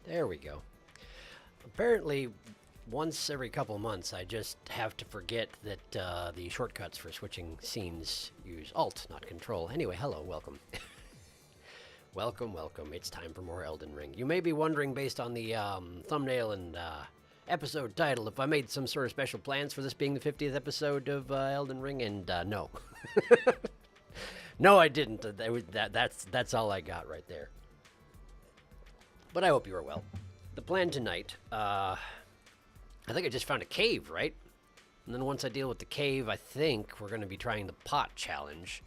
There we go. Apparently, once every couple months, I just have to forget that the shortcuts for switching scenes use Alt, not Control. Anyway, hello, welcome. Welcome, welcome. It's time for more Elden Ring. You may be wondering, based on the thumbnail and episode title, if I made some sort of special plans for this being the 50th episode of Elden Ring, and no. No, I didn't. That's all I got right there. But I hope you are well. The plan tonight, I think I just found a cave, right? And then once I deal with the cave, I think we're going to be trying the pot challenge.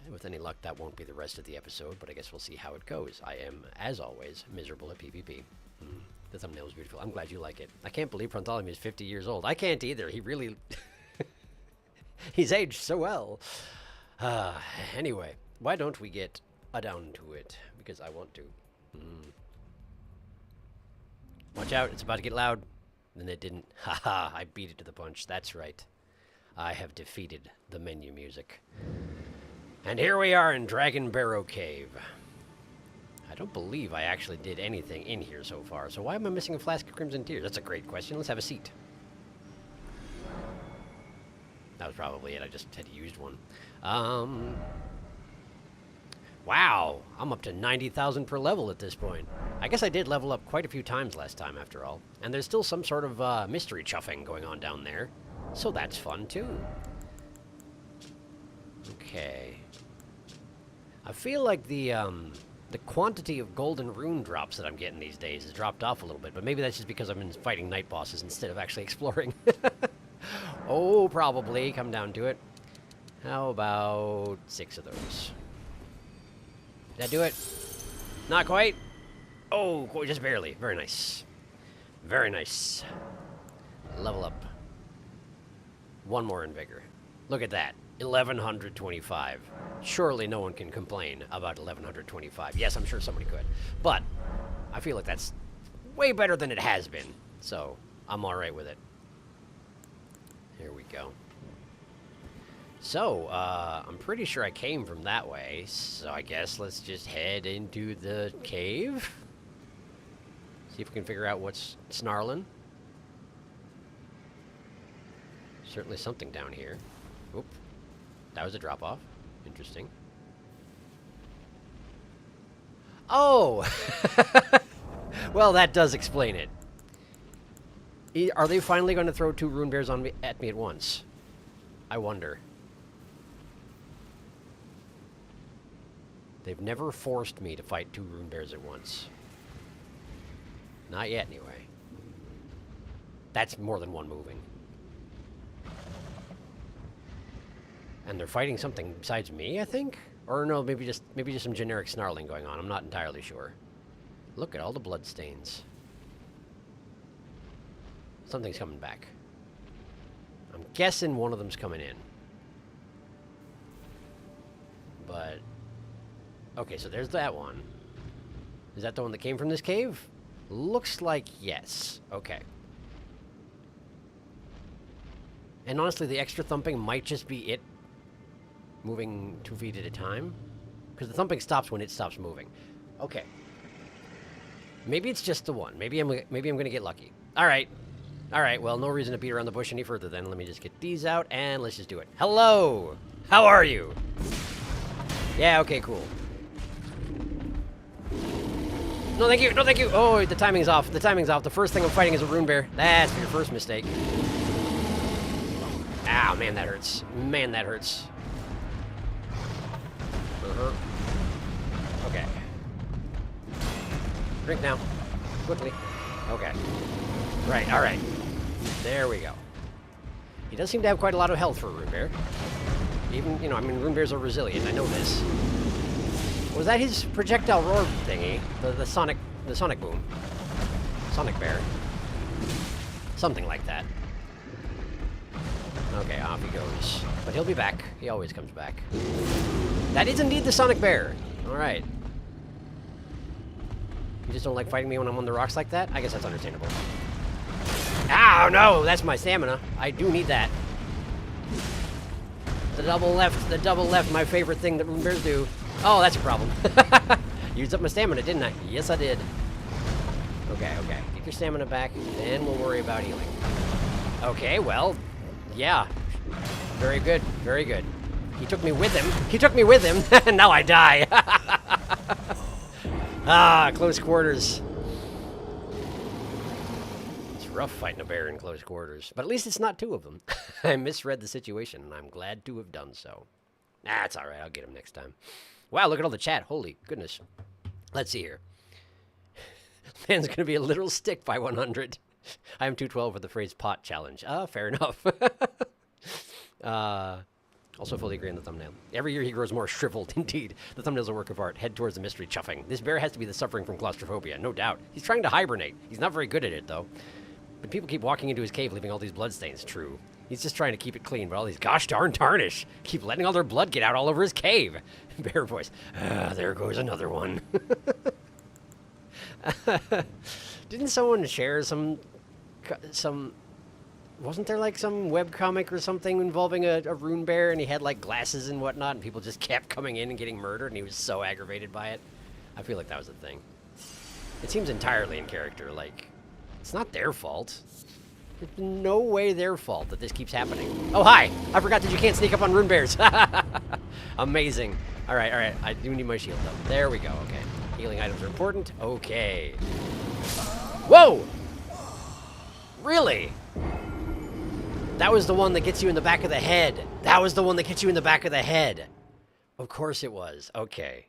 And with any luck, that won't be the rest of the episode, but I guess we'll see how it goes. I am, as always, miserable at PvP. The thumbnail is beautiful. I'm glad you like it. I can't believe PRAWNTHOLEMEW is 50 years old. I can't either. He really... He's aged so well. Anyway, why don't we get down to it? Because I want to. Watch out, it's about to get loud. Then it didn't. Haha, I beat it to the punch. That's right. I have defeated the menu music. And here we are in Dragon Barrow Cave. I don't believe I actually did anything in here so far, so why am I missing a flask of Crimson Tears? That's a great question. Let's have a seat. That was probably it. I just had used one. Wow, I'm up to 90,000 per level at this point. I guess I did level up quite a few times last time, after all. And there's still some sort of mystery chuffing going on down there. So that's fun, too. Okay. I feel like the quantity of golden rune drops that I'm getting these days has dropped off a little bit. But maybe that's just because I've been fighting night bosses instead of actually exploring. Oh, probably. Come down to it. How about 6 of those? Did I do it? Not quite. Oh, just barely. Very nice. Very nice. Level up. One more in vigor. Look at that. 1125. Surely no one can complain about 1125. Yes, I'm sure somebody could. But I feel like that's way better than it has been. So I'm all right with it. Here we go. So, I'm pretty sure I came from that way, so I guess let's just head into the cave. See if we can figure out what's snarling. Certainly something down here. Oop. That was a drop-off. Interesting. Oh! Well, that does explain it. Are they finally going to throw 2 rune bears on me at once? I wonder. They've never forced me to fight 2 rune bears at once. Not yet, anyway. That's more than one moving. And they're fighting something besides me, I think? Or no, maybe just some generic snarling going on. I'm not entirely sure. Look at all the blood stains. Something's coming back. I'm guessing one of them's coming in. But... okay, so there's that one. Is that the one that came from this cave? Looks like yes. Okay. And honestly, the extra thumping might just be it moving 2 feet at a time. Because the thumping stops when it stops moving. Okay. Maybe it's just the one. Maybe I'm gonna get lucky. Alright. Alright, well, no reason to beat around the bush any further then. Let me just get these out, and let's just do it. Hello! How are you? Yeah, okay, cool. No, thank you! No, thank you! Oh, the timing's off. The timing's off. The first thing I'm fighting is a rune bear. That's your first mistake. Ow, man, that hurts. Man, that hurts. Okay. Drink now. Quickly. Okay. Right, alright. There we go. He does seem to have quite a lot of health for a rune bear. Even, you know, I mean, rune bears are resilient. I know this. Was that his projectile roar thingy? The sonic boom? Sonic bear? Something like that. Okay, off he goes. But he'll be back. He always comes back. That is indeed the sonic bear. Alright. You just don't like fighting me when I'm on the rocks like that? I guess that's understandable. Ow, no! That's my stamina. I do need that. The double left, my favorite thing that rune bears do. Oh, that's a problem. Used up my stamina, didn't I? Yes, I did. Okay, okay. Get your stamina back, then we'll worry about healing. Okay, well, yeah. Very good, very good. He took me with him. He took me with him, and now I die. Ah, close quarters. It's rough fighting a bear in close quarters, but at least it's not two of them. I misread the situation, and I'm glad to have done so. That's all right. I'll get him next time. Wow, look at all the chat. Holy goodness. Let's see here. Man's going to be a literal stick by 100. I am 212 for the phrase pot challenge. Fair enough. Also fully agree on the thumbnail. Every year he grows more shriveled. Indeed, the thumbnail's a work of art. Head towards the mystery chuffing. This bear has to be the suffering from claustrophobia, no doubt. He's trying to hibernate. He's not very good at it, though. But people keep walking into his cave, leaving all these bloodstains. True. He's just trying to keep it clean, but all these gosh darn tarnish keep letting all their blood get out all over his cave. Bear voice. There goes another one. Didn't someone share some... Wasn't there like some webcomic or something involving a rune bear, and he had like glasses and whatnot, and people just kept coming in and getting murdered, and he was so aggravated by it? I feel like that was the thing. It seems entirely in character. Like, it's not their fault. There's no way their fault that this keeps happening. Oh, hi! I forgot that you can't sneak up on rune bears. Amazing. All right, all right. I do need my shield, though. There we go. Okay. Healing items are important. Okay. Whoa! Really? That was the one that gets you in the back of the head. That was the one that gets you in the back of the head. Of course it was. Okay.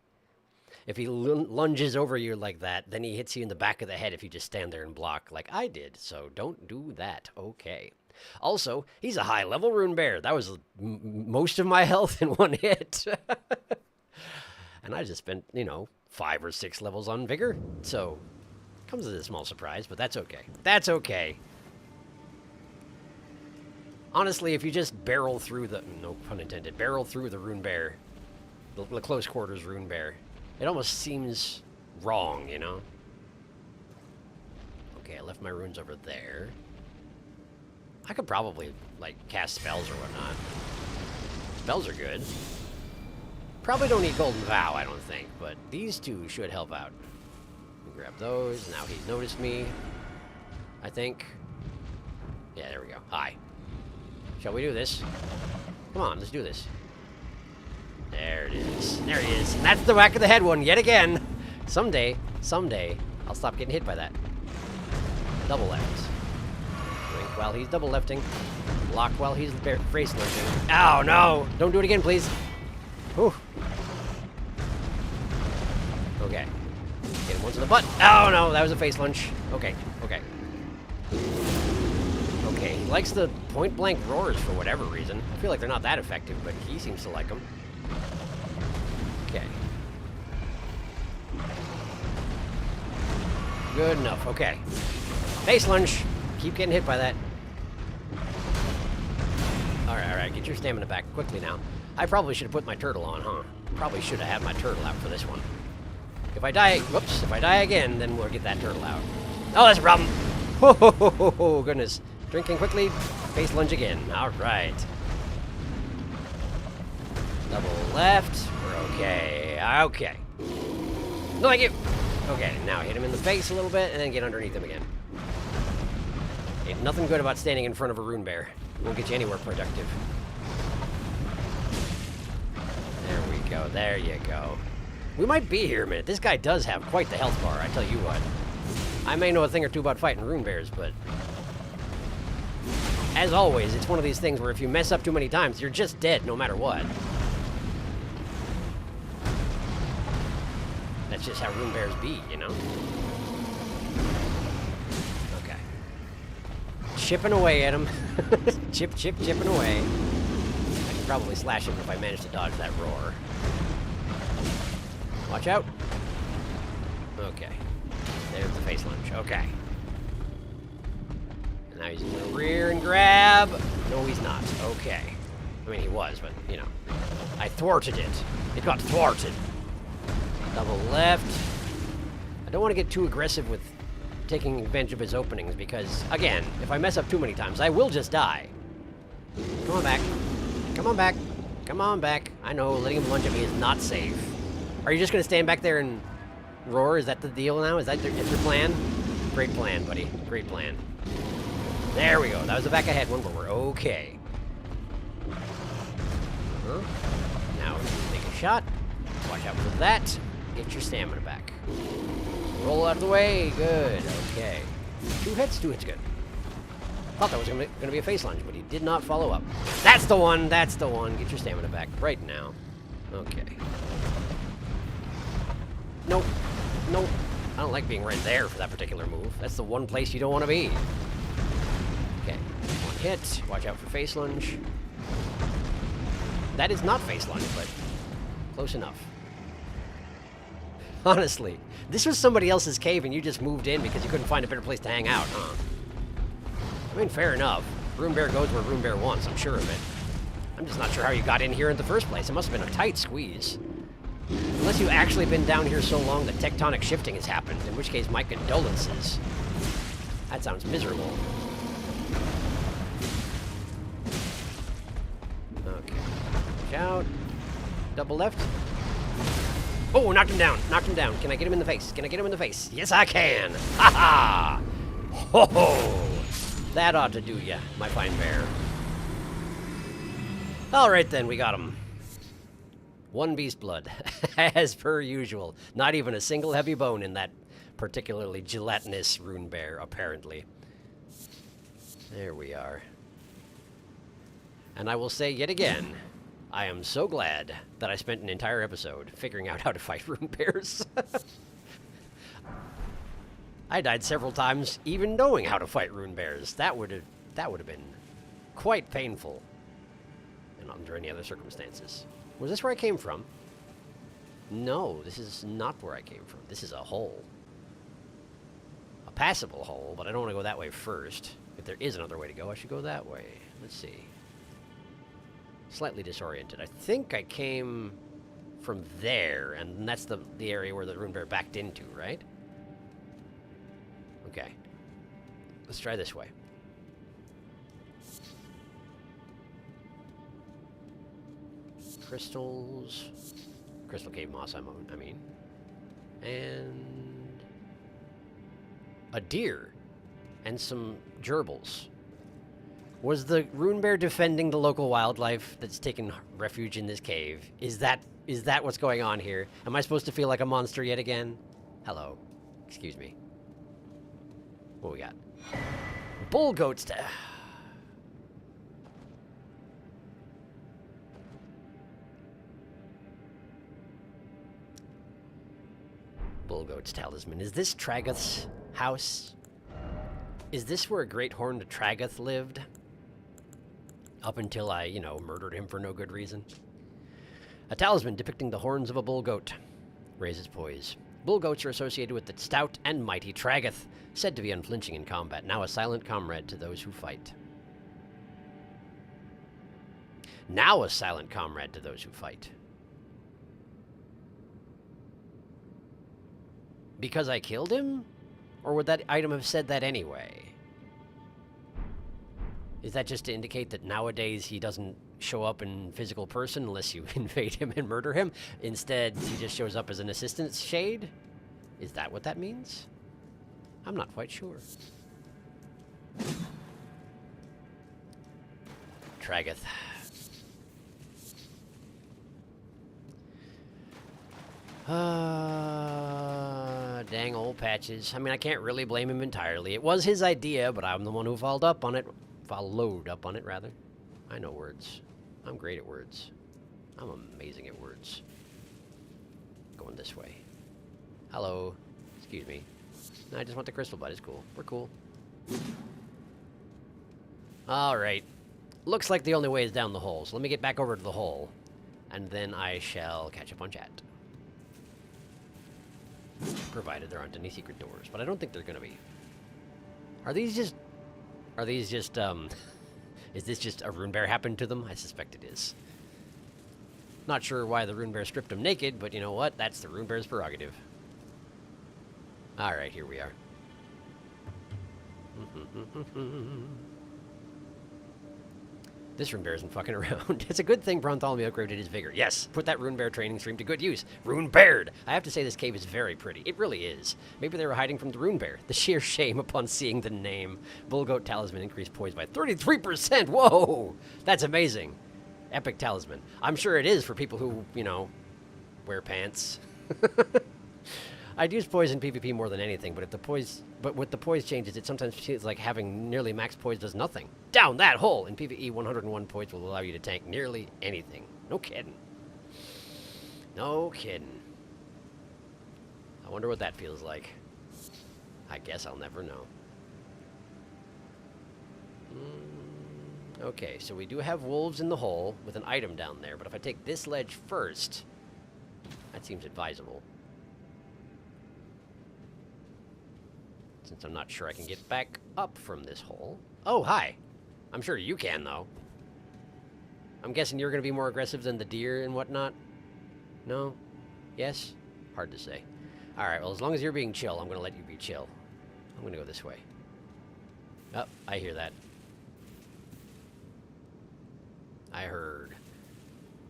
If he lunges over you like that, then he hits you in the back of the head if you just stand there and block like I did. So don't do that. Okay. Also, he's a high-level rune bear. That was most of my health in one hit. And I just spent, you know, 5 or 6 levels on vigor. So, comes as a small surprise, but that's okay. That's okay. Honestly, if you just barrel through the, no pun intended, barrel through the rune bear, the close quarters rune bear, it almost seems wrong, you know? Okay, I left my runes over there. I could probably, like, cast spells or whatnot. Spells are good. Probably don't need Golden Vow, I don't think, but these two should help out. Grab those. Now he's noticed me, I think. Yeah, there we go. Hi. Shall we do this? Come on, let's do this. There it is. There he is. And that's the back of the head one yet again. Someday, I'll stop getting hit by that. Double left. Drink while he's double lefting. Block while he's face lunging. Ow, no! Don't do it again, please. Whew. Okay. Get him once in the butt. Oh, no, that was a face lunge. Okay, okay. Okay, he likes the point-blank roars for whatever reason. I feel like they're not that effective, but he seems to like them. Okay. Good enough, okay. Face lunge. Keep getting hit by that. Alright, get your stamina back quickly now. I probably should have put my turtle on, huh? Probably should have had my turtle out for this one. If I die, whoops, if I die again, then we'll get that turtle out. Oh, that's a problem. Oh, goodness. Drinking quickly, face lunge again. Alright. Double left. We're okay. Okay. No, thank you. Okay, now hit him in the face a little bit and then get underneath him again. Ain't nothing good about standing in front of a rune bear. It won't get you anywhere productive. There we go. There you go. We might be here a minute. This guy does have quite the health bar, I tell you what. I may know a thing or two about fighting rune bears, but as always, it's one of these things where if you mess up too many times, you're just dead no matter what. That's just how rune bears be, you know? Okay. Chipping away at him. Chipping away. I could probably slash him if I manage to dodge that roar. Watch out. Okay. There's the face lunge. Okay. And now he's in the rear and grab. No, he's not. Okay. I mean, he was, but, you know. I thwarted it. It got thwarted. Double left. I don't want to get too aggressive with taking advantage of his openings because, again, if I mess up too many times, I will just die. Come on back. Come on back. Come on back. I know, letting him lunge at me is not safe. Are you just going to stand back there and roar? Is that the deal now? Is that your plan? Great plan, buddy. Great plan. There we go. That was the back ahead one, but we're okay. Now take a shot. Watch out for that. Get your stamina back. Roll out of the way. Good. Okay. 2 hits? 2 hits good. Thought that was gonna be a face lunge, but he did not follow up. That's the one! That's the one! Get your stamina back right now. Okay. Nope. Nope. I don't like being right there for that particular move. That's the one place you don't want to be. Okay. 1 hit. Watch out for face lunge. That is not face lunge, but close enough. Honestly, this was somebody else's cave and you just moved in because you couldn't find a better place to hang out, huh? I mean, fair enough. Rune Bear goes where Rune Bear wants, I'm sure of it. I'm just not sure how you got in here in the first place. It must have been a tight squeeze. Unless you've actually been down here so long that tectonic shifting has happened, in which case my condolences. That sounds miserable. Okay. Watch out. Double left. Oh, knocked him down. Knocked him down. Can I get him in the face? Can I get him in the face? Yes, I can. Ha ha! Ho ho! That ought to do ya, my fine bear. All right then, we got him. 1 beast blood, as per usual. Not even a single heavy bone in that particularly gelatinous rune bear, apparently. There we are. And I will say yet again, I am so glad that I spent an entire episode figuring out how to fight rune bears. I died several times even knowing how to fight rune bears. That would have been quite painful. And under any other circumstances. Was this where I came from? No, this is not where I came from. This is a hole. A passable hole, but I don't want to go that way first. If there is another way to go, I should go that way. Let's see. Slightly disoriented. I think I came from there, and that's the area where the rune bear backed into, right? Okay. Let's try this way. Crystals. Crystal cave moss, I mean. And a deer. And some gerbils. Was the rune bear defending the local wildlife that's taken refuge in this cave? Is that what's going on here? Am I supposed to feel like a monster yet again? Hello. Excuse me. What we got? Bull goats. Bull goat's talisman. Is this Tragoth's house? Is this where a great horned Tragoth lived? Up until I, murdered him for no good reason. A talisman depicting the horns of a bull goat. Raises poise. Bull goats are associated with the stout and mighty Tragoth, said to be unflinching in combat, now a silent comrade to those who fight. Now a silent comrade to those who fight. Because I killed him? Or would that item have said that anyway? Is that just to indicate that nowadays he doesn't show up in physical person unless you invade him and murder him? Instead, he just shows up as an assistance shade? Is that what that means? I'm not quite sure. Tragoth. Dang old Patches. I mean, I can't really blame him entirely. It was his idea, but I'm the one who followed up on it. Followed up on it, rather. I know words. I'm great at words. I'm amazing at words. Going this way. Hello. Excuse me. No, I just want the crystal bud. It's cool. We're cool. Alright. Looks like the only way is down the hole, so let me get back over to the hole. And then I shall catch up on chat. Provided there aren't any secret doors, but I don't think there's gonna be. Are these just, is this just a rune bear happened to them? I suspect it is. Not sure why the rune bear stripped him naked, but you know what? That's the rune bear's prerogative. Alright, here we are. This rune bear isn't fucking around. It's a good thing PRAWNTHOLEMEW upgraded his vigor. Yes, put that rune bear training stream to good use. Rune bared! I have to say this cave is very pretty. It really is. Maybe they were hiding from the rune bear. The sheer shame upon seeing the name. Bullgoat talisman increased poise by 33%! Whoa! That's amazing. Epic talisman. I'm sure it is for people who, you know, wear pants. I'd use poise in PvP more than anything, but with the poise changes, it sometimes feels like having nearly max poise does nothing. Down that hole! In PvE, 101 poise will allow you to tank nearly anything. No kidding. No kidding. I wonder what that feels like. I guess I'll never know. Okay, so we do have wolves in the hole with an item down there, but if I take this ledge first, that seems advisable. Since I'm not sure I can get back up from this hole. Oh, hi. I'm sure you can, though. I'm guessing you're going to be more aggressive than the deer and whatnot? No? Yes? Hard to say. Alright, well, as long as you're being chill, I'm going to let you be chill. I'm going to go this way. Oh, I hear that. I heard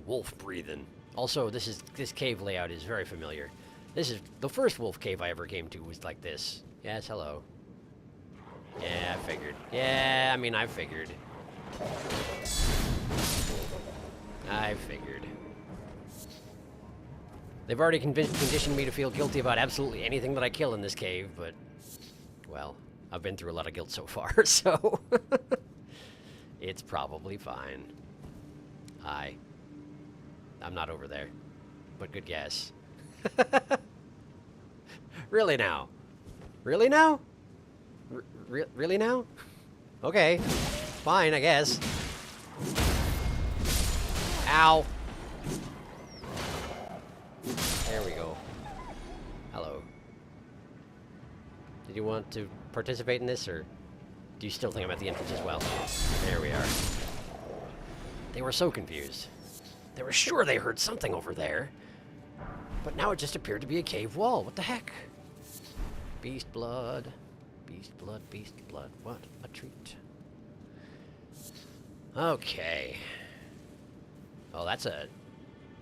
wolf breathing. Also, this cave layout is very familiar. This is the first wolf cave I ever came to was like this. Yes, hello. Yeah, I figured. Yeah, I mean, I figured. I figured. They've already conditioned me to feel guilty about absolutely anything that I kill in this cave, but, well, I've been through a lot of guilt so far, so it's probably fine. Hi. I'm not over there, but good guess. Really now? Really now? Really now? Okay. Fine, I guess. Ow. There we go. Hello. Did you want to participate in this, or do you still think I'm at the entrance as well? There we are. They were so confused. They were sure they heard something over there. But now it just appeared to be a cave wall. What the heck? Beast blood. Beast blood, beast blood. What a treat. Okay. Oh, that's a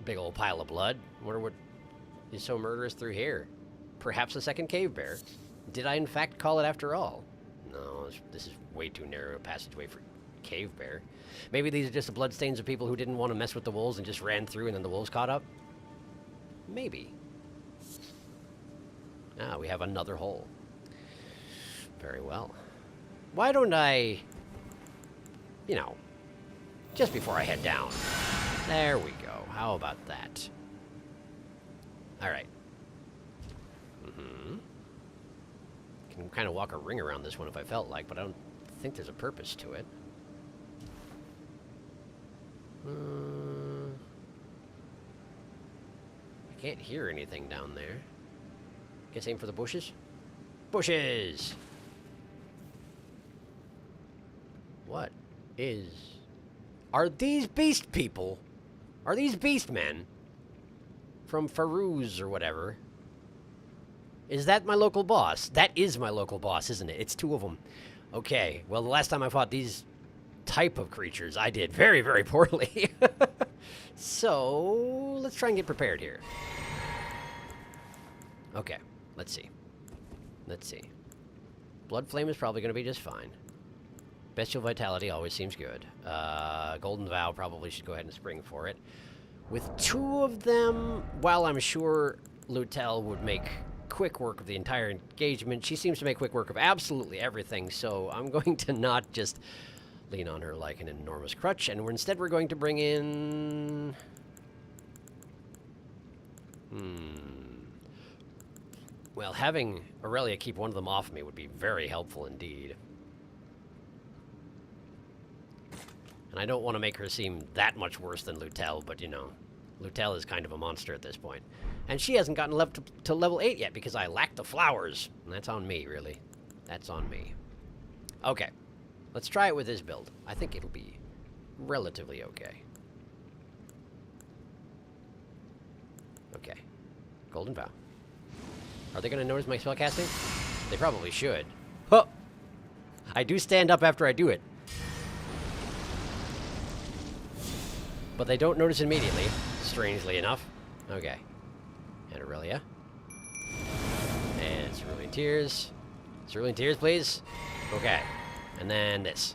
big old pile of blood. Wonder what is so murderous through here. Perhaps a second cave bear. Did I in fact call it after all? No, this is way too narrow a passageway for cave bear. Maybe these are just the bloodstains of people who didn't want to mess with the wolves and just ran through and then the wolves caught up? Maybe. Ah, we have another hole. Very well. Why don't I, you know, just before I head down. There we go. How about that? Alright. Can kind of walk a ring around this one if I felt like, but I don't think there's a purpose to it. I can't hear anything down there. Guess aim for the bushes? Bushes! What is... Are these beast people? Are these beast men? From Farouz or whatever. Is that my local boss? That is my local boss, isn't it? It's two of them. Okay, well, the last time I fought these type of creatures, I did very, very poorly. So, let's try and get prepared here. Okay, let's see. Let's see. Blood Flame is probably going to be just fine. Bestial Vitality always seems good. Golden Vow probably should go ahead and spring for it. With two of them, while I'm sure Lutel would make quick work of the entire engagement, she seems to make quick work of absolutely everything, so I'm going to not just lean on her like an enormous crutch, and instead we're going to bring in... Well, having Aurelia keep one of them off me would be very helpful indeed. And I don't want to make her seem that much worse than Lutel, but you know, Lutel is kind of a monster at this point. And she hasn't gotten to level 8 yet because I lack the flowers. And that's on me, really. That's on me. Okay. Let's try it with this build. I think it'll be relatively okay. Okay. Golden Vow. Are they going to notice my spellcasting? They probably should. Huh! I do stand up after I do it. But they don't notice immediately, strangely enough. Okay. And Aurelia. And Cerulean Tears. Cerulean Tears, please. Okay. And then this.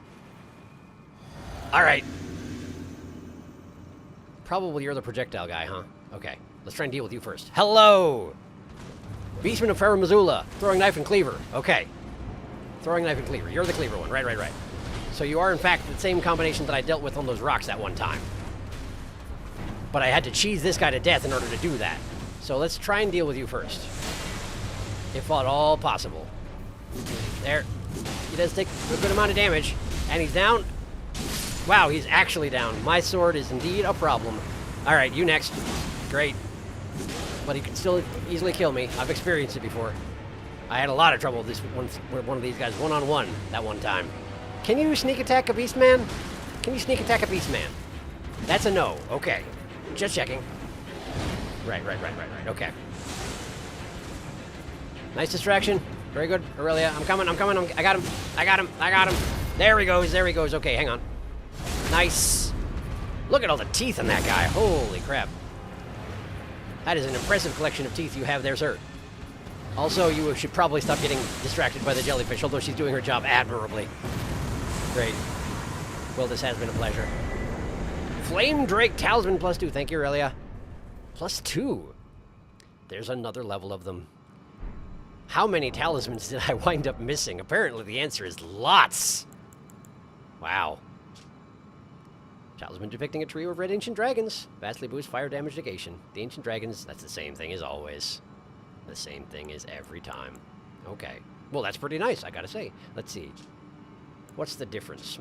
Alright. Probably you're the projectile guy, huh? Okay. Let's try and deal with you first. Hello! Beastman of Farah Missoula. Throwing knife and cleaver. Okay. Throwing knife and cleaver. You're the cleaver one. Right. So you are, in fact, the same combination that I dealt with on those rocks that one time. But I had to cheese this guy to death in order to do that. So let's try and deal with you first. If at all possible. There. He does take a good amount of damage. And he's down. Wow, he's actually down. My sword is indeed a problem. Alright, you next. Great. But he can still easily kill me. I've experienced it before. I had a lot of trouble with one of these guys one-on-one that one time. Can you sneak attack a Beastman? Can you sneak attack a Beastman? That's a no. Okay. Just checking. Right. Okay. Nice distraction. Very good, Aurelia. I'm coming. I got him. There he goes. Okay, hang on. Nice. Look at all the teeth in that guy. Holy crap. That is an impressive collection of teeth you have there, sir. Also, you should probably stop getting distracted by the jellyfish, although she's doing her job admirably. Great. Well, this has been a pleasure. Flame Drake Talisman +2. Thank you, Aurelia. +2. There's another level of them. How many talismans did I wind up missing? Apparently, the answer is lots. Wow. Talisman depicting a trio of red ancient dragons. Vastly boosts fire damage negation. The ancient dragons, that's the same thing as always. The same thing as every time. Okay. Well, that's pretty nice, I gotta say. Let's see. What's the difference?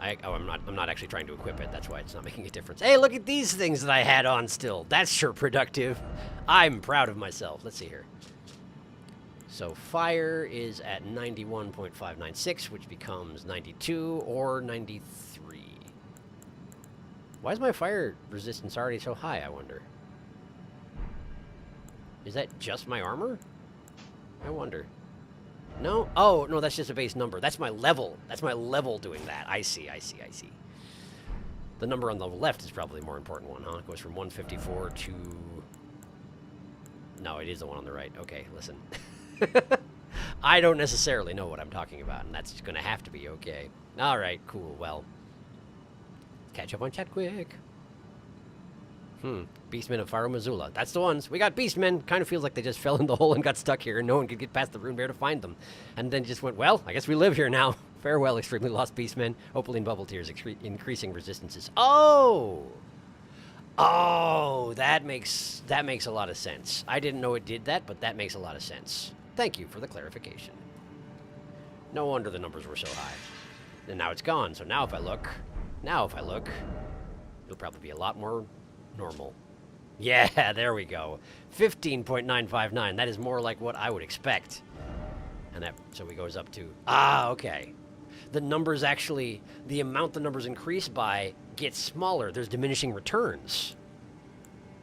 I'm not actually trying to equip it. That's why it's not making a difference. Hey, look at these things that I had on still. That's sure productive. I'm proud of myself. Let's see here. So fire is at 91.596, which becomes 92 or 93. Why is my fire resistance already so high, I wonder? Is that just my armor? I wonder. No? Oh, no, that's just a base number. That's my level. That's my level doing that. I see. The number on the left is probably the more important one, huh? It goes from 154 to... No, it is the one on the right. Okay, listen. I don't necessarily know what I'm talking about, and that's going to have to be okay. All right, cool. Well, catch up on chat quick. Beastmen of Farah Missoula. That's the ones. We got Beastmen. Kind of feels like they just fell in the hole and got stuck here, and no one could get past the rune bear to find them. And then just went, well, I guess we live here now. Farewell, extremely lost Beastmen. Opaline Bubble Tears, increasing resistances. Oh! Oh, that makes a lot of sense. I didn't know it did that, but that makes a lot of sense. Thank you for the clarification. No wonder the numbers were so high. And now it's gone, so now if I look, it'll probably be a lot more normal. Yeah, there we go. 15.959. That is more like what I would expect. And that, so it goes up to, okay. The numbers actually, the amount the numbers increase by gets smaller. There's diminishing returns.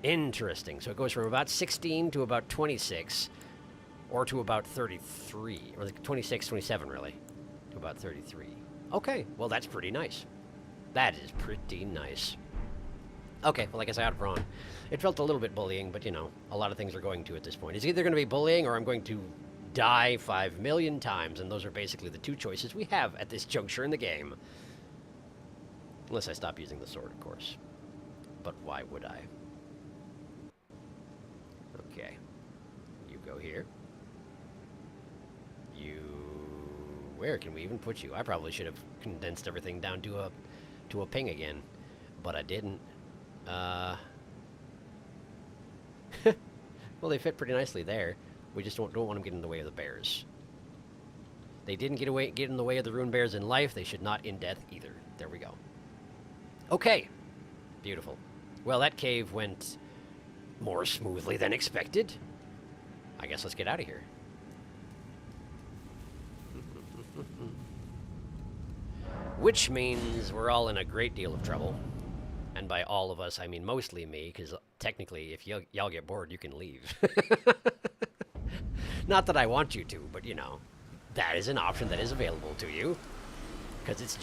Interesting. So it goes from about 16 to about 26, or to about 33, or like 26, 27 really, to about 33. Okay, well that's pretty nice. That is pretty nice. Okay, well, I guess I got it wrong. It felt a little bit bullying, but, you know, a lot of things are going to at this point. It's either going to be bullying or I'm going to die 5 million times, and those are basically the two choices we have at this juncture in the game. Unless I stop using the sword, of course. But why would I? Okay. You go here. You... Where can we even put you? I probably should have condensed everything down to a ping again, but I didn't. Well, they fit pretty nicely there. We just don't want them getting in the way of the bears. They didn't get in the way of the rune bears in life. They should not in death either. There we go. Okay. Beautiful. Well, that cave went more smoothly than expected. I guess let's get out of here. Which means we're all in a great deal of trouble. And by all of us, I mean mostly me, because technically, if y'all get bored, you can leave. Not that I want you to, but, you know, that is an option that is available to you. Because it's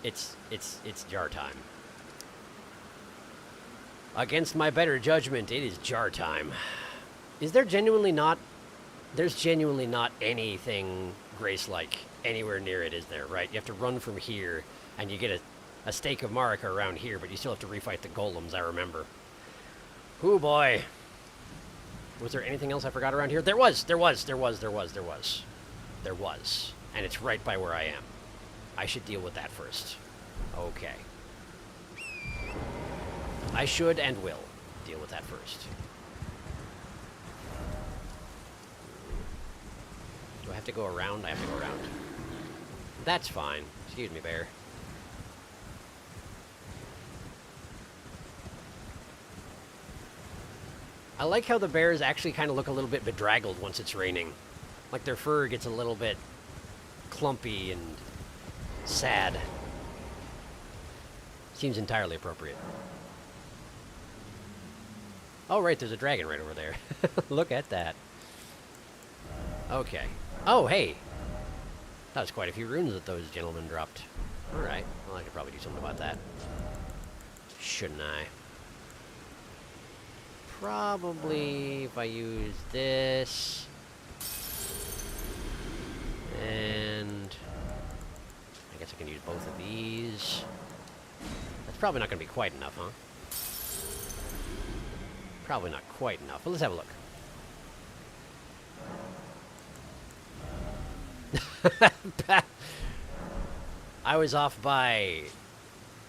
It's jar time. Against my better judgment, it is jar time. Is there genuinely not... There's genuinely not anything Grace-like anywhere near it, is there, right? You have to run from here, and you get a stake of Marika around here, but you still have to refight the golems, I remember. Hoo boy. Was there anything else I forgot around here? There was. And it's right by where I am. I should deal with that first. Okay. I should and will deal with that first. Do I have to go around? I have to go around. That's fine. Excuse me, bear. I like how the bears actually kind of look a little bit bedraggled once it's raining. Like their fur gets a little bit clumpy and sad. Seems entirely appropriate. Oh, right, there's a dragon right over there. Look at that. Okay. Oh, hey. That was quite a few runes that those gentlemen dropped. Alright, well, I could probably do something about that. Shouldn't I? Probably if I use this. And I guess I can use both of these. That's probably not going to be quite enough, huh? Probably not quite enough, but let's have a look. I was off by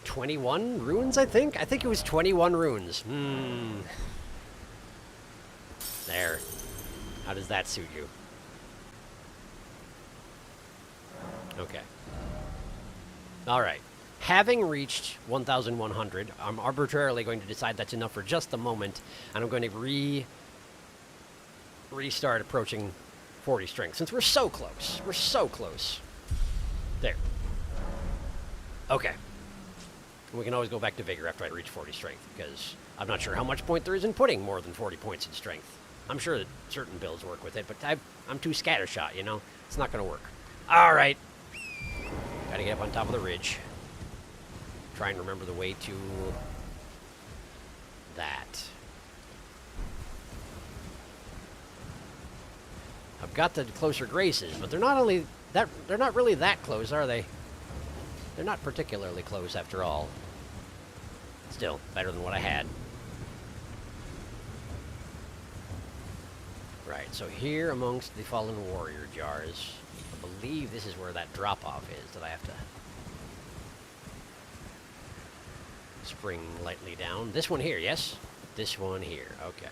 21 runes, I think? I think it was 21 runes. There. How does that suit you? Okay. Alright. Having reached 1,100, I'm arbitrarily going to decide that's enough for just the moment, and I'm going to restart approaching 40 strength, since we're so close. We're so close. There. Okay. We can always go back to Vigor after I reach 40 strength, because I'm not sure how much point there is in putting more than 40 points in strength. I'm sure that certain builds work with it, but I'm too scattershot, you know? It's not going to work. Alright. Gotta get up on top of the ridge. Try and remember the way to that. I've got the closer graces, but they're not really that close, are they? They're not particularly close after all. Still, better than what I had. Right, so here amongst the Fallen Warrior jars, I believe this is where that drop-off is that I have to spring lightly down. This one here, yes? This one here, okay.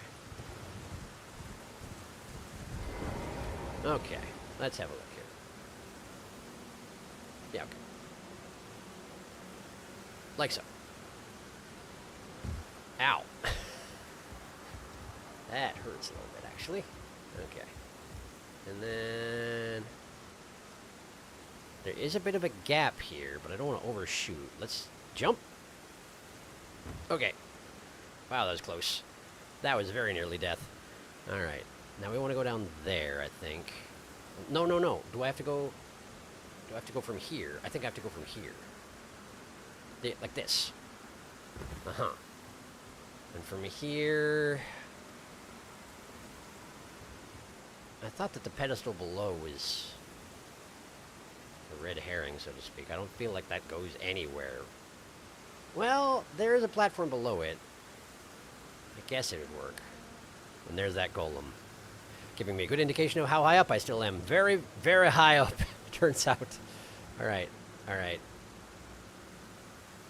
Okay, let's have a look here. Yeah, okay. Like so. Ow. That hurts a little bit, actually. Okay. And then there is a bit of a gap here, but I don't want to overshoot. Let's jump. Okay. Wow, that was close. That was very nearly death. Alright. Now we want to go down there, I think. No, no, no. Do I have to go from here? I think I have to go from here. Like this. Uh-huh. And from here... I thought that the pedestal below was a red herring, so to speak. I don't feel like that goes anywhere. Well, there is a platform below it. I guess it would work. And there's that golem. Giving me a good indication of how high up I still am. Very, very high up, turns out. Alright, alright.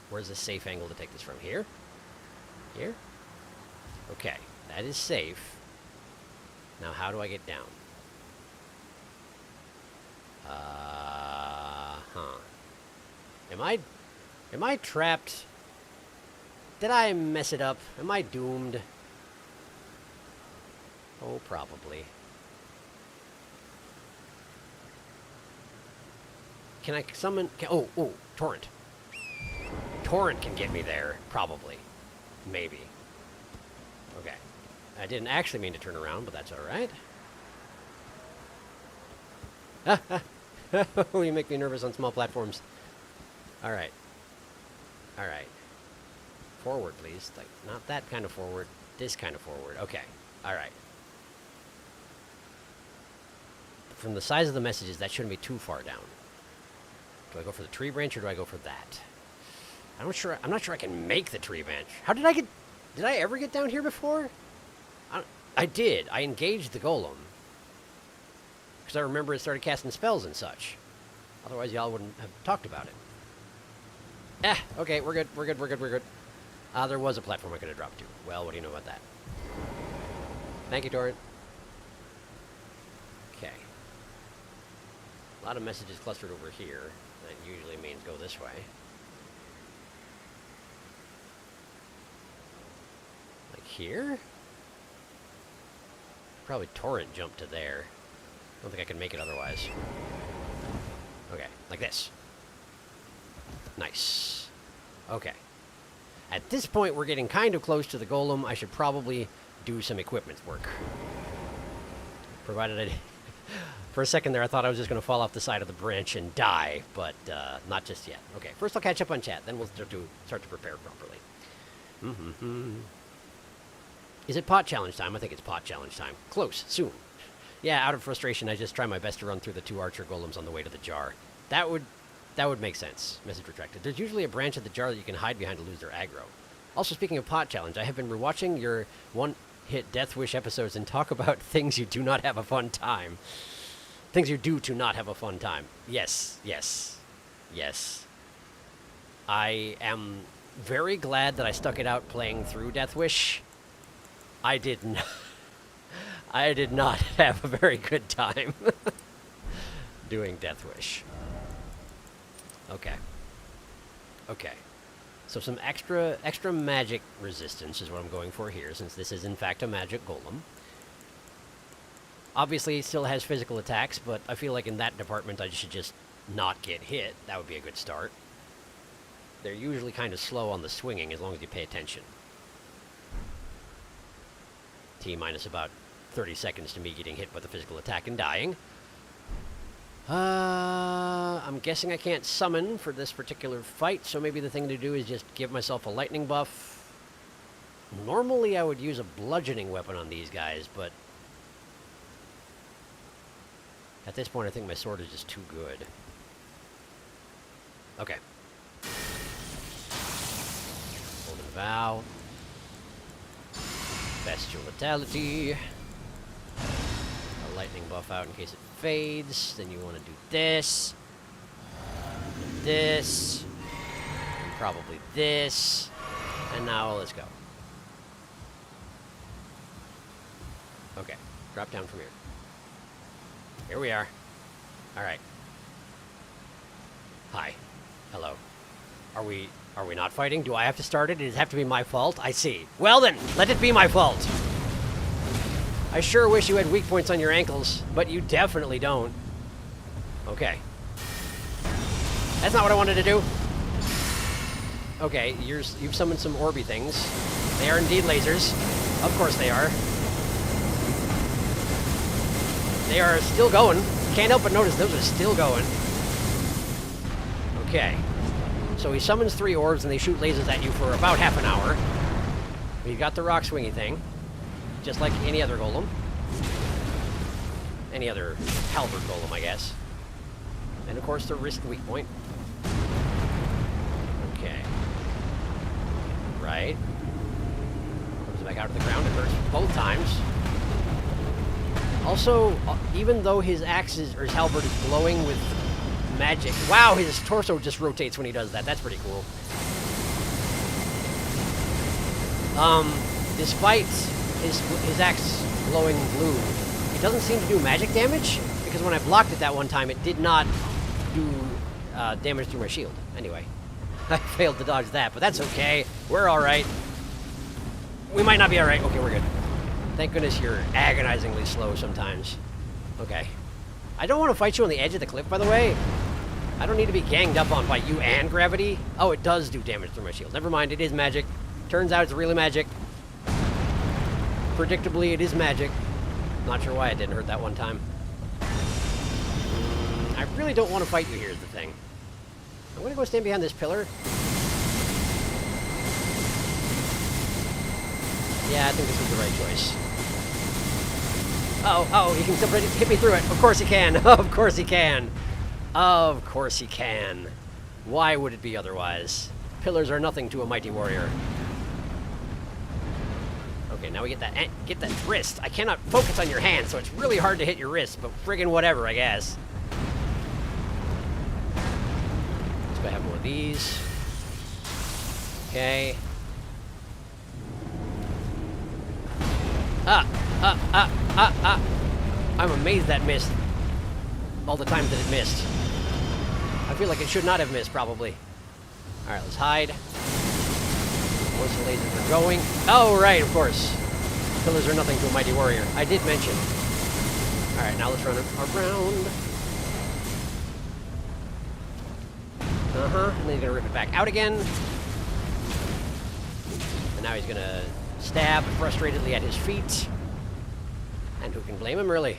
Where's the safe angle to take this from? Here? Here? Okay, that is safe. Now, how do I get down? Huh. Am I trapped? Did I mess it up? Am I doomed? Oh, probably. Can I summon... oh, Torrent. Torrent can get me there, probably. Maybe. Okay. I didn't actually mean to turn around, but that's alright. You make me nervous on small platforms. Alright. Alright. Forward, please. Like, not that kind of forward. This kind of forward. Okay. Alright. From the size of the messages, that shouldn't be too far down. Do I go for the tree branch or do I go for that? I'm not sure I can make the tree branch. How did I get... Did I ever get down here before? I did. I engaged the golem. Because I remember it started casting spells and such. Otherwise, y'all wouldn't have talked about it. Okay, we're good. We're good. There was a platform I could have dropped to. Well, what do you know about that? Thank you, Torrent. Okay. A lot of messages clustered over here. That usually means go this way. Like here? Probably torrent jump to there. I don't think I can make it otherwise. Okay, like this. Nice. Okay. At this point, we're getting kind of close to the golem. I should probably do some equipment work. Provided I... For a second there, I thought I was just going to fall off the side of the branch and die, but not just yet. Okay, first I'll catch up on chat, then we'll start to prepare properly. Is it pot challenge time? I think it's pot challenge time. Close, soon. Yeah, out of frustration, I just try my best to run through the 2 archer golems on the way to the jar. That would make sense. Message retracted. There's usually a branch of the jar that you can hide behind to lose their aggro. Also, speaking of pot challenge, I have been rewatching your one-hit Death Wish episodes and talk about things you do not have a fun time. Things you do to not have a fun time. Yes. I am very glad that I stuck it out playing through Death Wish. I did not have a very good time doing Death Wish. Okay. So some extra magic resistance is what I'm going for here, since this is in fact a magic golem. Obviously, it still has physical attacks, but I feel like in that department I should just not get hit. That would be a good start. They're usually kind of slow on the swinging as long as you pay attention. T-minus about 30 seconds to me getting hit with a physical attack and dying. I'm guessing I can't summon for this particular fight, so maybe the thing to do is just give myself a lightning buff. Normally I would use a bludgeoning weapon on these guys, but at this point I think my sword is just too good. Okay. Golden Vow. Bestial Vitality. A lightning buff out in case it fades. Then you want to do this. And this. And probably this. And now let's go. Okay. Drop down from here. Here we are. Alright. Hi. Hello. Are we not fighting? Do I have to start it? Does it have to be my fault? I see. Well then, let it be my fault. I sure wish you had weak points on your ankles, but you definitely don't. Okay. That's not what I wanted to do. Okay, you've summoned some orby things. They are indeed lasers. Of course they are. They are still going. Can't help but notice those are still going. Okay. So he summons 3 orbs and they shoot lasers at you for about half an hour. We've got the rock swingy thing. Just like any other golem. Any other halberd golem, I guess. And of course the wrist weak point. Okay. Right. Comes back out to the ground. It hurts both times. Also, even though his axe or his halberd is glowing with magic. Wow, his torso just rotates when he does that. That's pretty cool. Despite his axe glowing blue, he doesn't seem to do magic damage, because when I blocked it that one time, it did not do damage through my shield. Anyway, I failed to dodge that, but that's okay. We're alright. We might not be alright. Okay, we're good. Thank goodness you're agonizingly slow sometimes. Okay. I don't want to fight you on the edge of the cliff, by the way. I don't need to be ganged up on by you and gravity. Oh, it does do damage through my shield. Never mind, it is magic. Turns out it's really magic. Predictably, it is magic. Not sure why it didn't hurt that one time. I really don't want to fight you here is the thing. I'm gonna go stand behind this pillar. Yeah, I think this is the right choice. Oh, he can still hit me through it. Of course he can. Of course he can. Of course he can. Why would it be otherwise? Pillars are nothing to a mighty warrior. Okay, now we get that wrist. I cannot focus on your hand, so it's really hard to hit your wrist, but friggin' whatever, I guess. Let's go have more of these. Okay. I'm amazed that missed. All the times that it missed. I feel like it should not have missed, probably. Alright, let's hide. Once the lasers are going. Oh, right, of course. Pillars are nothing to a mighty warrior. I did mention. Alright, now let's run around. And then he's gonna rip it back out again. And now he's gonna stab frustratedly at his feet. And who can blame him, really?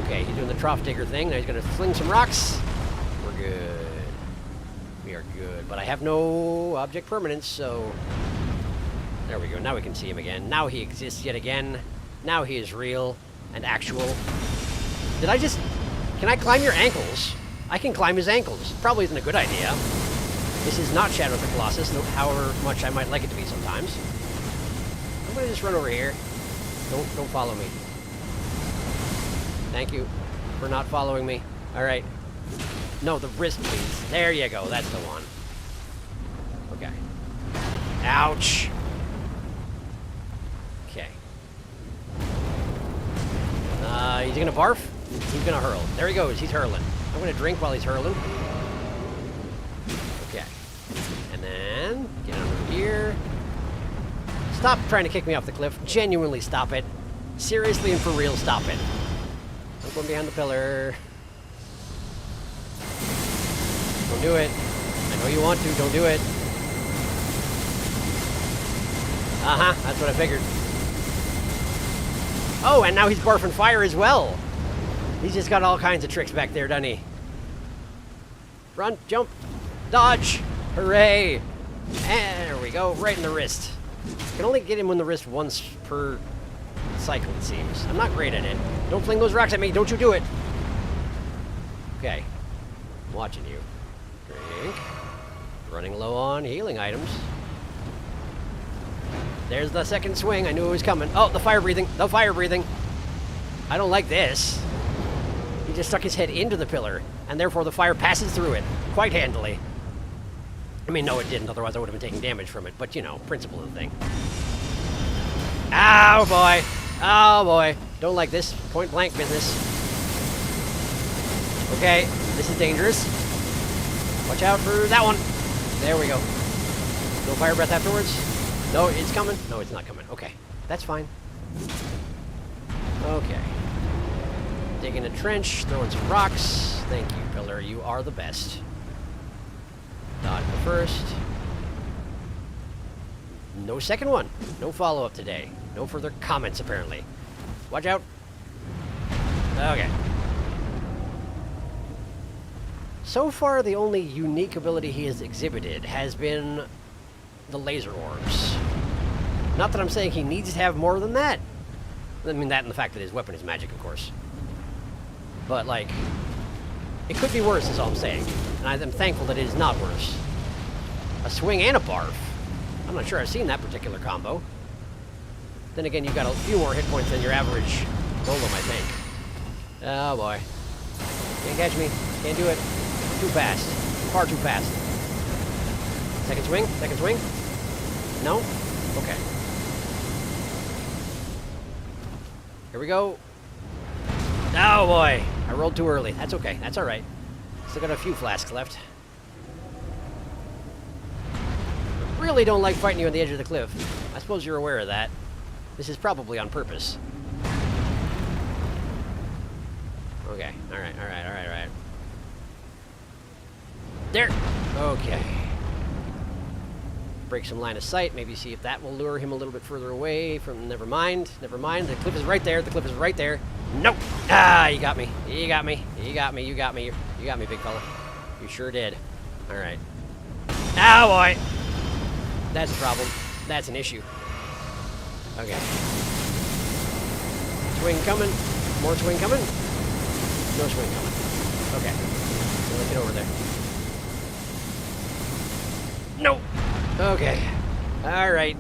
Okay, he's doing the trough digger thing. Now he's gonna fling some rocks. We're good. We are good. But I have no object permanence, so... There we go. Now we can see him again. Now he exists yet again. Now he is real and actual. Did I just... Can I climb your ankles? I can climb his ankles. Probably isn't a good idea. This is not Shadow of the Colossus, however much I might like it to be sometimes. I'm gonna just run over here. Don't follow me. Thank you for not following me. Alright. No, the wrist, please. There you go. That's the one. Okay. Ouch. Okay. He's gonna barf? He's gonna hurl. There he goes. He's hurling. I'm gonna drink while he's hurling. Okay. And then, get under here. Stop trying to kick me off the cliff. Genuinely stop it. Seriously and for real, stop it. I'm going behind the pillar. Don't do it. I know you want to. Don't do it. That's what I figured. Oh, and now he's barfing fire as well. He's just got all kinds of tricks back there, doesn't he? Run, jump, dodge. Hooray. And there we go. Right in the wrist. Can only get him in the wrist once per cycle, it seems. I'm not great at it. Don't fling those rocks at me. Don't you do it. Okay. I'm watching you. Drink. Running low on healing items. There's the second swing. I knew it was coming. Oh, the fire breathing. The fire breathing. I don't like this. He just stuck his head into the pillar, and therefore the fire passes through it quite handily. I mean, no, it didn't. Otherwise, I would have been taking damage from it. But, you know, principle of the thing. Ow, boy. Oh, boy. Don't like this point-blank business. Okay, this is dangerous. Watch out for that one. There we go. No fire breath afterwards? No, it's coming. No, it's not coming. Okay, that's fine. Okay. Digging a trench, throwing some rocks. Thank you, pillar. You are the best. Dodge the first. No second one. No follow-up today. No further comments, apparently. Watch out. Okay. So far, the only unique ability he has exhibited has been the laser orbs. Not that I'm saying he needs to have more than that. I mean, that and the fact that his weapon is magic, of course. But, like, it could be worse, is all I'm saying. And I'm thankful that it is not worse. A swing and a barf. I'm not sure I've seen that particular combo. Then again, you've got a few more hit points than your average golem, I think. Oh, boy. Can't catch me. Can't do it. Too fast. Far too fast. Second swing? Second swing? No? Okay. Here we go. Oh, boy. I rolled too early. That's okay. That's all right. Still got a few flasks left. Really don't like fighting you on the edge of the cliff. I suppose you're aware of that. This is probably on purpose. Okay. All right. All right. All right. All right. There. Okay. Break some line of sight. Maybe see if that will lure him a little bit further away from... Never mind. Never mind. The cliff is right there. The cliff is right there. Nope. Ah, you got me. You got me. You got me, you got me. You got me, big fella. You sure did. Alright. Ow, boy! That's a problem. That's an issue. Okay. Swing coming. More swing coming. No swing coming. Okay. So let's get over there. No! Okay. Alright.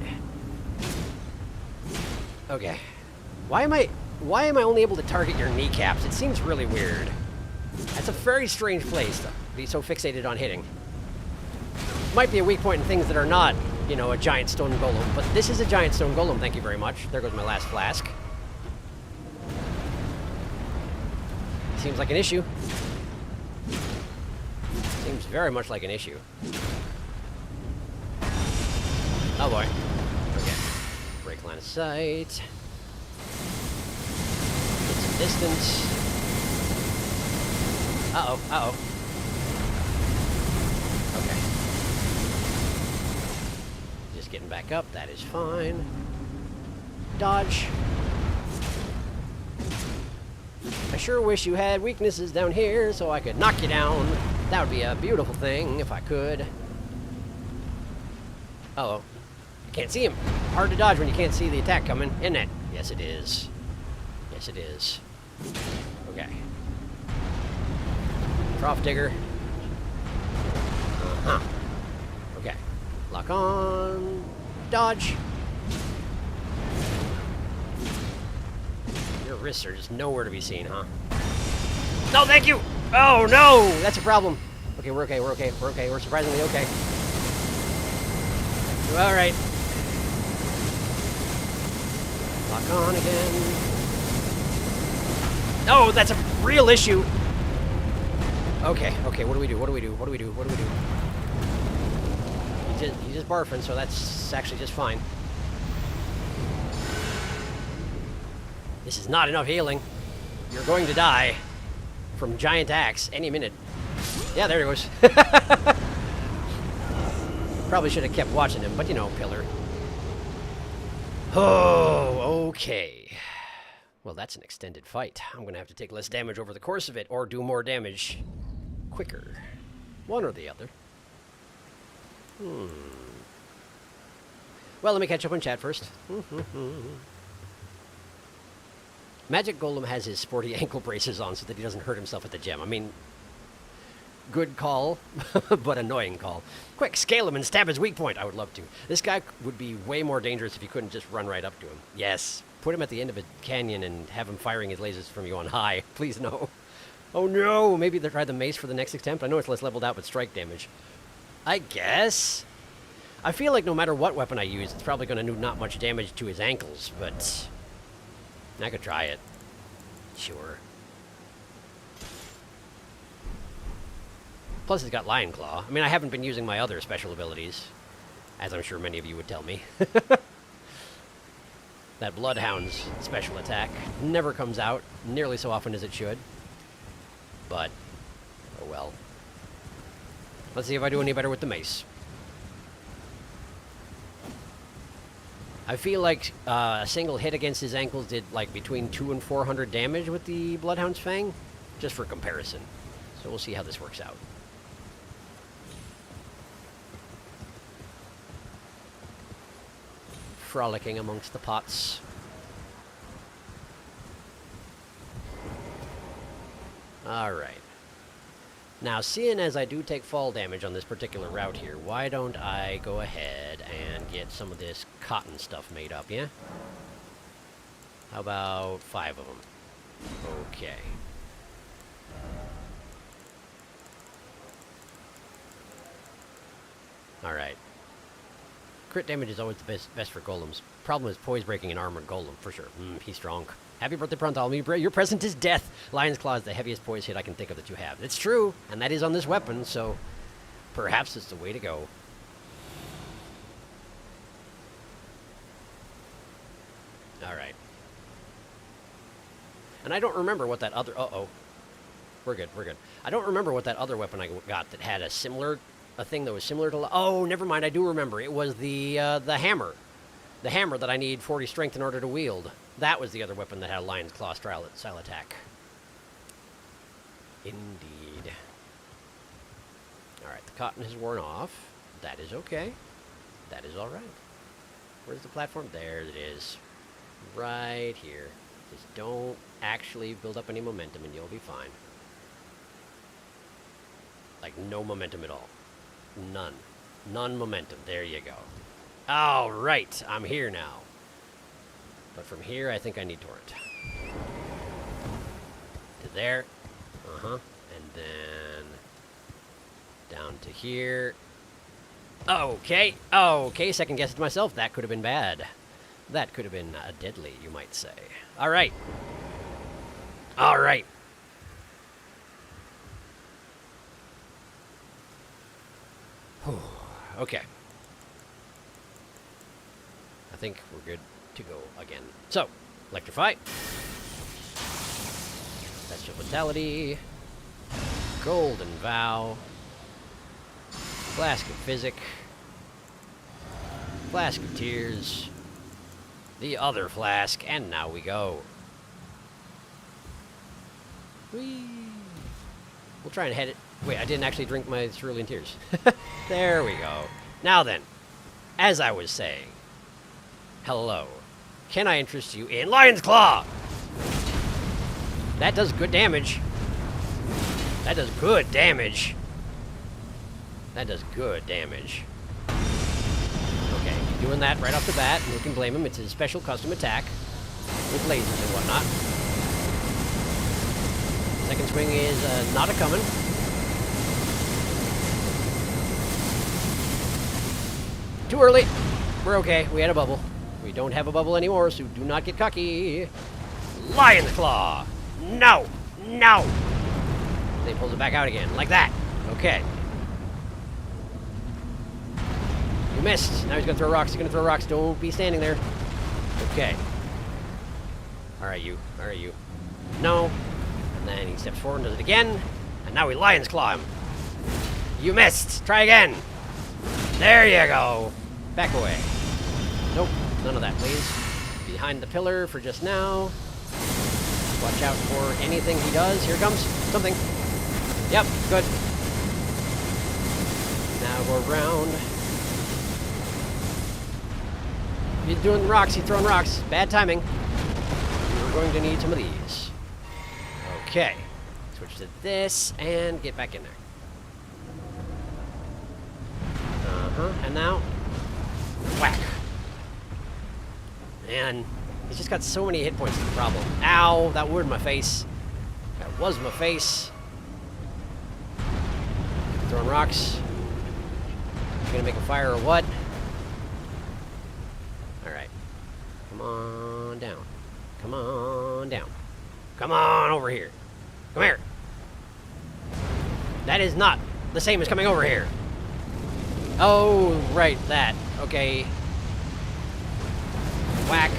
Okay. Why am I only able to target your kneecaps? It seems really weird. That's a very strange place to be so fixated on hitting. Might be a weak point in things that are not, you know, a giant stone golem, but this is a giant stone golem, thank you very much. There goes my last flask. Seems like an issue. Seems very much like an issue. Oh boy. Okay. Break line of sight. Get some distance. Uh-oh, uh-oh. Okay. Just getting back up, that is fine. Dodge. I sure wish you had weaknesses down here so I could knock you down. That would be a beautiful thing if I could. Uh-oh. I can't see him. Hard to dodge when you can't see the attack coming, isn't it? Yes, it is. Yes, it is. Okay. Trough digger. Uh-huh. Okay. Lock on. Dodge. Your wrists are just nowhere to be seen, huh? No, thank you! Oh, no! That's a problem. Okay, we're okay, we're okay, we're okay. We're surprisingly okay. Alright. Lock on again. Oh, that's a real issue! Okay, okay, what do we do? What do we do? What do we do? What do we do? He's just barfing, so that's actually just fine. This is not enough healing. You're going to die from giant axe any minute. Yeah, there he goes. Probably should have kept watching him, but you know, pillar. Oh, okay. Well, that's an extended fight. I'm going to have to take less damage over the course of it, or do more damage quicker. One or the other. Well, let me catch up on chat first. Magic Golem has his sporty ankle braces on so that he doesn't hurt himself at the gym. I mean, good call, but annoying call. Quick, scale him and stab his weak point. I would love to. This guy would be way more dangerous if you couldn't just run right up to him. Yes. Put him at the end of a canyon and have him firing his lasers from you on high. Please no. Oh no! Maybe they'll try the mace for the next attempt. I know it's less leveled out, but strike damage. I guess. I feel like no matter what weapon I use, it's probably going to do not much damage to his ankles, but I could try it. Sure. Plus, it's got Lion Claw. I mean, I haven't been using my other special abilities, as I'm sure many of you would tell me. That Bloodhound's special attack never comes out nearly so often as it should. But, oh well. Let's see if I do any better with the mace. I feel like a single hit against his ankles did like between 200 and 400 damage with the Bloodhound's Fang, just for comparison. So we'll see how this works out. Frolicking amongst the pots. Alright. Now, seeing as I do take fall damage on this particular route here, why don't I go ahead and get some of this cotton stuff made up, yeah? How about 5 of them? Okay. Alright. Crit damage is always the best for golems. Problem is poise breaking an armored golem, for sure. He's strong. Happy birthday, PRAWNTHOLEMEW. Your present is death. Lion's Claw is the heaviest poise hit I can think of that you have. It's true, and that is on this weapon, so perhaps it's the way to go. Alright. And I don't remember what that other... Uh-oh. We're good, we're good. I don't remember what that other weapon I got that had a thing that was similar to... Oh, never mind, I do remember. It was the hammer. The hammer that I need 40 strength in order to wield. That was the other weapon that had a Lion's Claw style attack. Indeed. Alright, the cotton has worn off. That is okay. That is alright. Where's the platform? There it is. Right here. Just don't actually build up any momentum and you'll be fine. Like, no momentum at all. None. None momentum. There you go. Alright, I'm here now. But from here, I think I need torrent. To there. Uh-huh. And then down to here. Okay. Okay, second guessed myself. That could have been bad. That could have been deadly, you might say. Alright. Alright. Okay. I think we're good to go again. So, electrify. Celestial Vitality. Golden Vow. Flask of Physic. Flask of Tears. The other flask, and now we go. Whee! We'll try and head it. Wait, I didn't actually drink my cerulean tears. There we go. Now then, as I was saying, hello. Can I interest you in Lion's Claw? That does good damage. That does good damage. That does good damage. Okay, doing that right off the bat. Who can blame him? It's his special custom attack with lasers and whatnot. Second swing is not a-coming. Too early. We're okay. We had a bubble. We don't have a bubble anymore, so do not get cocky. Lion's Claw! No! No! Then he pulls it back out again, like that. Okay. You missed. Now he's gonna throw rocks. He's gonna throw rocks. Don't be standing there. Okay. Alright, you. Alright, you. No. And then he steps forward and does it again. And now we Lion's Claw him. You missed. Try again. There you go. Back away. Nope. None of that, please. Behind the pillar for just now. Watch out for anything he does. Here comes something. Yep, good. Now go around. He's doing rocks. He's throwing rocks. Bad timing. We're going to need some of these. Okay. Switch to this and get back in there. And now, whack. Man, he's just got so many hit points is the problem. Ow, that were in my face. That was my face. Throwing rocks. Gonna make a fire or what? Alright. Come on down. Come on down. Come on over here. Come here. That is not the same as coming over here. Oh, right, that. Okay. Whack.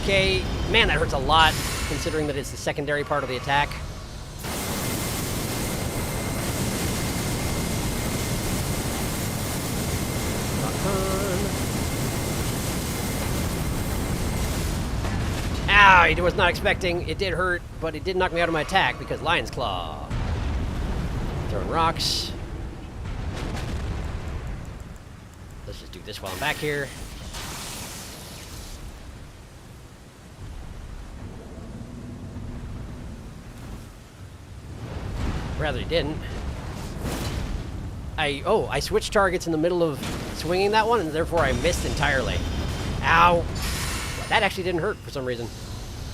Okay. Man, that hurts a lot, considering that it's the secondary part of the attack. Ow, I was not expecting. It did hurt, but it did knock me out of my attack because Lion's Claw. Throwing rocks. Let's just do this while I'm back here. Rather he didn't. I switched targets in the middle of swinging that one, and therefore I missed entirely. Ow. That actually didn't hurt for some reason.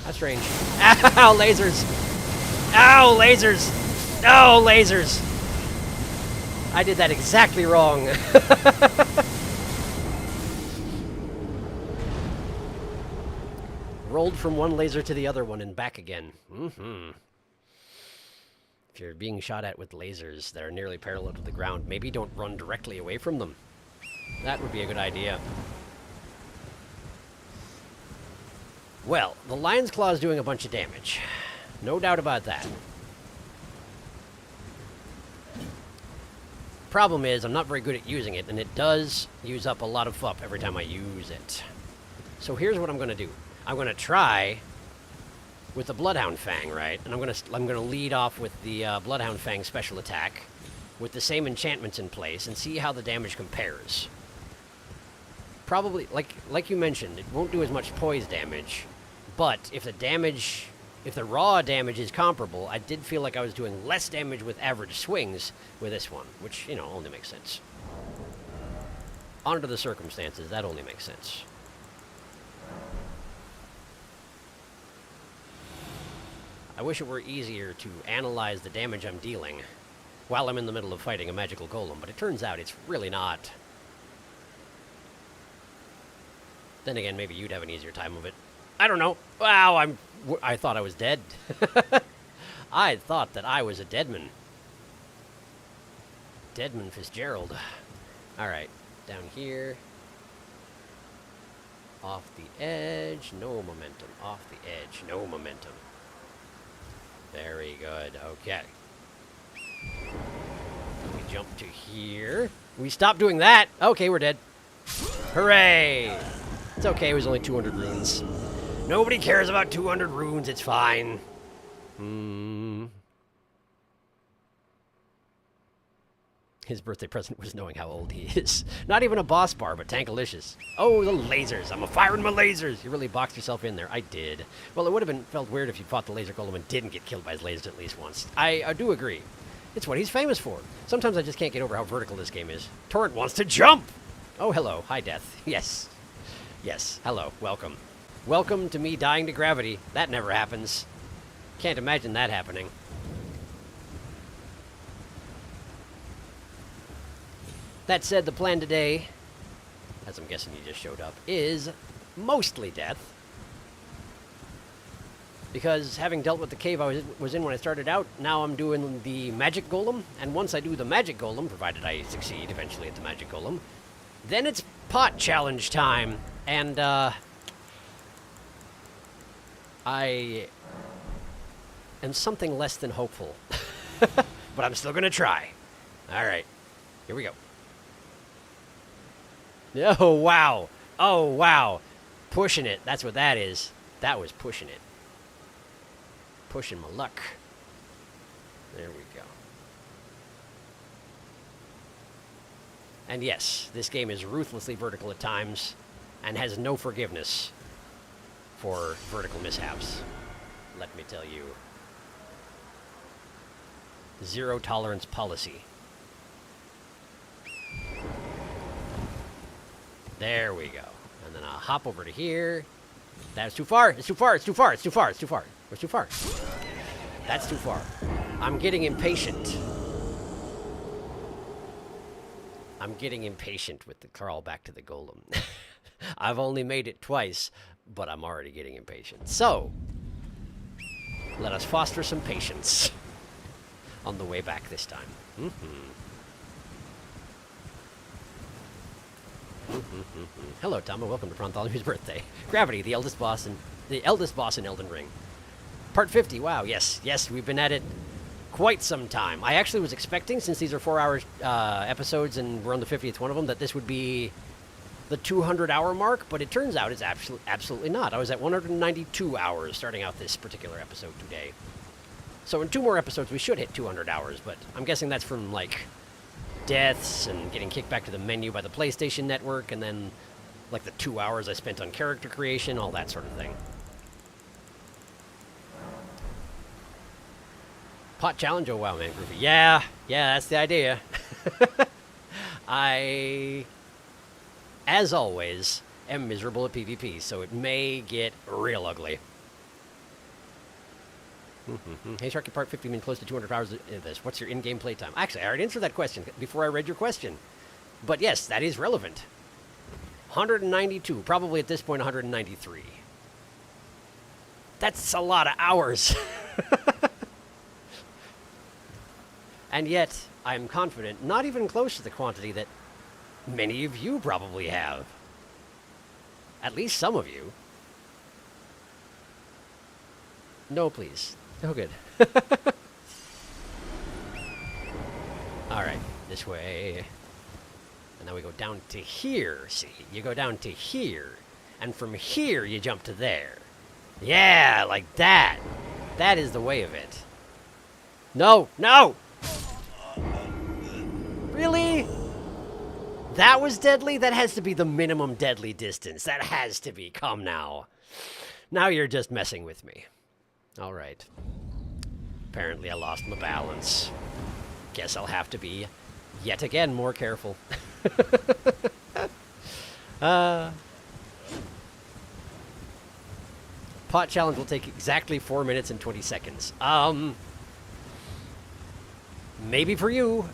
That's strange. Ow, lasers. Ow, lasers. Oh, lasers. I did that exactly wrong. Rolled from one laser to the other one and back again. Mm-hmm. If you're being shot at with lasers that are nearly parallel to the ground, maybe don't run directly away from them. That would be a good idea. Well, the Lion's Claw is doing a bunch of damage. No doubt about that. Problem is, I'm not very good at using it, and it does use up a lot of FUP every time I use it. So here's what I'm going to do. I'm going to try with the Bloodhound Fang, right? And I'm gonna lead off with the Bloodhound Fang special attack with the same enchantments in place and see how the damage compares. Probably, like you mentioned, it won't do as much poise damage, but if the raw damage is comparable, I did feel like I was doing less damage with average swings with this one, which, you know, only makes sense. Under the circumstances, that only makes sense. I wish it were easier to analyze the damage I'm dealing while I'm in the middle of fighting a magical golem, but it turns out it's really not. Then again, maybe you'd have an easier time of it. I don't know. Wow, I thought I was dead. I thought that I was a deadman. Deadman Fitzgerald. Alright, down here. Off the edge, no momentum. Off the edge, no momentum. Very good, okay. We jump to here. We stop doing that. Okay, we're dead. Hooray! It's okay, it was only 200 runes. Nobody cares about 200 runes, it's fine. His birthday present was knowing how old he is. Not even a boss bar, but tankalicious. Oh, the lasers. I'm firing my lasers. You really boxed yourself in there. I did. Well, it would have felt weird if you fought the laser golem and didn't get killed by his lasers at least once. I do agree. It's what he's famous for. Sometimes I just can't get over how vertical this game is. Torrent wants to jump! Oh, hello. Hi, Death. Yes. Yes. Hello. Welcome. Welcome to me dying to gravity. That never happens. Can't imagine that happening. That said, the plan today, as I'm guessing you just showed up, is mostly death. Because having dealt with the cave I was in when I started out, now I'm doing the magic golem. And once I do the magic golem, provided I succeed eventually at the magic golem, then it's pot challenge time. And, I am something less than hopeful. But I'm still gonna try. Alright, here we go. Oh, wow. Oh, wow. Pushing it. That's what that is. That was pushing it. Pushing my luck. There we go. And yes, this game is ruthlessly vertical at times and has no forgiveness for vertical mishaps. Let me tell you. Zero tolerance policy. There we go. And then I'll hop over to here. That's too far. It's too far. It's too far. It's too far. It's too far. It's too far. That's too far. I'm getting impatient. I'm getting impatient with the crawl back to the golem. I've only made it twice, but I'm already getting impatient. So, let us foster some patience on the way back this time. Hello, Tom, and welcome to PRAWNTHOLEMEW's birthday. Gravity, the eldest boss in Elden Ring. Part 50. Wow, yes, we've been at it quite some time. I actually was expecting, since these are 4-hour episodes and we're on the 50th one of them, that this would be the 200-hour mark, but it turns out it's absolutely not. I was at 192 hours starting out this particular episode today. So in 2 more episodes, we should hit 200 hours, but I'm guessing that's from, like, deaths and getting kicked back to the menu by the PlayStation Network, and then, like, the 2 hours I spent on character creation, all that sort of thing. Pot challenge? Oh, wow, man, groovy. Yeah, that's the idea. I, as always, am miserable at PvP, so it may get real ugly. Hey, Sharky, Part 50 been close to 200 hours of this. What's your in-game playtime? Actually, I already answered that question before I read your question. But yes, that is relevant. 192, probably at this point 193. That's a lot of hours. And yet, I'm confident, not even close to the quantity that many of you probably have. At least some of you. No, please. Oh, good. Alright, this way. And then we go down to here, see? You go down to here. And from here, you jump to there. Yeah, like that. That is the way of it. No, no! Really? That was deadly? That has to be the minimum deadly distance. That has to be. Come now. Now you're just messing with me. All right. Apparently I lost my balance. Guess I'll have to be, yet again, more careful. Pot challenge will take exactly 4 minutes and 20 seconds. Maybe for you.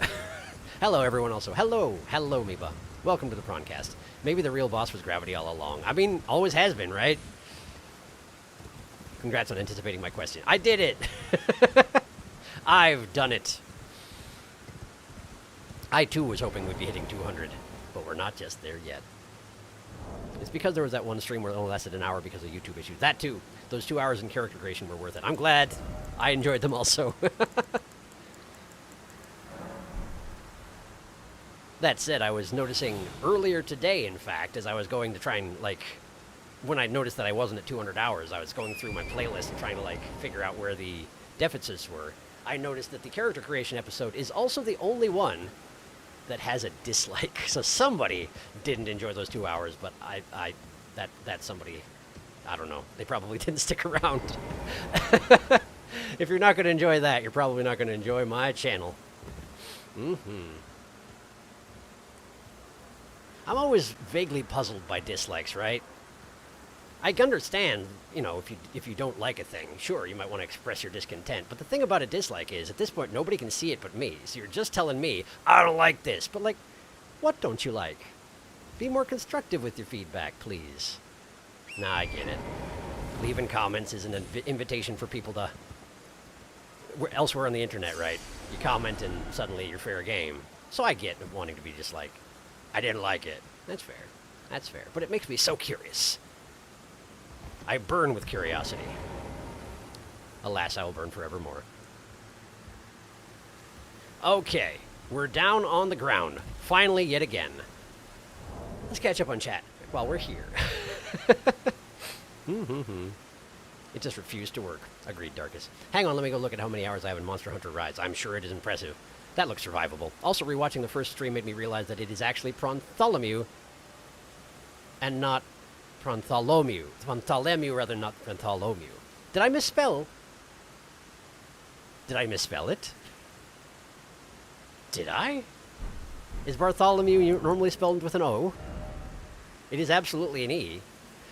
Hello, everyone, also. Hello, Meba. Welcome to the Prawncast. Maybe the real boss was Gravity all along. I mean, always has been, right? Congrats on anticipating my question. I did it! I've done it. I, too, was hoping we'd be hitting 200, but we're not just there yet. It's because there was that one stream where it only lasted an hour because of YouTube issues. That, too. Those 2 hours in character creation were worth it. I'm glad. I enjoyed them also. That said, I was noticing earlier today, in fact, as I was going to try and, like, when I noticed that I wasn't at 200 hours, I was going through my playlist and trying to, like, figure out where the deficits were. I noticed that the character creation episode is also the only one that has a dislike. So somebody didn't enjoy those 2 hours, but that somebody, I don't know. They probably didn't stick around. If you're not going to enjoy that, you're probably not going to enjoy my channel. I'm always vaguely puzzled by dislikes, right? I understand, you know, if you don't like a thing, sure, you might want to express your discontent. But the thing about a dislike is, at this point, nobody can see it but me. So you're just telling me, I don't like this. But, like, what don't you like? Be more constructive with your feedback, please. Nah, I get it. Leaving comments is an invitation for people to... elsewhere on the internet, right? You comment and suddenly you're fair game. So I get wanting to be just like, I didn't like it. That's fair. That's fair. But it makes me so curious. I burn with curiosity. Alas, I will burn forevermore. Okay, we're down on the ground. Finally, yet again. Let's catch up on chat while we're here. It just refused to work. Agreed, Darkus. Hang on, let me go look at how many hours I have in Monster Hunter Rise. I'm sure it is impressive. That looks survivable. Also, rewatching the first stream made me realize that it is actually PRAWNTHOLEMEW and not PRAWNTHOLEMEW. PRAWNTHOLEMEW rather, not PRAWNTHOLEMEW. Did I misspell? Did I misspell it? Did I? Is Bartholomew normally spelled with an O? It is absolutely an E.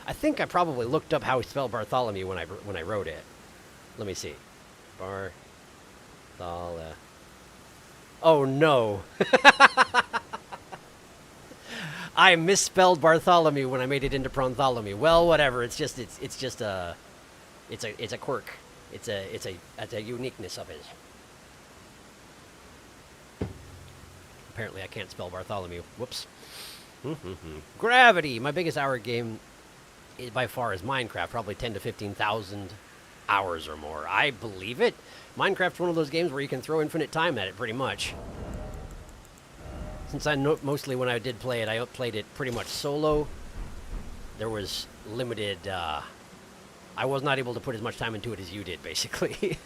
I think I probably looked up how he spelled Bartholomew when I wrote it. Let me see. Oh no. I misspelled Bartholomew when I made it into PRAWNTHOLEMEW. Well, whatever. It's just a quirk. It's a uniqueness of it. Apparently, I can't spell Bartholomew. Whoops. Gravity. My biggest hour game, by far, is Minecraft. Probably 10 to 15,000 hours or more. I believe it. Minecraft's one of those games where you can throw infinite time at it, pretty much. Since mostly when I did play it, I played it pretty much solo. There was limited, I was not able to put as much time into it as you did, basically.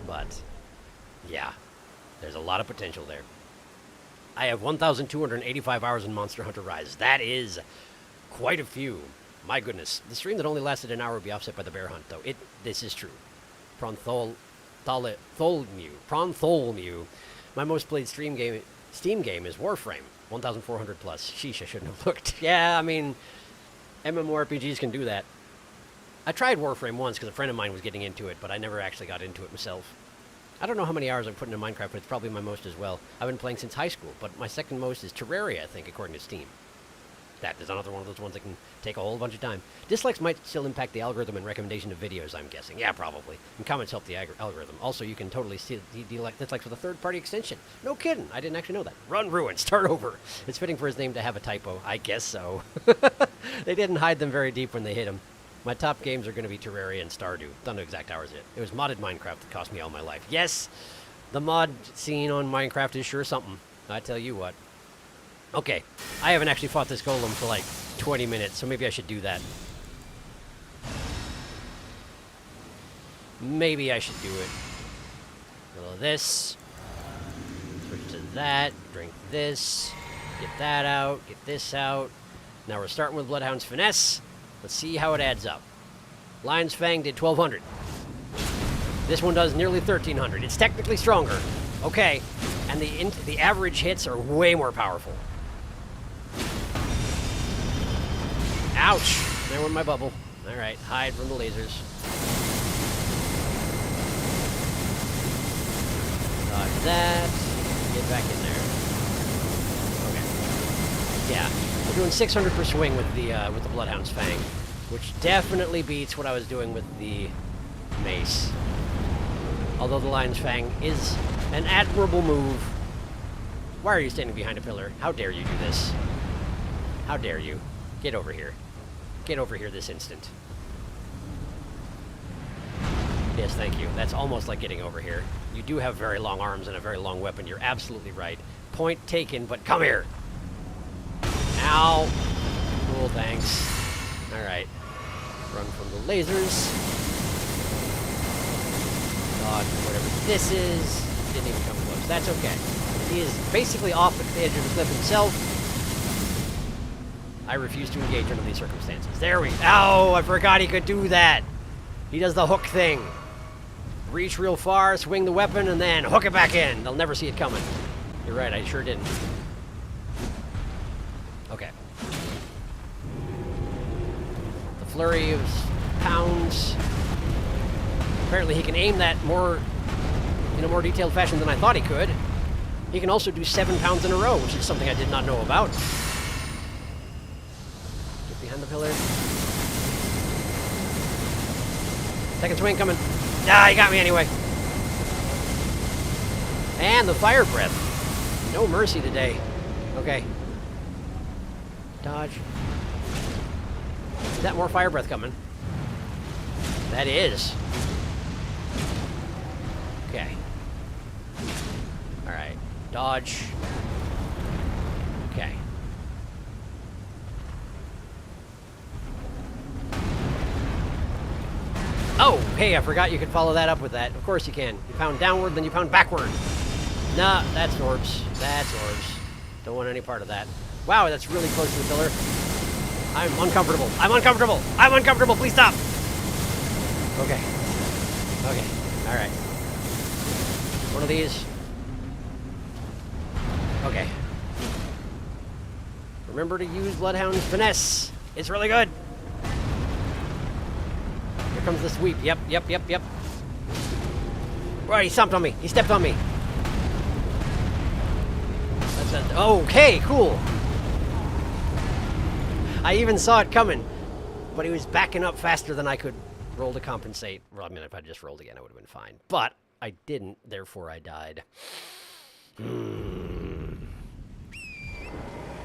But, yeah, there's a lot of potential there. I have 1,285 hours in Monster Hunter Rise. That is quite a few. My goodness. The stream that only lasted an hour would be offset by the bear hunt, though. This is true. PRAWNTHOLEMEW. My most played Steam game is Warframe. 1,400 plus. Sheesh, I shouldn't have looked. Yeah, I mean, MMORPGs can do that. I tried Warframe once because a friend of mine was getting into it, but I never actually got into it myself. I don't know how many hours I've put into Minecraft, but it's probably my most as well. I've been playing since high school, but my second most is Terraria, I think, according to Steam. That is another one of those ones that can take a whole bunch of time. Dislikes might still impact the algorithm and recommendation of videos, I'm guessing. Yeah, probably. And comments help the algorithm. Also, you can totally see dislikes with a third-party extension. No kidding. I didn't actually know that. Run, Ruin, start over. It's fitting for his name to have a typo. I guess so. They didn't hide them very deep when they hit him. My top games are going to be Terraria and Stardew. Don't know exact hours yet. It was modded Minecraft that cost me all my life. Yes, the mod scene on Minecraft is sure something. I tell you what. Okay, I haven't actually fought this golem for like 20 minutes, so maybe I should do that. Maybe I should do it. A little of this. Switch to that. Drink this. Get that out. Get this out. Now we're starting with Bloodhound's Finesse. Let's see how it adds up. Lion's Fang did 1,200. This one does nearly 1,300. It's technically stronger. Okay. And the average hits are way more powerful. Ouch! There went my bubble. Alright, hide from the lasers. Dodge that. Get back in there. Okay. Yeah, we're doing 600 per swing with the Bloodhound's Fang, which definitely beats what I was doing with the mace. Although the Lion's Fang is an admirable move. Why are you standing behind a pillar? How dare you do this? How dare you? Get over here. Get over here this instant. Yes, thank you. That's almost like getting over here. You do have very long arms and a very long weapon. You're absolutely right. Point taken, but come here! Ow! Cool, thanks. Alright. Run from the lasers. Dodge whatever this is. Didn't even come close. That's okay. He is basically off at the edge of the cliff himself. I refuse to engage under these circumstances. There we go. Ow! I forgot he could do that! He does the hook thing. Reach real far, swing the weapon, and then hook it back in. They'll never see it coming. You're right, I sure didn't. Okay. The flurry of pounds. Apparently he can aim that in a more detailed fashion than I thought he could. He can also do 7 pounds in a row, which is something I did not know about. Get behind the pillar. Second swing coming. Ah, he got me anyway. And the fire breath. No mercy today. Okay. Dodge. Is that more fire breath coming? That is. Okay. Alright. Dodge. Okay. Oh, hey, I forgot you could follow that up with that. Of course you can. You pound downward, then you pound backward. Nah, that's orbs. That's orbs. Don't want any part of that. Wow, that's really close to the pillar. I'm uncomfortable. I'm uncomfortable. I'm uncomfortable. Please stop. Okay. Okay. All right. One of these. Okay. Remember to use Bloodhound's Finesse. It's really good. Here comes the sweep. Yep, yep, yep, yep. Right, he stomped on me. He stepped on me. That's a, okay, cool. I even saw it coming, but he was backing up faster than I could roll to compensate. Well, I mean, if I just rolled again, I would have been fine. But I didn't, therefore I died.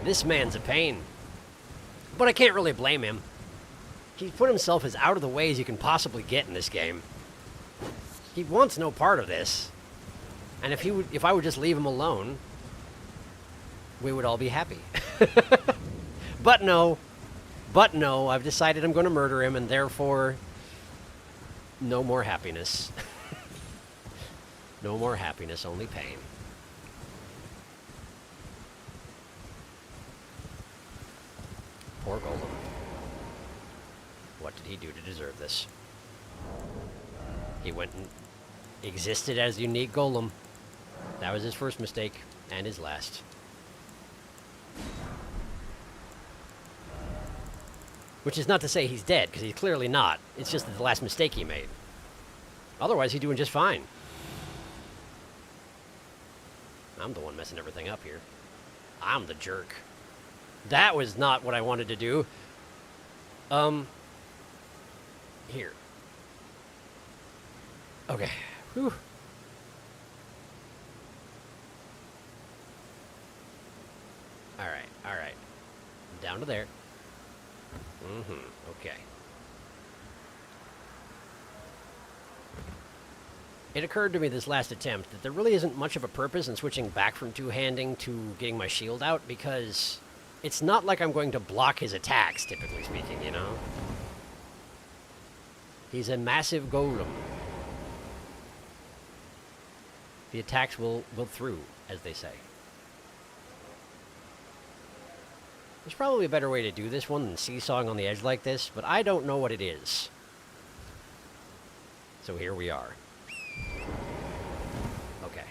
This man's a pain. But I can't really blame him. He's put himself as out of the way as you can possibly get in this game. He wants no part of this. And if I would just leave him alone, we would all be happy. But no, I've decided I'm going to murder him, and therefore, no more happiness. No more happiness, only pain. Poor Golem. What did he do to deserve this? He went and existed as unique Golem. That was his first mistake, and his last. Which is not to say he's dead, because he's clearly not. It's just the last mistake he made. Otherwise, he's doing just fine. I'm the one messing everything up here. I'm the jerk. That was not what I wanted to do. Here. Okay. Whew. Alright, alright. Down to there. Okay. It occurred to me this last attempt that there really isn't much of a purpose in switching back from two-handing to getting my shield out, because it's not like I'm going to block his attacks, typically speaking, you know? He's a massive golem. The attacks will through, as they say. There's probably a better way to do this one than seesawing on the edge like this, but I don't know what it is. So here we are. Okay.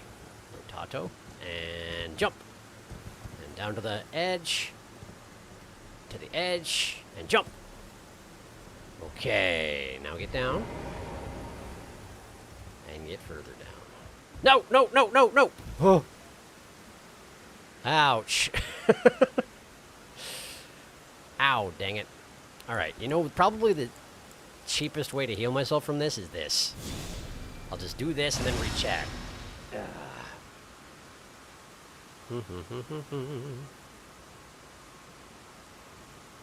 Rotato. And jump. And down to the edge. To the edge. And jump. Okay. Now get down. And get further down. No! No! No! No! No! Oh. Ouch. Ow, dang it. Alright, you know, probably the cheapest way to heal myself from this is this. I'll just do this and then recheck.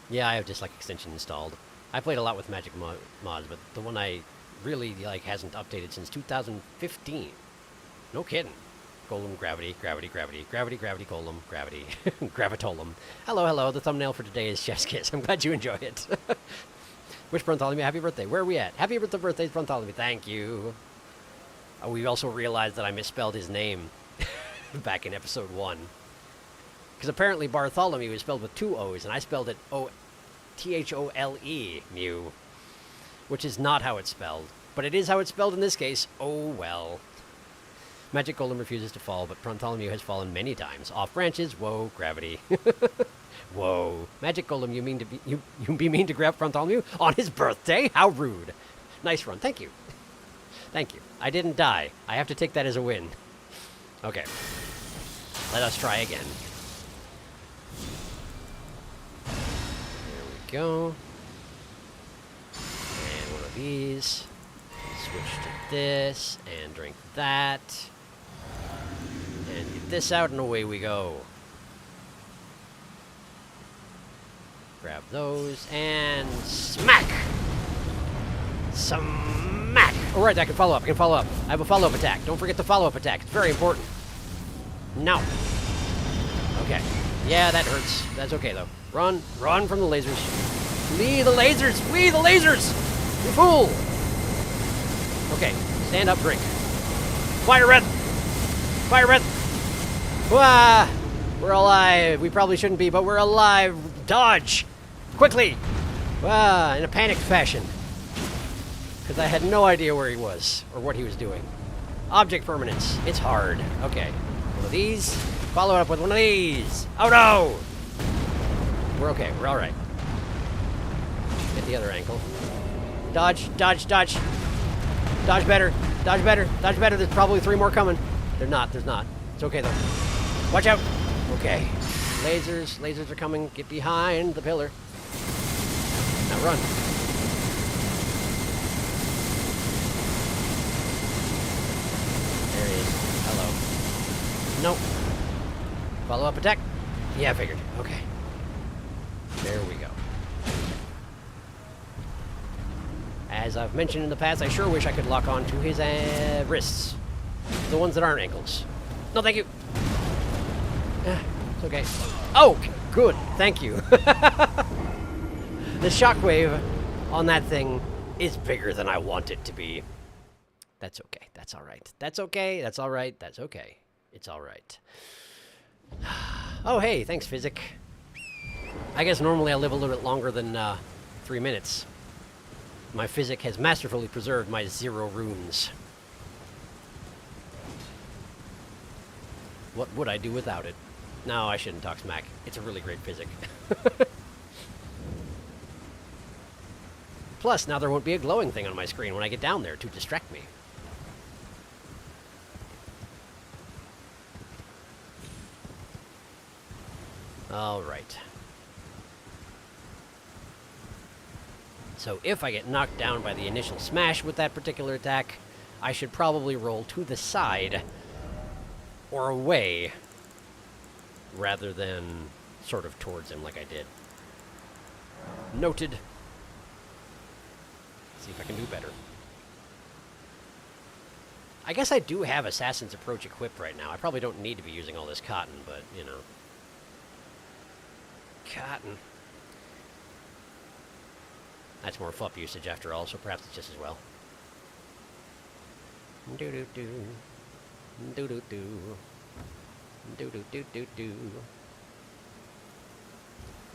Yeah, I have Dislike extension installed. I played a lot with Magic mods, but the one I really like hasn't updated since 2015. No kidding. Golem, gravity, gravity, gravity, gravity, gravity, golem, gravity, gravitolem. Hello, hello. The thumbnail for today is Chef's Kiss. I'm glad you enjoy it. Wish Brontholomew happy birthday. Where are we at? Happy birthday, Brontholomew. Thank you. We also realized that I misspelled his name back in episode 1. Because apparently Bartholomew is spelled with 2 O's, and I spelled it Thole, Mew. Which is not how it's spelled. But it is how it's spelled in this case. Oh, well. Magic Golem refuses to fall, but Brontholomew has fallen many times. Off branches, whoa, gravity. Whoa. Magic Golem, you be mean to grab Brontholomew on his birthday? How rude. Nice run, thank you. Thank you. I didn't die. I have to take that as a win. Okay. Let us try again. There we go. And one of these. Switch to this, and drink that. And get this out, and away we go. Grab those, and smack! Smack! All right, I can follow up. I have a follow-up attack. Don't forget the follow-up attack. It's very important. No. Okay. Yeah, that hurts. That's okay, though. Run. Run from the lasers. Flee the lasers! Flee the lasers! You fool! Okay. Stand up, drink. Fire breath! Fire breath! Wah! We're alive. We probably shouldn't be, but we're alive. Dodge! Quickly! Wah! In a panicked fashion. Because I had no idea where he was, or what he was doing. Object permanence. It's hard. Okay. One of these. Follow it up with one of these. Oh no! We're okay. We're alright. Get the other ankle. Dodge, dodge, dodge. Dodge better. Dodge better. Dodge better. There's probably 3 more coming. There's not. It's okay, though. Watch out. Okay. Lasers. Lasers are coming. Get behind the pillar. Now run. There he is. Hello. Nope. Follow-up attack. Yeah, I figured. Okay. There we go. As I've mentioned in the past, I sure wish I could lock on to his wrists. The ones that aren't ankles. No, thank you. It's okay. Oh, good. Thank you. The shockwave on that thing is bigger than I want it to be. That's okay. That's all right. That's okay. That's all right. That's okay. It's all right. Oh, hey. Thanks, Physic. I guess normally I live a little bit longer than 3 minutes. My Physic has masterfully preserved my 0 runes. What would I do without it? No, I shouldn't talk smack. It's a really great Physic. Plus, now there won't be a glowing thing on my screen when I get down there to distract me. All right. So if I get knocked down by the initial smash with that particular attack, I should probably roll to the side or away rather than sort of towards him like I did. Noted. See if I can do better. I guess I do have Assassin's Approach equipped right now. I probably don't need to be using all this cotton, but, you know. Cotton. That's more FUP usage after all, so perhaps it's just as well. Do-do-do. Do-do-do. Do-do-do-do-do.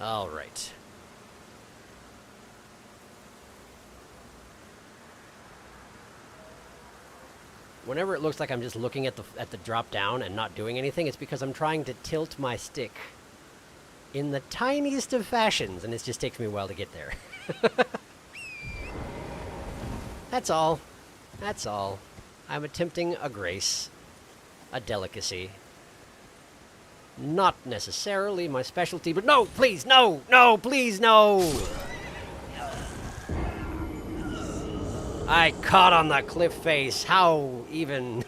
All right. Whenever it looks like I'm just looking at the drop down and not doing anything, it's because I'm trying to tilt my stick in the tiniest of fashions, and it just takes me a while to get there. That's all. That's all. I'm attempting a grace, a delicacy. Not necessarily my specialty, but no, please, no, no, please, no! I caught on the cliff face. How even?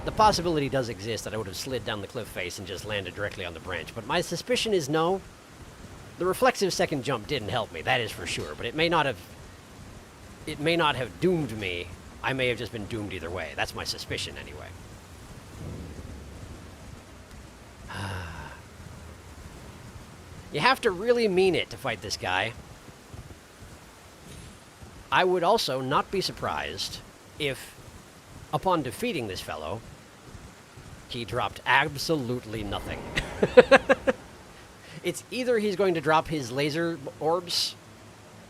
The possibility does exist that I would have slid down the cliff face and just landed directly on the branch, but my suspicion is no. The reflexive second jump didn't help me, that is for sure, but it may not have doomed me. I may have just been doomed either way. That's my suspicion anyway. You have to really mean it to fight this guy. I would also not be surprised if, upon defeating this fellow, he dropped absolutely nothing. It's either he's going to drop his laser orbs.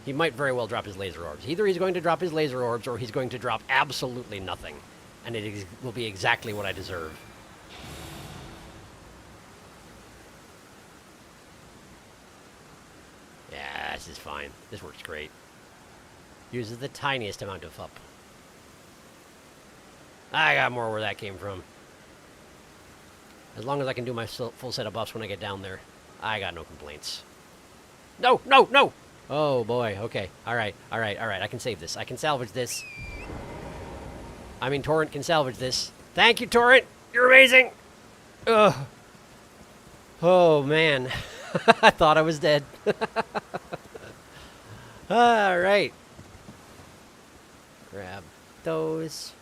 He might very well drop his laser orbs. Either he's going to drop his laser orbs or he's going to drop absolutely nothing. And it will be exactly what I deserve. Yeah, this is fine. This works great. Uses the tiniest amount of up. I got more where that came from. As long as I can do my full set of buffs when I get down there, I got no complaints. No, no, no! Oh, boy. Okay. All right, all right, all right. I can save this. I can salvage this. I mean, Torrent can salvage this. Thank you, Torrent! You're amazing! Ugh. Oh, man. I thought I was dead. All right. Grab those.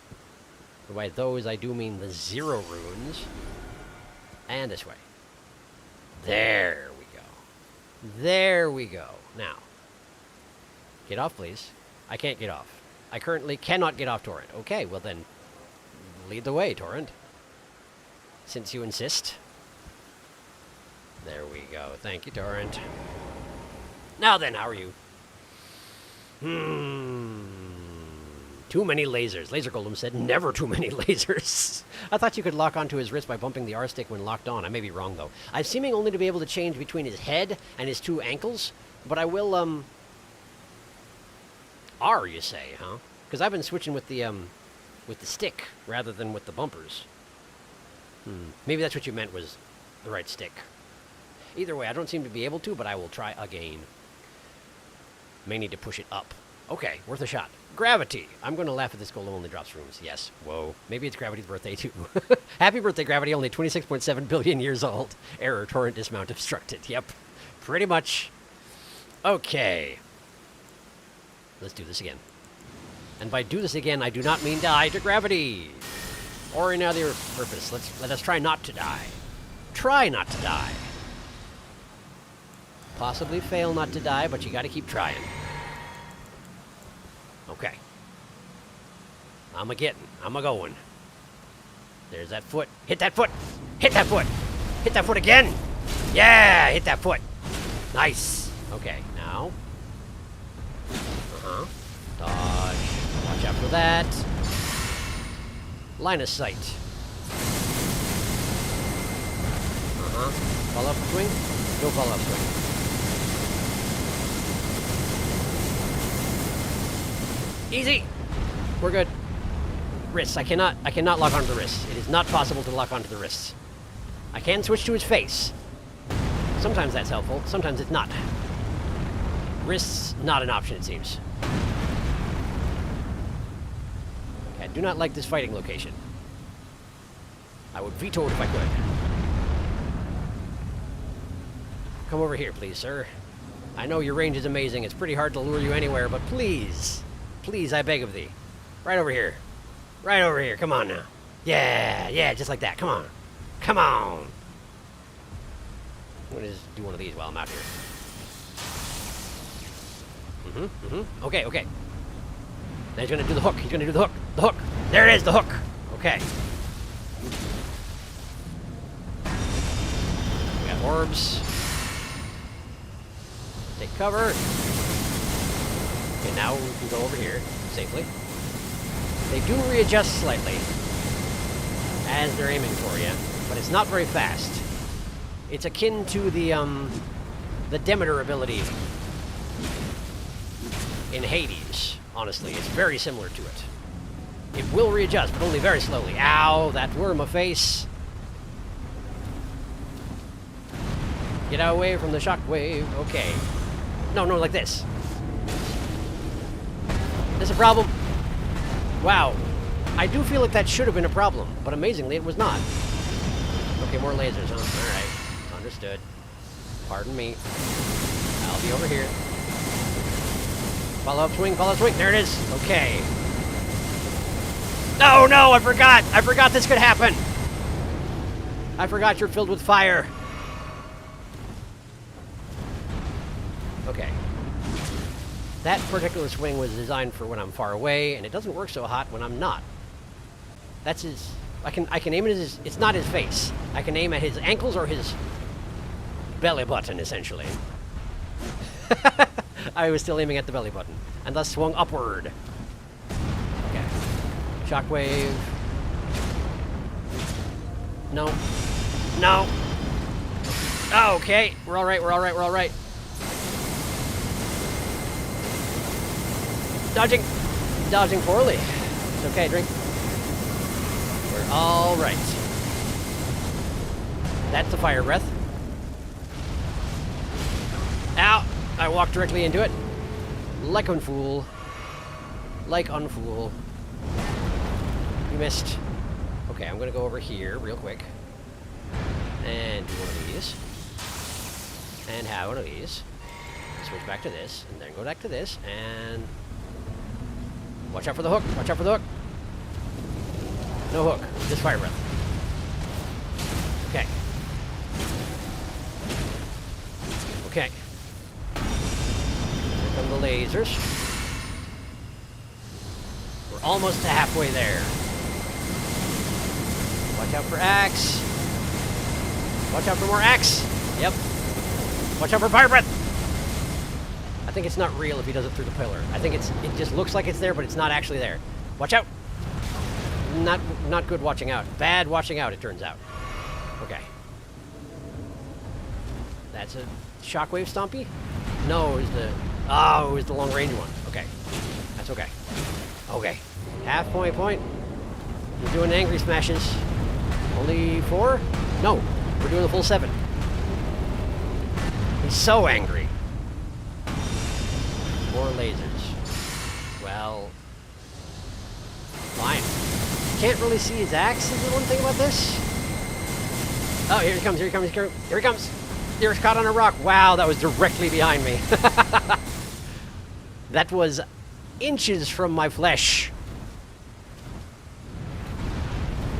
By those, I do mean the 0 runes. And this way. There we go. There we go. Now, get off, please. I can't get off. I currently cannot get off Torrent. Okay, well then, lead the way, Torrent. Since you insist. There we go. Thank you, Torrent. Now then, how are you? Too many lasers. Laser Golem said, never too many lasers. I thought you could lock onto his wrist by bumping the R stick when locked on. I may be wrong, though. I'm seeming only to be able to change between his head and his 2 ankles, but I will, R, you say, huh? Because I've been switching with the stick rather than with the bumpers. Maybe that's what you meant was the right stick. Either way, I don't seem to be able to, but I will try again. May need to push it up. Okay, worth a shot. Gravity. I'm going to laugh at this golem only drops rooms. Yes. Whoa. Maybe it's Gravity's birthday, too. Happy birthday, Gravity. Only 26.7 billion years old. Error. Torrent dismount obstructed. Yep. Pretty much. Okay. Let's do this again. And by do this again, I do not mean die to Gravity. Or any other purpose. Let us try not to die. Try not to die. Possibly fail not to die, but you got to keep trying. Okay. I'm a-getting. I'm a-going. There's that foot. Hit that foot! Hit that foot! Hit that foot again! Yeah! Hit that foot! Nice! Okay, now. Dodge. Watch out for that. Line of sight. Follow up swing? No follow up swing. Easy! We're good. Wrists. I cannot lock onto the wrists. It is not possible to lock onto the wrists. I can switch to his face. Sometimes that's helpful. Sometimes it's not. Wrists, not an option, it seems. Okay, I do not like this fighting location. I would veto it if I could. Come over here, please, sir. I know your range is amazing. It's pretty hard to lure you anywhere, but please... Please, I beg of thee. Right over here. Right over here. Come on now. Yeah, yeah, just like that. Come on. Come on. I'm going to just do one of these while I'm out here. Okay, okay. Now he's gonna do the hook. He's gonna do the hook. The hook. There it is, the hook. Okay. We got orbs. Take cover. Okay, now we can go over here safely. They do readjust slightly as they're aiming for you, but it's not very fast. It's akin to the Demeter ability in Hades, honestly. It's very similar to it. It will readjust, but only very slowly. Ow, that worm of face. Get away from the shockwave. Okay. No, like this. There's a problem. Wow. I do feel like that should have been a problem, but amazingly it was not. Okay, more lasers, huh? Alright. Understood. Pardon me. I'll be over here. Follow up swing, follow up swing. There it is. Okay. No, no, I forgot. I forgot this could happen. I forgot you're filled with fire. Okay. That particular swing was designed for when I'm far away, and it doesn't work so hot when I'm not. That's his... I can aim at his... It's not his face. I can aim at his ankles or his belly button, essentially. I was still aiming at the belly button, and thus swung upward. Okay. Shockwave. No. No. Oh, okay. We're all right, we're all right, we're all right. Dodging. Dodging poorly. It's okay, drink. We're all right. That's the fire breath. Ow! I walked directly into it. Like unfool. Like unfool. You missed. Okay, I'm gonna go over here real quick. And do one of these. And have one of these. Switch back to this, and then go back to this, and... Watch out for the hook! Watch out for the hook! No hook. Just fire breath. Okay. Okay. Here come the lasers. We're almost to halfway there. Watch out for axe. Watch out for more axe. Yep. Watch out for fire breath. I think it's not real if he does it through the pillar. I think it just looks like it's there, but it's not actually there. Watch out. Not good watching out. Bad watching out, it turns out. Okay. That's a shockwave stompy? No, it was the... Oh, it was the long range one. Okay. That's okay. Okay. Half point. We're doing angry smashes. Only 4? No, we're doing the full 7. He's so angry. More lasers. Well... Fine. Can't really see his axe is the one thing about this. Oh, here he comes, here he comes, here he comes. You're caught on a rock. Wow, that was directly behind me. That was inches from my flesh.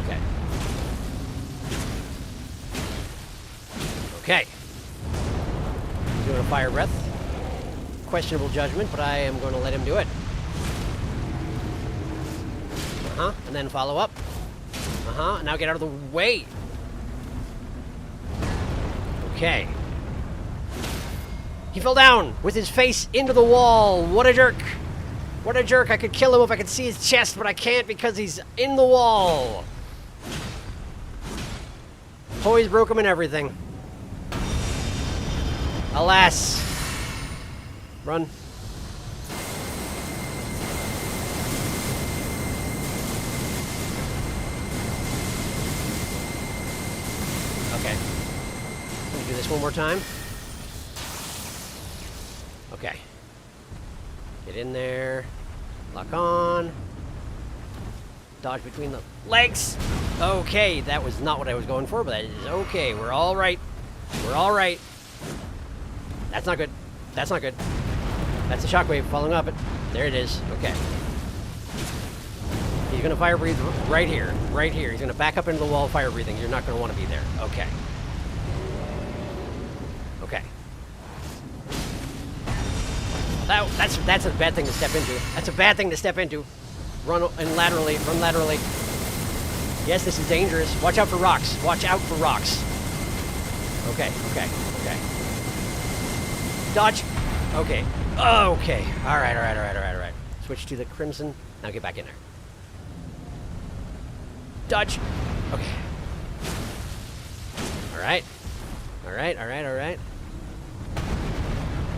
Okay. Okay. Doing a fire breath. Questionable judgment, but I am going to let him do it. And then follow up. Now get out of the way. Okay. He fell down with his face into the wall. What a jerk. What a jerk. I could kill him if I could see his chest, but I can't because he's in the wall. Poise broke him and everything. Alas. Run. Okay. Let me do this one more time. Okay. Get in there. Lock on. Dodge between the legs. Okay, that was not what I was going for, but that is okay. We're all right. We're all right. That's not good. That's not good. That's a shockwave following up it. There it is. Okay. He's going to fire breathe right here. Right here. He's going to back up into the wall fire breathing. You're not going to want to be there. Okay. Okay. That's a bad thing to step into. That's a bad thing to step into. Run laterally. Run laterally. Yes, this is dangerous. Watch out for rocks. Watch out for rocks. Okay. Dodge. Okay. Okay. All right. Switch to the crimson. Now get back in there. Dodge. Okay. All right.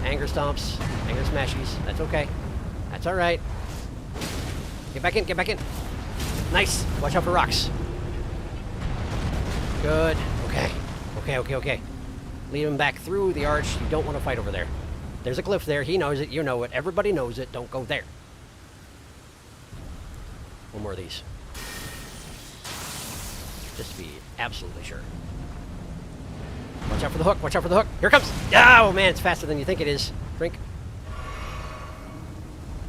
Anger stomps. Anger smashies. That's okay. That's all right. Get back in. Nice. Watch out for rocks. Good. Okay. Lead him back through the arch. You don't want to fight over there. There's a cliff there. He knows it. You know it. Everybody knows it. Don't go there. One more of these. Just to be absolutely sure. Watch out for the hook. Here it comes. Oh, man. It's faster than you think it is. Drink.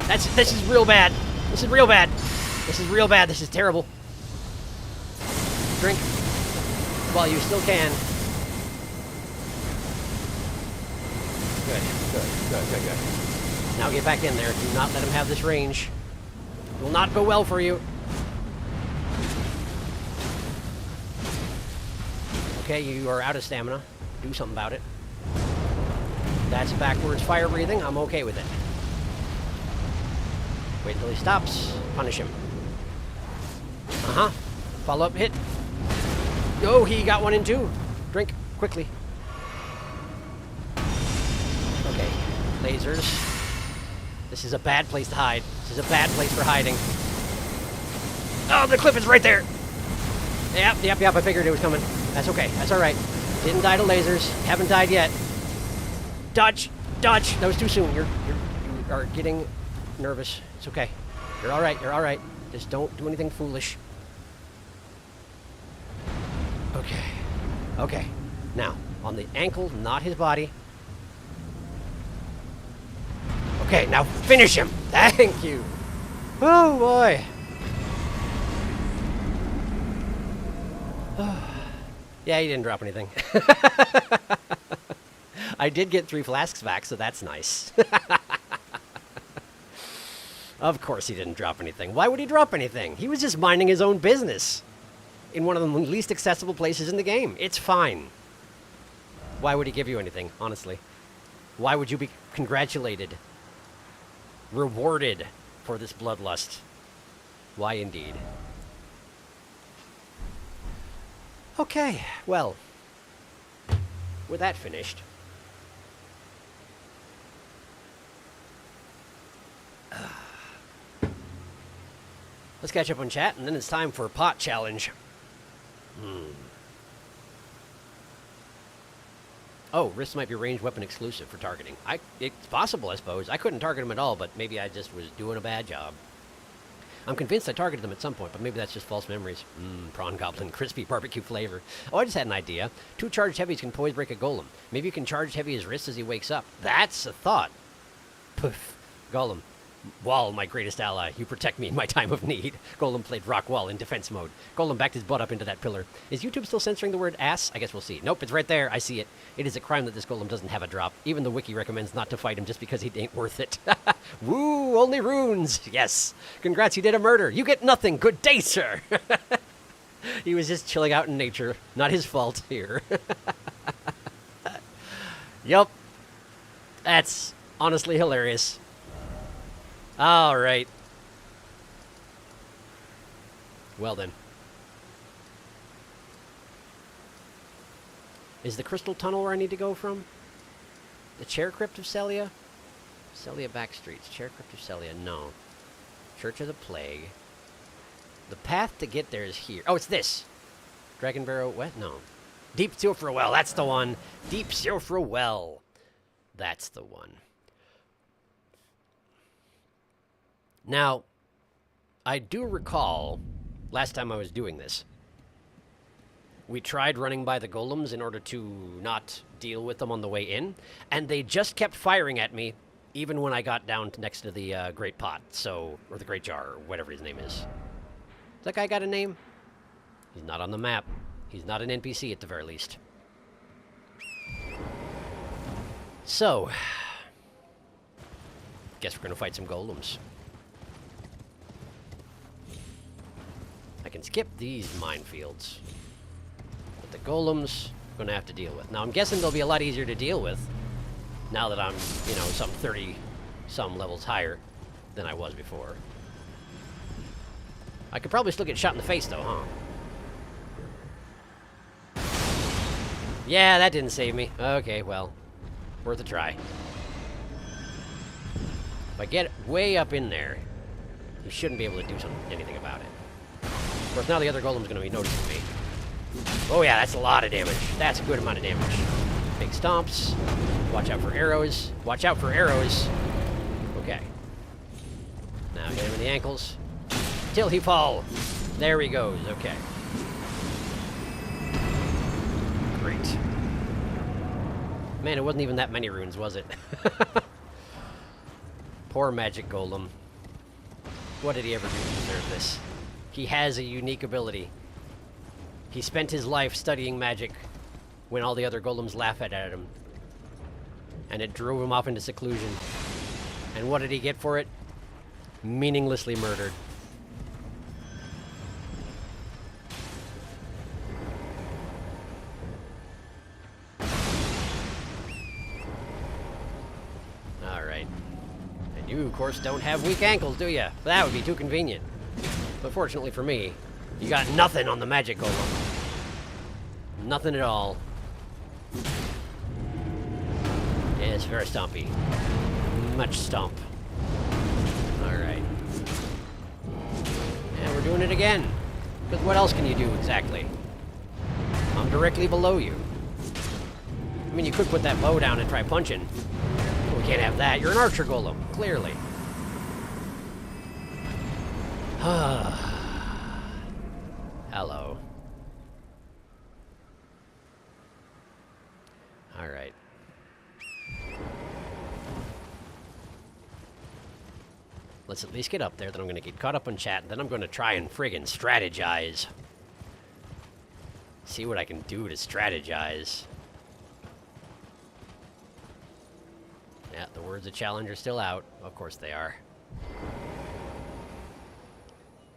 This is real bad. This is real bad. This is terrible. Drink. While you still can. Good. Now get back in there. Do not let him have this range. It will not go well for you. Okay, you are out of stamina. Do something about it. That's backwards fire breathing. I'm okay with it. Wait till he stops. Punish him. Follow up hit. Oh, he got one in too. Drink quickly. Okay, lasers. This is a bad place to hide. This is a bad place for hiding. Oh, the cliff is right there. Yep. I figured it was coming. That's okay. That's all right. Didn't die to lasers. Haven't died yet. Dodge. That was too soon. You are getting nervous. It's okay. You're all right. Just don't do anything foolish. Okay. Now, on the ankle, not his body. Okay, now finish him. Thank you. Oh, boy. Yeah, he didn't drop anything. I did get 3 flasks back, so that's nice. Of course he didn't drop anything. Why would he drop anything? He was just minding his own business in one of the least accessible places in the game. It's fine. Why would he give you anything, honestly? Why would you be congratulated, rewarded for this bloodlust? Why indeed? Okay, well, with that finished, let's catch up on chat, and then it's time for a pot challenge. Oh, wrists might be ranged weapon exclusive for targeting. It's possible, I suppose. I couldn't target him at all, but maybe I just was doing a bad job. I'm convinced I targeted them at some point, but maybe that's just false memories. Prawn goblin, crispy barbecue flavor. Oh, I just had an idea. 2 charged heavies can poise break a golem. Maybe you can charge heavy his wrist as he wakes up. That's a thought. Poof. Golem. Wall, my greatest ally. You protect me in my time of need. Golem played rock wall in defense mode. Golem backed his butt up into that pillar. Is YouTube still censoring the word ass? I guess we'll see. Nope, it's right there. I see it. It is a crime that this golem doesn't have a drop. Even the wiki recommends not to fight him just because he ain't worth it. Woo, only runes. Yes. Congrats, you did a murder. You get nothing. Good day, sir. He was just chilling out in nature. Not his fault here. Yup. That's honestly hilarious. All right. Well then. Is the crystal tunnel where I need to go from? The chair crypt of Celia? Celia back streets. Chair crypt of Celia. No. Church of the Plague. The path to get there is here. Oh, it's this. Dragon Barrow. What? No. Deep Sulfur Well. That's the one. Deep Sulfur Well. That's the one. Now, I do recall last time I was doing this, we tried running by the golems in order to not deal with them on the way in, and they just kept firing at me even when I got down to next to the Great Pot, or the Great Jar, or whatever his name is. That guy got a name? He's not on the map. He's not an NPC at the very least. So, Guess we're gonna fight some golems. I can skip these minefields. But the golems, I'm gonna have to deal with. Now, I'm guessing they'll be a lot easier to deal with now that I'm, you know, some 30-some levels higher than I was before. I could probably still get shot in the face, though, huh? Yeah, that didn't save me. Okay, well, worth a try. If I get way up in there, you shouldn't be able to do anything about it. Of course, now the other golem's going to be noticing me. Oh yeah, that's a lot of damage. That's a good amount of damage. Big stomps. Watch out for arrows. Watch out for arrows. Okay. Now hit him in the ankles. Till he fall. There he goes. Okay. Great. Man, it wasn't even that many runes, was it? Poor magic golem. What did he ever do to deserve this? He has a unique ability. He spent his life studying magic when all the other golems laughed at him. And it drove him off into seclusion. And what did he get for it? Meaninglessly murdered. Alright. And you, of course, don't have weak ankles, do you? That would be too convenient. But fortunately for me, you got nothing on the magic golem. Nothing at all. Yes, very stompy. Much stomp. Alright. And we're doing it again. Because what else can you do exactly? I'm directly below you. I mean, you could put that bow down and try punching. But we can't have that. You're an archer golem, clearly. Hello. Alright. Let's at least get up there, then I'm going to get caught up on chat, and then I'm going to try and friggin' strategize. See what I can do to strategize. Yeah, the words of challenge are still out. Of course they are.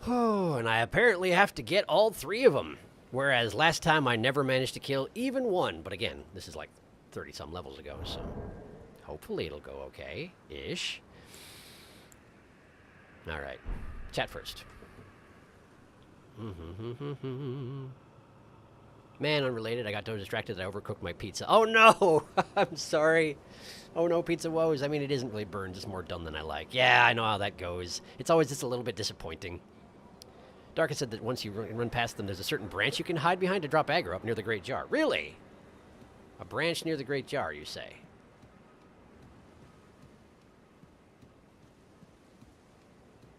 Oh, and I apparently have to get all 3 of them. Whereas last time I never managed to kill even one. But again, this is like 30-some levels ago, so hopefully it'll go okay-ish. Alright, chat first. Man, unrelated, I got so distracted that I overcooked my pizza. Oh no! I'm sorry. Oh no, pizza woes. I mean, it isn't really burned, just more done than I like. Yeah, I know how that goes. It's always just a little bit disappointing. Darka said that once you run past them, there's a certain branch you can hide behind to drop aggro up near the Great Jar. Really? A branch near the Great Jar, you say?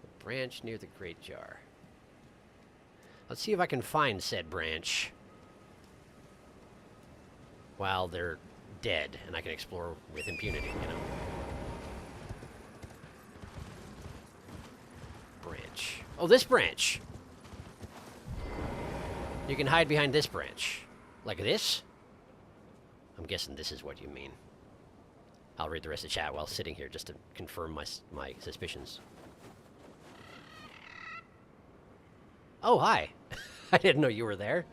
A branch near the Great Jar. Let's see if I can find said branch while they're dead, and I can explore with impunity, you know? Branch. Oh, this branch! You can hide behind this branch. Like this? I'm guessing this is what you mean. I'll read the rest of the chat while sitting here just to confirm my suspicions. Oh, hi. I didn't know you were there.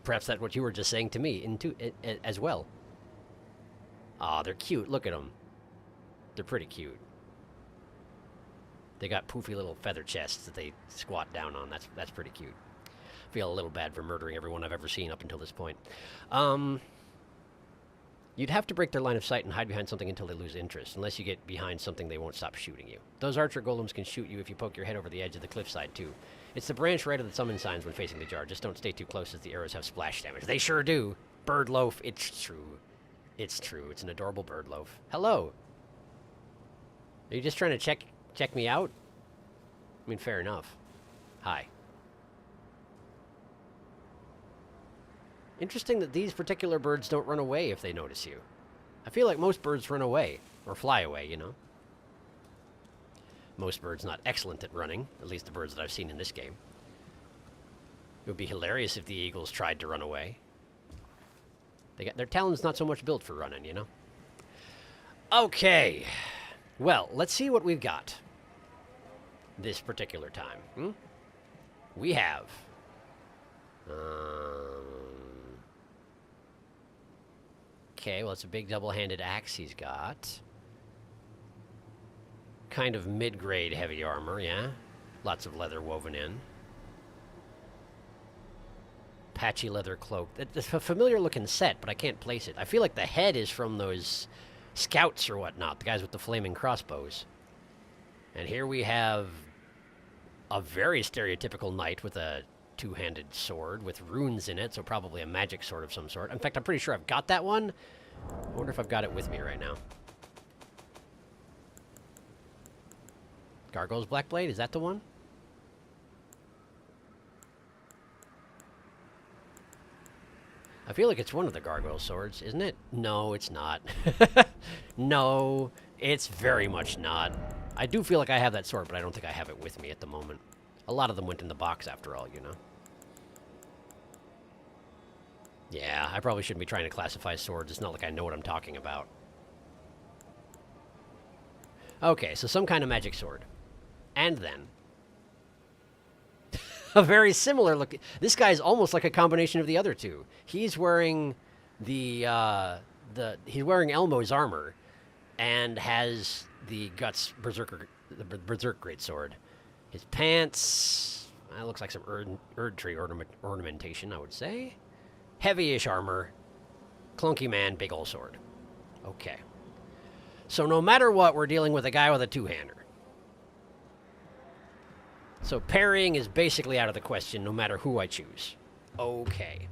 Perhaps that's what you were just saying to me as well. Aw, they're cute. Look at them. They're pretty cute. They got poofy little feather chests that they squat down on. That's pretty cute. Feel a little bad for murdering everyone I've ever seen up until this point. You'd have to break their line of sight and hide behind something until they lose interest. Unless you get behind something, they won't stop shooting you. Those archer golems can shoot you if you poke your head over the edge of the cliffside, too. It's the branch right of the summon signs when facing the jar. Just don't stay too close as the arrows have splash damage. They sure do. Bird loaf. It's true. It's true. It's an adorable bird loaf. Hello. Are you just trying to check me out? I mean, fair enough. Hi. Interesting that these particular birds don't run away if they notice you. I feel like most birds run away, or fly away, you know? Most birds not excellent at running, at least the birds that I've seen in this game. It would be hilarious if the eagles tried to run away. Their talon's not so much built for running, you know? Okay. Well, let's see what we've got this particular time. We have... okay, well, it's a big double-handed axe he's got. Kind of mid-grade heavy armor, yeah? Lots of leather woven in. Patchy leather cloak. It's a familiar-looking set, but I can't place it. I feel like the head is from those scouts or whatnot, the guys with the flaming crossbows. And here we have a very stereotypical knight with a two-handed sword with runes in it, so probably a magic sword of some sort. In fact, I'm pretty sure I've got that one. I wonder if I've got it with me right now. Gargoyle's Blackblade, is that the one? I feel like it's one of the gargoyle swords, isn't it? No, it's not. No, it's very much not. I do feel like I have that sword, but I don't think I have it with me at the moment. A lot of them went in the box after all, you know. Yeah, I probably shouldn't be trying to classify swords. It's not like I know what I'm talking about. Okay, so some kind of magic sword. And then... a very similar look. This guy's almost like a combination of the other two. He's wearing he's wearing Elmo's armor and has the Guts Berserk greatsword. His pants, that looks like some Erd tree ornamentation, I would say. Heavy-ish armor, clunky man, big ol' sword. Okay. So no matter what, we're dealing with a guy with a two-hander. So parrying is basically out of the question no matter who I choose. Okay.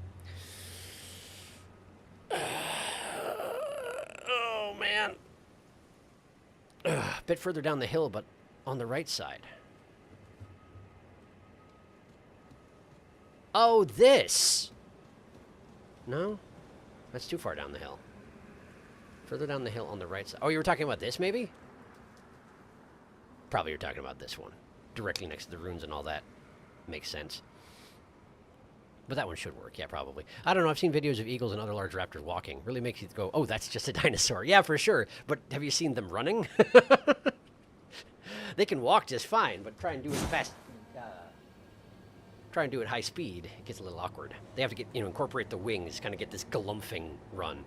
Oh, man. A bit further down the hill, but on the right side. Oh, this! No? That's too far down the hill. Further down the hill on the right side. Oh, you were talking about this, maybe? Probably you're talking about this one. Directly next to the runes and all that. Makes sense. But that one should work, yeah, probably. I don't know, I've seen videos of eagles and other large raptors walking. Really makes you go, oh, that's just a dinosaur. Yeah, for sure. But have you seen them running? They can walk just fine, but try and do it fast. Try and do it high speed. It gets a little awkward. They have to get, incorporate the wings, kind of get this galumphing run.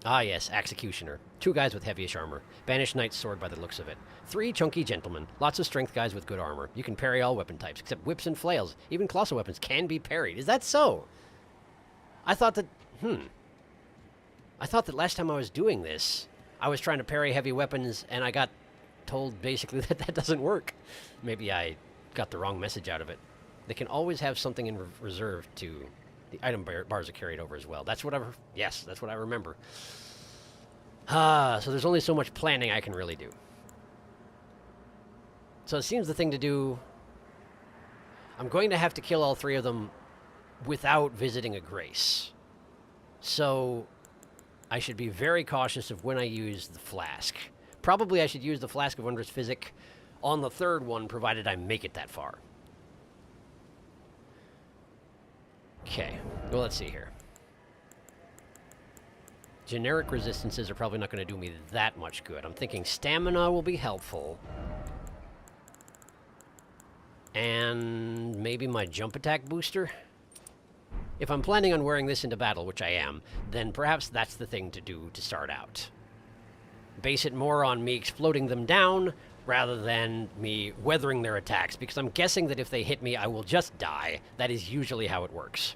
Ah, yes, Executioner. 2 guys with heavyish armor. Banished Knight's sword by the looks of it. 3 chunky gentlemen. Lots of strength guys with good armor. You can parry all weapon types, except whips and flails. Even colossal weapons can be parried. Is that so? I thought that... I thought that last time I was doing this, I was trying to parry heavy weapons, and I got told basically that that doesn't work. Maybe I got the wrong message out of it. They can always have something in reserve to... The item bars are carried over as well. That's what yes, that's what I remember. So there's only so much planning I can really do. So it seems the thing to do... I'm going to have to kill all 3 of them without visiting a grace. So I should be very cautious of when I use the flask. Probably I should use the Flask of Wondrous Physic on the 3rd one, provided I make it that far. Okay, well, let's see here. Generic resistances are probably not going to do me that much good. I'm thinking stamina will be helpful. And maybe my jump attack booster? If I'm planning on wearing this into battle, which I am, then perhaps that's the thing to do to start out. Base it more on me exploding them down, rather than me weathering their attacks, because I'm guessing that if they hit me, I will just die. That is usually how it works.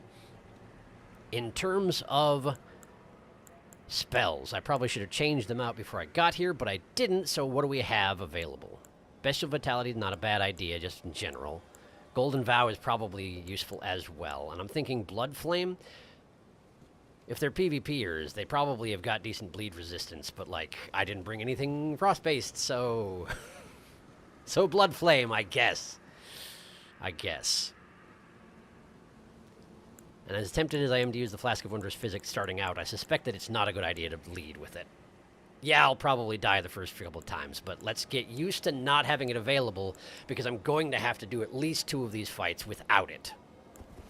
In terms of spells, I probably should have changed them out before I got here, but I didn't, so what do we have available? Bestial Vitality is not a bad idea, just in general. Golden Vow is probably useful as well, and I'm thinking Blood Flame. If they're PvPers, they probably have got decent bleed resistance, but, like, I didn't bring anything frost-based, so... so Blood Flame, I guess. And as tempted as I am to use the Flask of Wondrous Physics starting out, I suspect that it's not a good idea to lead with it. Yeah, I'll probably die the first couple of times, but let's get used to not having it available, because I'm going to have to do at least 2 of these fights without it.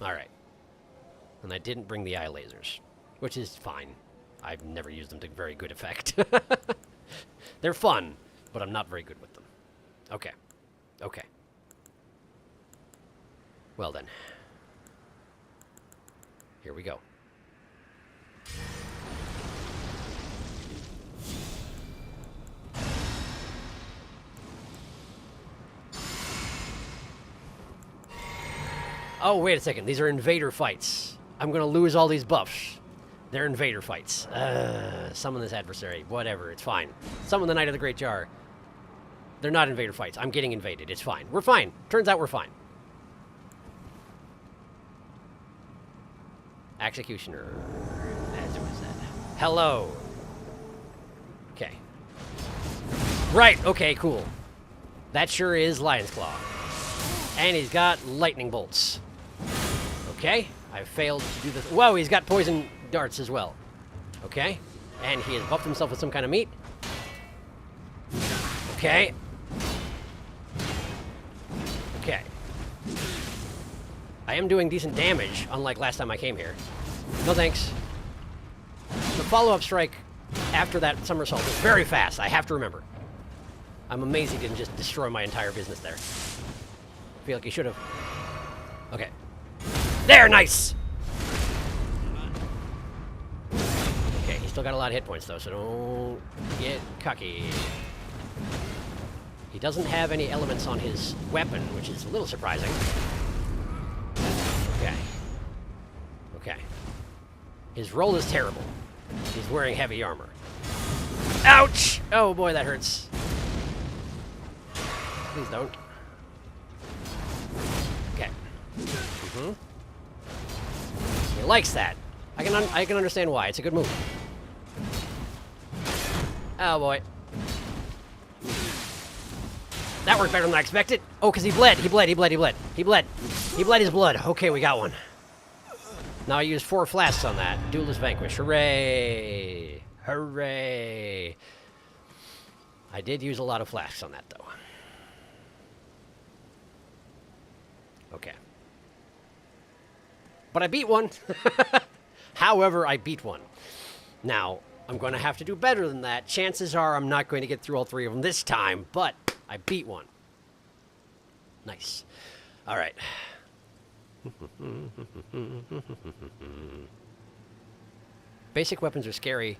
Alright. And I didn't bring the eye lasers, which is fine. I've never used them to very good effect. They're fun, but I'm not very good with them. Okay. Okay. Well then. Here we go. Oh, wait a second. These are invader fights. I'm going to lose all these buffs. They're invader fights. Summon this adversary. Whatever. It's fine. Summon the Knight of the Great Jar. They're not invader fights. I'm getting invaded. It's fine. We're fine. Turns out we're fine. Executioner. As it was that. Hello. Okay. Right. Okay, cool. That sure is Lion's Claw. And he's got lightning bolts. Okay. I failed to do this. Whoa, he's got poison darts as well. Okay. And he has buffed himself with some kind of meat. Okay. Okay. I am doing decent damage, unlike last time I came here. No thanks. The follow-up strike after that somersault is very fast, I have to remember. I'm amazed he didn't just destroy my entire business there. I feel like he should have. Okay. There, nice! Okay, he's still got a lot of hit points, though, so don't get cocky. He doesn't have any elements on his weapon, which is a little surprising. Okay. Okay. His roll is terrible. He's wearing heavy armor. Ouch! Oh boy, that hurts. Please don't. Okay. Mm-hmm. He likes that. I can understand why. It's a good move. Oh boy. That worked better than I expected. Oh, because he bled. He bled. He bled. He bled. He bled. He bled his blood. Okay, we got one. Now I used 4 flasks on that. Duelist vanquish. Hooray! Hooray! I did use a lot of flasks on that, though. Okay. But I beat one. However, I beat one. Now, I'm going to have to do better than that. Chances are I'm not going to get through all 3 of them this time, but I beat one. Nice. All right. Basic weapons are scary,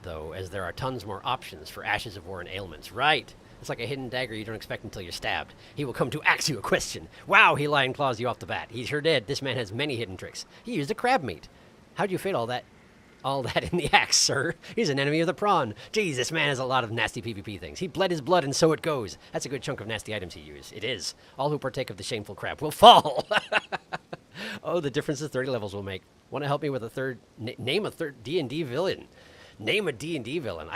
though, as there are tons more options for Ashes of War and ailments. Right. It's like a hidden dagger you don't expect until you're stabbed. He will come to ask you a question. Wow, he lion claws you off the bat. He sure did. This man has many hidden tricks. He used a crab meat. How'd you fit all that in the axe, sir? He's an enemy of the prawn. Geez, this man has a lot of nasty PvP things. He bled his blood, and so it goes. That's a good chunk of nasty items he used. It is. All who partake of the shameful crab will fall. Oh, the differences 30 levels will make. Want to help me with a third... name a third D&D villain. Name a D&D villain.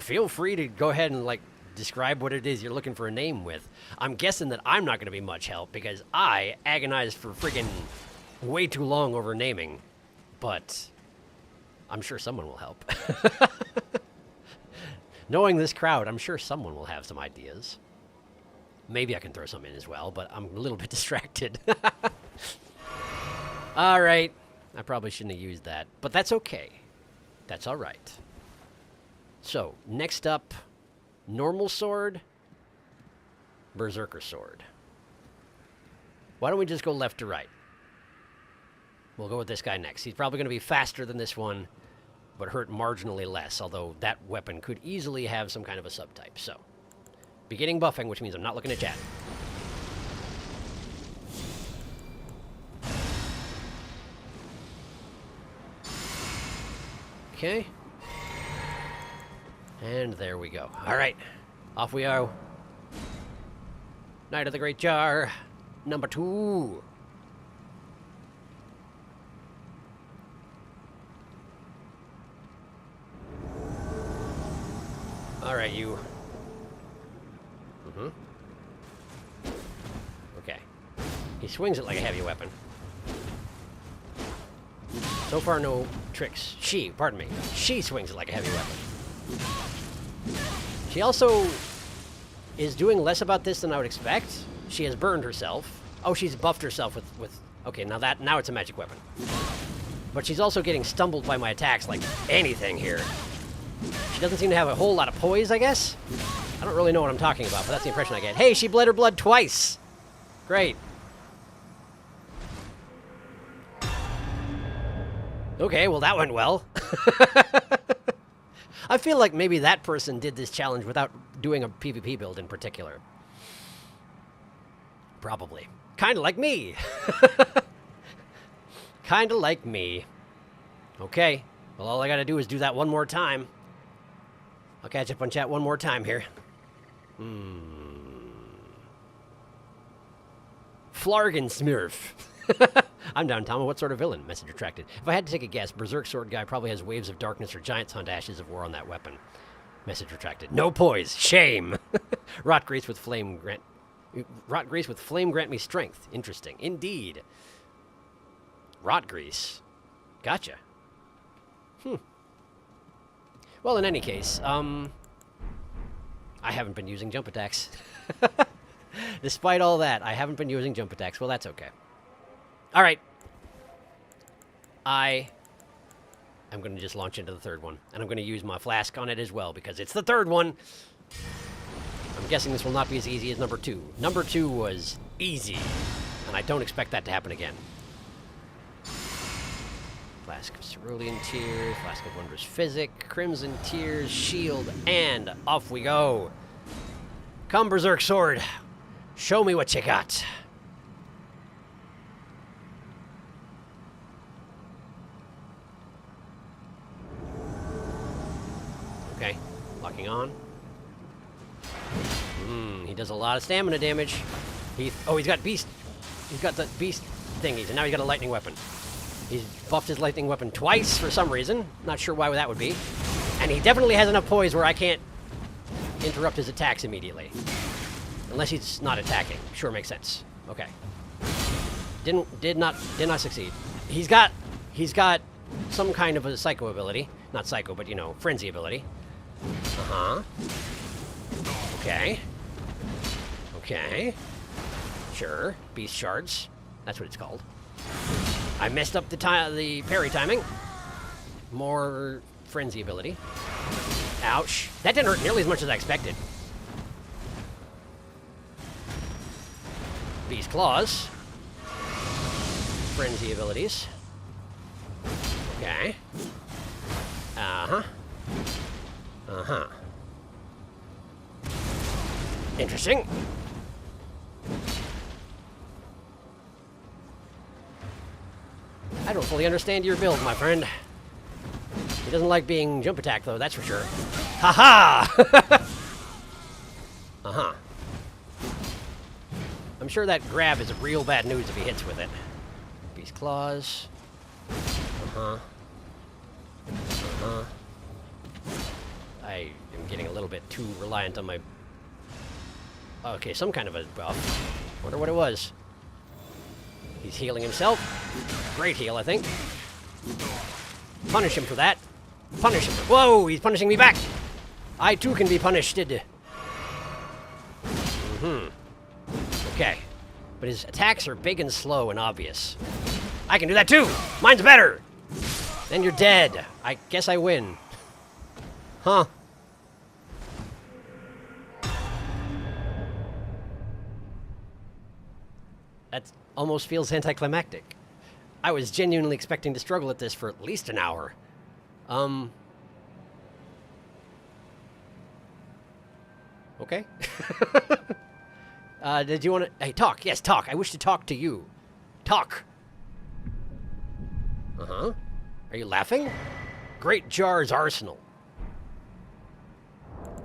Feel free to go ahead and, like, describe what it is you're looking for a name with. I'm guessing that I'm not going to be much help, because I agonized for friggin' way too long over naming. But I'm sure someone will help. Knowing this crowd, I'm sure someone will have some ideas. Maybe I can throw some in as well, but I'm a little bit distracted. All right. I probably shouldn't have used that, but that's okay. That's all right. So, next up, normal sword, berserker sword. Why don't we just go left to right? We'll go with this guy next. He's probably going to be faster than this one, but hurt marginally less, although that weapon could easily have some kind of a subtype. So, beginning buffing, which means I'm not looking at chat. Okay. And there we go. All right. Off we go. Knight of the Great Jar, number 2. All right, you. Mm-hmm. Okay. He swings it like a heavy weapon. So far, no tricks. Pardon me. She swings it like a heavy weapon. She also is doing less about this than I would expect. She has burned herself. Oh, she's buffed herself with... Okay, now it's a magic weapon. But she's also getting stumbled by my attacks like anything here. She doesn't seem to have a whole lot of poise, I guess? I don't really know what I'm talking about, but that's the impression I get. Hey, she bled her blood twice! Great. Okay, well that went well. I feel like maybe that person did this challenge without doing a PvP build in particular. Probably. Kinda like me. Kinda like me. Okay. Well, all I gotta do is do that one more time. I'll catch up on chat one more time here. Flargen Smurf. I'm down, Tom. What sort of villain? Message retracted. If I had to take a guess, Berserk Sword Guy probably has Waves of Darkness or Giants Hunt Ashes of War on that weapon. Message retracted. No poise. Shame. Rot Grease with flame grant me strength. Interesting. Indeed. Rot Grease. Gotcha. Well, in any case, I haven't been using jump attacks. Despite all that, I haven't been using jump attacks. Well, that's okay. All right. I am going to just launch into the third one. And I'm going to use my flask on it as well, because it's the third one. I'm guessing this will not be as easy as number 2. Number 2 was easy, and I don't expect that to happen again. Flask of Cerulean Tears, Flask of Wondrous Physic, Crimson Tears, Shield, and off we go. Come, Berserk Sword. Show me what you got. Okay, locking on. He does a lot of stamina damage. He's got beast. He's got the beast thingies, and now he's got a lightning weapon. He's buffed his lightning weapon twice for some reason. Not sure why that would be. And he definitely has enough poise where I can't interrupt his attacks immediately. Unless he's not attacking. Sure, makes sense. Okay. Did not succeed. He's got some kind of a psycho ability. Not psycho, but, you know, frenzy ability. Okay. Okay. Sure. Beast shards. That's what it's called. I messed up the parry timing. More frenzy ability. Ouch. That didn't hurt nearly as much as I expected. Beast claws. Frenzy abilities. Okay. Interesting. I don't fully understand your build, my friend. He doesn't like being jump attacked, though, that's for sure. Ha-ha! I'm sure that grab is real bad news if he hits with it. Beast claws. I am getting a little bit too reliant on my... Okay, some kind of a buff. Wonder what it was. He's healing himself. Great heal, I think. Punish him for that. Punish him. Whoa, he's punishing me back. I, too, can be punished. Okay. But his attacks are big and slow and obvious. I can do that, too. Mine's better. Then you're dead. I guess I win. Huh. That almost feels anticlimactic. I was genuinely expecting to struggle at this for at least an hour. Okay. Did you want to... Hey, talk. Yes, talk. I wish to talk to you. Talk. Are you laughing? Great Jar's Arsenal.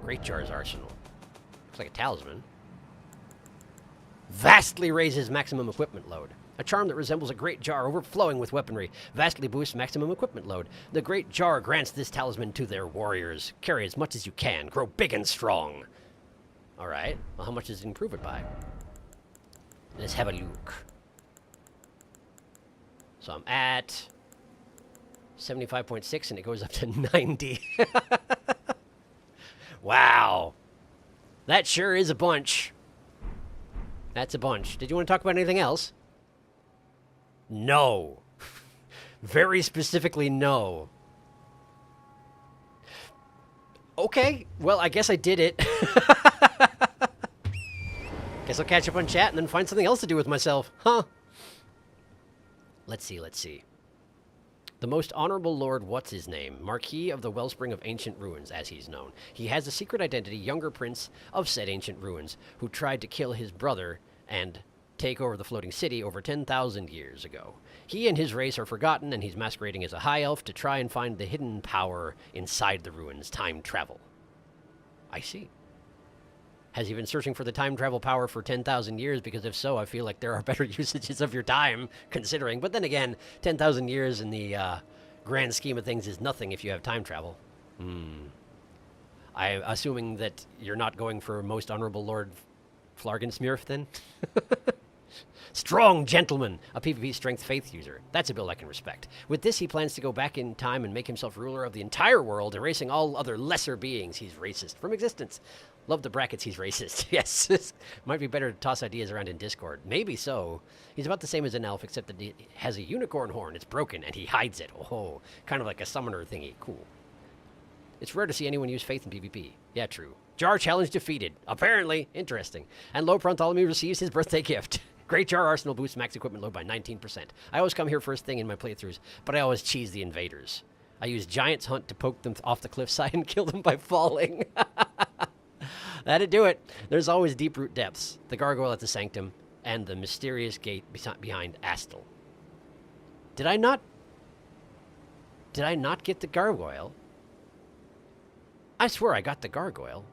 Great Jar's Arsenal. Looks like a talisman. Vastly raises maximum equipment load. A charm that resembles a great jar overflowing with weaponry. Vastly boosts maximum equipment load. The great jar grants this talisman to their warriors. Carry as much as you can. Grow big and strong. Alright. Well, how much does it improve it by? Let's have a look. So I'm at 75.6 and it goes up to 90. Wow. That sure is a bunch. That's a bunch. Did you want to talk about anything else? No. Very specifically, no. Okay, well, I guess I did it. Guess I'll catch up on chat and then find something else to do with myself. Huh? Let's see. The most honorable Lord What's-His-Name, Marquis of the Wellspring of Ancient Ruins, as he's known. He has a secret identity, younger prince of said ancient ruins, who tried to kill his brother and take over the floating city over 10,000 years ago. He and his race are forgotten, and he's masquerading as a high elf to try and find the hidden power inside the ruins, time travel. I see. Has he been searching for the time travel power for 10,000 years? Because if so, I feel like there are better usages of your time, considering. But then again, 10,000 years in the grand scheme of things is nothing if you have time travel. I'm assuming that you're not going for Most Honorable Lord Flargensmurf, then? Strong gentleman, a PvP strength faith user. That's a build I can respect. With this, he plans to go back in time and make himself ruler of the entire world, erasing all other lesser beings. He's racist from existence. Love the brackets, he's racist. Yes, might be better to toss ideas around in Discord. Maybe so. He's about the same as an elf, except that he has a unicorn horn. It's broken, and he hides it. Oh, kind of like a summoner thingy. Cool. It's rare to see anyone use faith in PvP. Yeah, true. Jar challenge defeated. Apparently. Interesting. And Low PRAWNTHOLEMEW receives his birthday gift. Great Jar arsenal boosts max equipment load by 19%. I always come here first thing in my playthroughs, but I always cheese the invaders. I use Giant's Hunt to poke them off the cliffside and kill them by falling. That'd do it. There's always deep root depths, the gargoyle at the sanctum, and the mysterious gate behind Astel. Did I not get the gargoyle? I swear I got the gargoyle.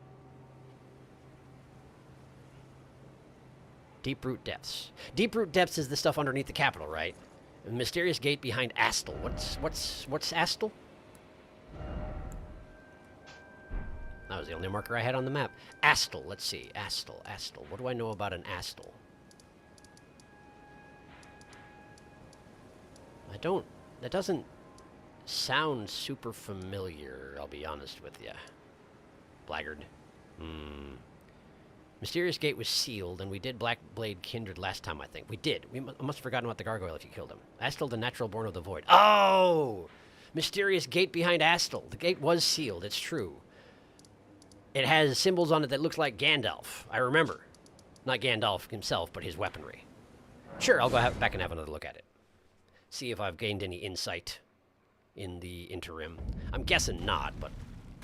Deep root depths. Deep root depths is the stuff underneath the capital, right? The mysterious gate behind Astel. What's Astel? That was the only marker I had on the map. Astel, let's see. Astel. What do I know about an Astel? That doesn't sound super familiar, I'll be honest with you. Blackguard. Mysterious gate was sealed, and we did Black Blade Kindred last time, I think. We did. I must have forgotten about the gargoyle if you killed him. Astel, the natural born of the void. Oh! Mysterious gate behind Astel. The gate was sealed, it's true. It has symbols on it that looks like Gandalf. I remember. Not Gandalf himself, but his weaponry. Sure, I'll go back and have another look at it. See if I've gained any insight in the interim. I'm guessing not, but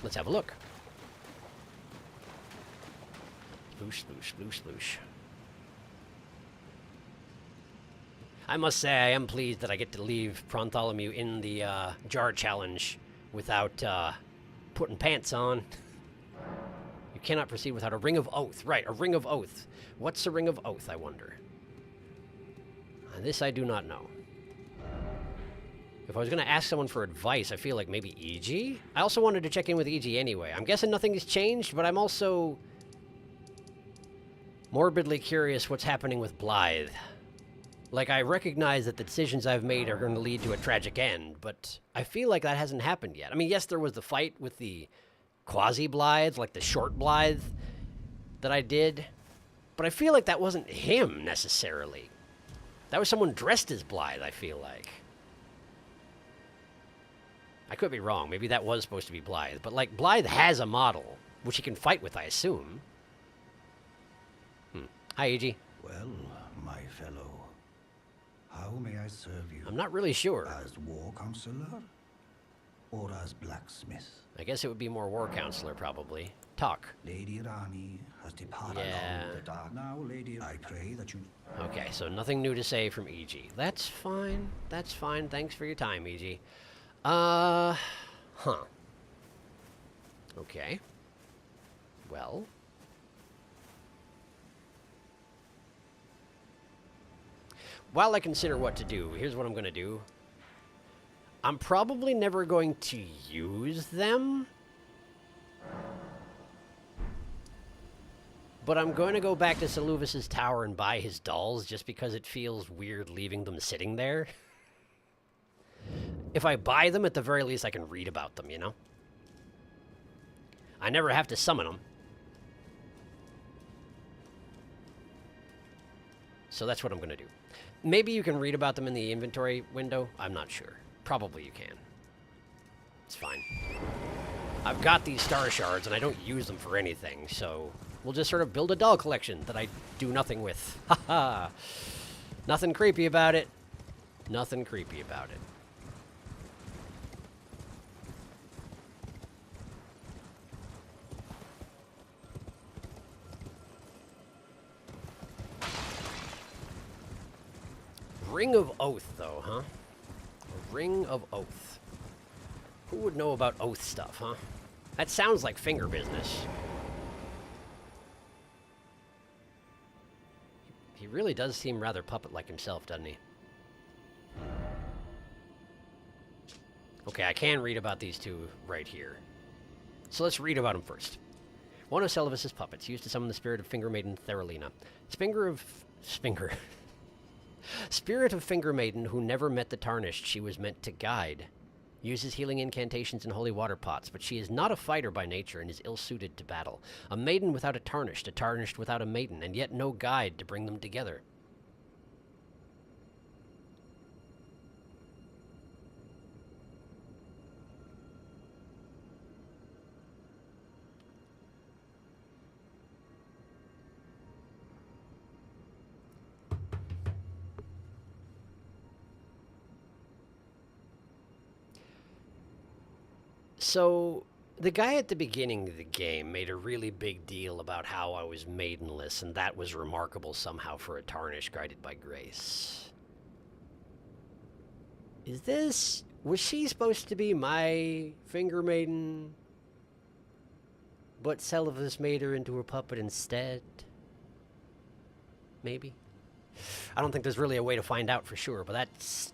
let's have a look. Sploosh, sploosh, sploosh, sploosh. I must say I am pleased that I get to leave PRAWNTHOLEMEW in the jar challenge without putting pants on. You cannot proceed without a ring of oath. Right, a ring of oath. What's a ring of oath, I wonder? This I do not know. If I was going to ask someone for advice, I feel like maybe EG? I also wanted to check in with EG anyway. I'm guessing nothing has changed, but I'm also morbidly curious what's happening with Blythe. Like, I recognize that the decisions I've made are going to lead to a tragic end, but I feel like that hasn't happened yet. I mean, yes, there was the fight with the quasi-Blythe, like the short Blythe that I did, but I feel like that wasn't him, necessarily. That was someone dressed as Blythe, I feel like. I could be wrong. Maybe that was supposed to be Blythe, but, like, Blythe has a model, which he can fight with, I assume. Hi, EG. Well, my fellow, how may I serve you? I'm not really sure. As war counselor or as blacksmith? I guess it would be more war counselor, probably. Talk. Lady Rani has departed on the dark. Now, lady, I pray that you... Okay, so nothing new to say from EG. That's fine. That's fine. Thanks for your time, EG. Okay. Well... while I consider what to do, here's what I'm going to do. I'm probably never going to use them. But I'm going to go back to Seluvis's tower and buy his dolls just because it feels weird leaving them sitting there. If I buy them, at the very least I can read about them, you know? I never have to summon them. So that's what I'm going to do. Maybe you can read about them in the inventory window. I'm not sure. Probably you can. It's fine. I've got these star shards, and I don't use them for anything, so we'll just sort of build a doll collection that I do nothing with. Haha. Nothing creepy about it. Nothing creepy about it. Ring of Oath, though, huh? A Ring of Oath. Who would know about oath stuff, huh? That sounds like finger business. He really does seem rather puppet-like himself, doesn't he? Okay, I can read about these two right here. So let's read about them first. One of Seluvis's puppets, used to summon the spirit of Finger Maiden Theralina. Spirit of Finger Maiden who never met the Tarnished she was meant to guide. Uses healing incantations and holy water pots, but she is not a fighter by nature and is ill-suited to battle. A maiden without a tarnished without a maiden, and yet no guide to bring them together. So, the guy at the beginning of the game made a really big deal about how I was maidenless, and that was remarkable somehow for a Tarnished guided by grace. Was she supposed to be my Finger Maiden, but Seluvis made her into a puppet instead? Maybe? I don't think there's really a way to find out for sure, but that's...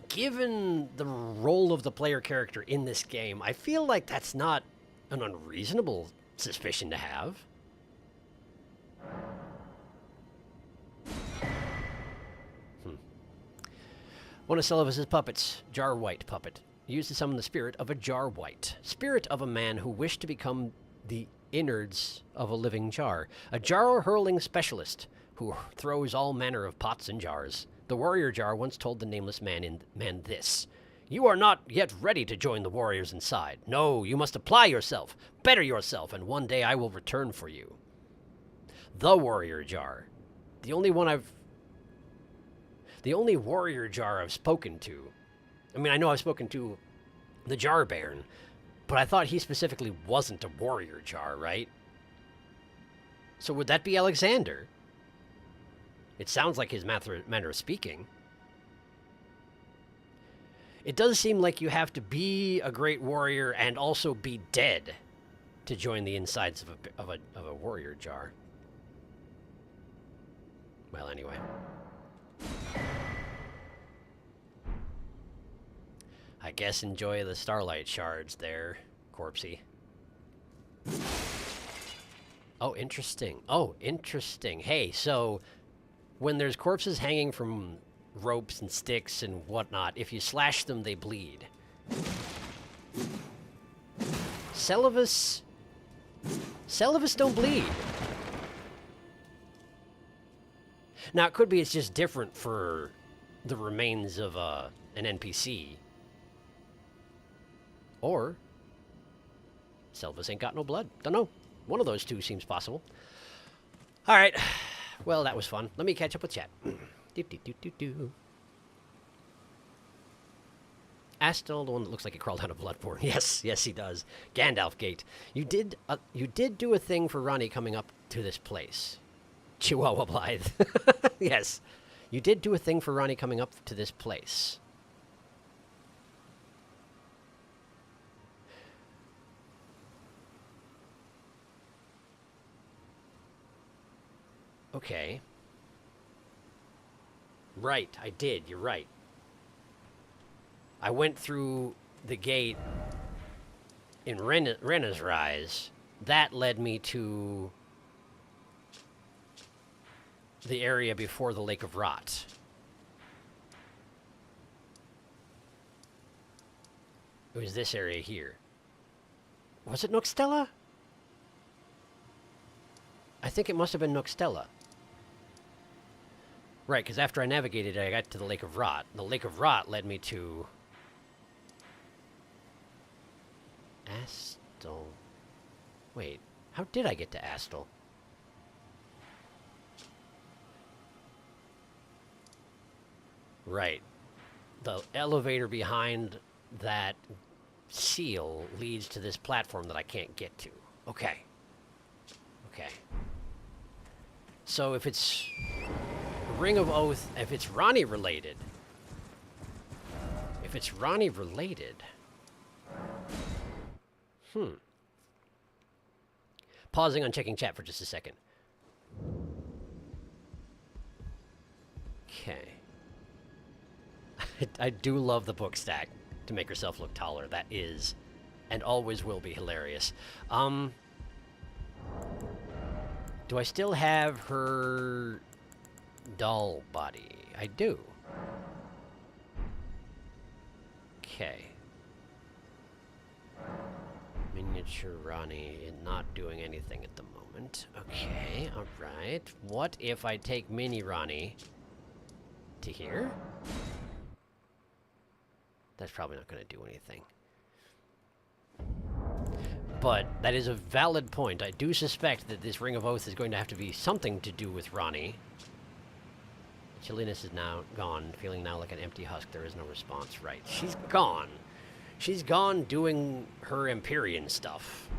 Given the role of the player character in this game, I feel like that's not an unreasonable suspicion to have. One of Seluvis's puppets, Jar White puppet, used to summon the spirit of a Jar White, spirit of a man who wished to become the innards of a living jar, a jar-hurling specialist who throws all manner of pots and jars. The warrior jar once told the nameless man this: "You are not yet ready to join the warriors inside. No, you must apply yourself, better yourself, and one day I will return for you." The warrior jar. The only warrior jar I've spoken to. I mean, I know I've spoken to the Jar Baron, but I thought he specifically wasn't a warrior jar, right? So would that be Alexander? It sounds like his manner of speaking. It does seem like you have to be a great warrior and also be dead to join the insides of a warrior jar. Well, anyway. I guess enjoy the starlight shards there, Corpsey. Oh, interesting. Oh, interesting. Hey, so... when there's corpses hanging from ropes and sticks and whatnot, if you slash them, they bleed. Seluvis don't bleed. Now, it could be it's just different for the remains of an NPC. Or Seluvis ain't got no blood. Don't know. One of those two seems possible. All right. Well, that was fun. Let me catch up with chat. Astel, the one that looks like he crawled out of Bloodborne. Yes, yes, he does. Gandalf Gate. You did do a thing for Ronnie coming up to this place. Chihuahua Blythe. Yes, you did do a thing for Ronnie coming up to this place. Okay. Right, I did. You're right. I went through the gate in Renna's Rise. That led me to the area before the Lake of Rot. It was this area here. Was it Nookstella? I think it must have been Nookstella. Right, because after I navigated it, I got to the Lake of Rot. The Lake of Rot led me to Astle. Wait, how did I get to Astle? Right. The elevator behind that seal leads to this platform that I can't get to. Okay. Okay. So if it's Ring of Oath, if it's Ronnie related... If it's Ronnie related... Pausing on checking chat for just a second. Okay. I do love the book stack to make herself look taller. That is, and always will be, hilarious. Do I still have her doll body? I do. Okay. Miniature Ronnie not doing anything at the moment. Okay, alright. What if I take Mini Ronnie to here? That's probably not going to do anything. But that is a valid point. I do suspect that this Ring of Oath is going to have to be something to do with Ronnie. Chilliness is now gone, feeling now like an empty husk. There is no response. Right. She's gone. She's gone doing her Empyrean stuff.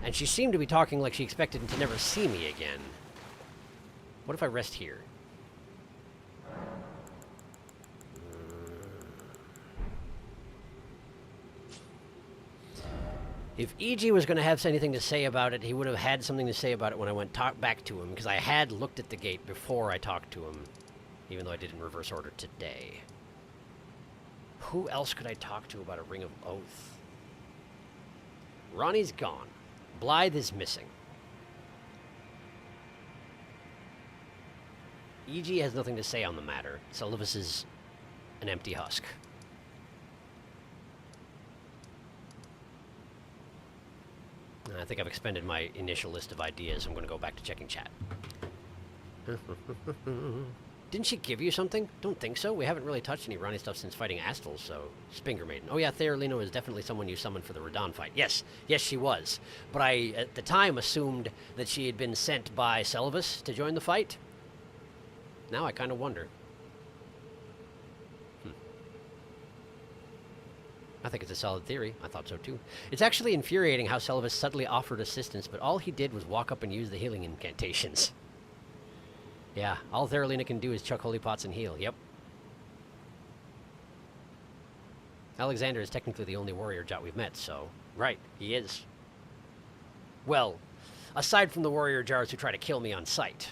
And she seemed to be talking like she expected to never see me again. What if I rest here? If E.G. was going to have anything to say about it, he would have had something to say about it when I went back to him, because I had looked at the gate before I talked to him, even though I did in reverse order today. Who else could I talk to about a Ring of Oath? Ronnie's gone. Blythe is missing. E.G. has nothing to say on the matter. Sullivan is an empty husk. I think I've expended my initial list of ideas. I'm going to go back to checking chat. Didn't she give you something? Don't think so. We haven't really touched any Ronnie stuff since fighting Astle, so... Spinger Maiden. Oh yeah, Theorlino is definitely someone you summoned for the Radon fight. Yes. Yes, she was. But I, at the time, assumed that she had been sent by Selvus to join the fight. Now I kind of wonder. I think it's a solid theory. I thought so too. It's actually infuriating how Selvus subtly offered assistance, but all he did was walk up and use the healing incantations. Yeah, all Theorlina can do is chuck holy pots and heal. Yep. Alexander is technically the only warrior Jot we've met, so... Right, he is. Well, aside from the warrior jars who try to kill me on sight,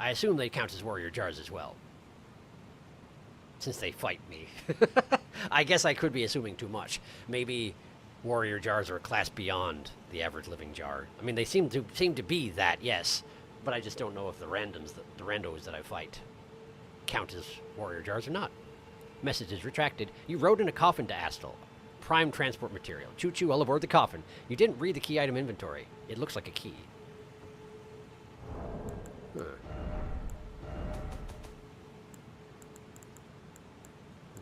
I assume they count as warrior jars as well. Since they fight me. I guess I could be assuming too much. Maybe warrior jars are a class beyond the average living jar. I mean, they seem to be that, yes. But I just don't know if the randos that I fight count as warrior jars or not. Message is retracted. You rode in a coffin to Astle. Prime transport material. Choo-choo, all aboard the coffin. You didn't read the key item inventory. It looks like a key. Huh.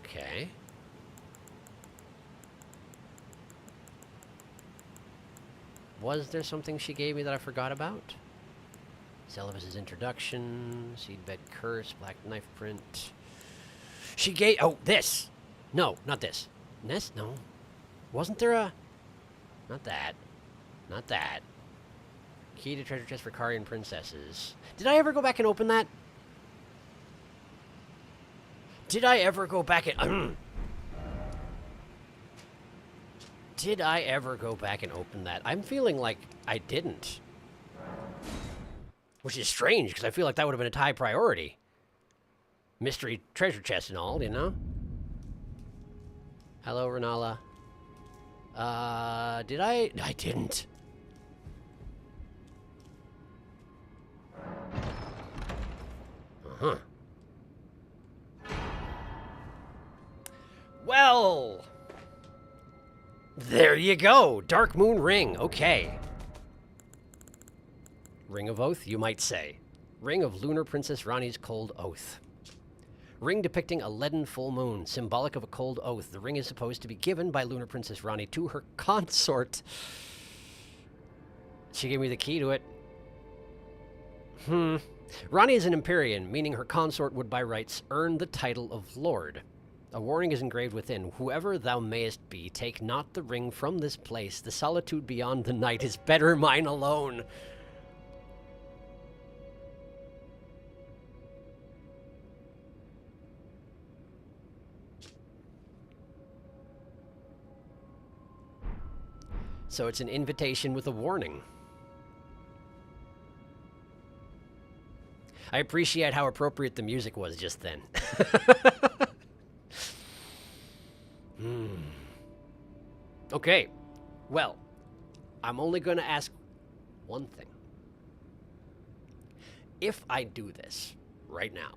Okay. Was there something she gave me that I forgot about? Selvus' introduction, Seedbed Curse, Black Knife Print. She gave... Oh, this! No, not this. This? No. Wasn't there a... Not that. Not that. Key to treasure chest for Karian princesses. Did I ever go back and open that? Did I ever go back and... Did I ever go back and open that? I'm feeling like I didn't. Which is strange, because I feel like that would have been a high priority. Mystery treasure chest and all, you know? Hello, Renala. Did I? I didn't. Uh-huh. Well... There you go! Dark Moon Ring, okay. Ring of Oath, you might say. Ring of Lunar Princess Rani's Cold Oath. Ring depicting a leaden full moon, symbolic of a cold oath. The ring is supposed to be given by Lunar Princess Ranni to her consort. She gave me the key to it. Ranni is an Empyrean, meaning her consort would by rights earn the title of Lord. A warning is engraved within. Whoever thou mayest be, take not the ring from this place. The solitude beyond the night is better mine alone. So it's an invitation with a warning. I appreciate how appropriate the music was just then. Okay, well, I'm only going to ask one thing. If I do this right now,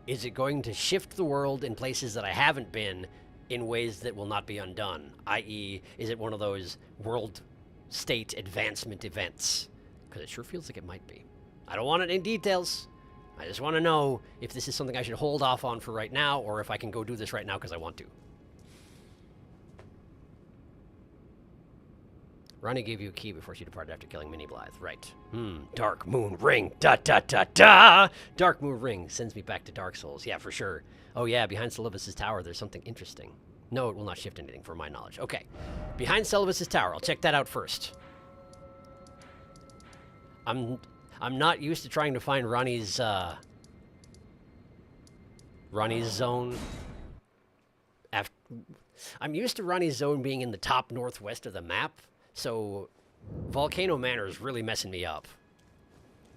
is it going to shift the world in places that I haven't been in ways that will not be undone? I.e., is it one of those world state advancement events? Because it sure feels like it might be. I don't want it in details. I just want to know if this is something I should hold off on for right now, or if I can go do this right now because I want to. Ranni gave you a key before she departed after killing Mini Blythe. Right. Dark Moon Ring. Da-da-da-da! Dark Moon Ring sends me back to Dark Souls. Yeah, for sure. Oh yeah, behind Celibus's tower there's something interesting. No, it will not shift anything, for my knowledge. Okay. Behind Celibus's tower. I'll check that out first. I'm not used to trying to find Ranni's zone. I'm used to Ranni's zone being in the top northwest of the map, so Volcano Manor is really messing me up.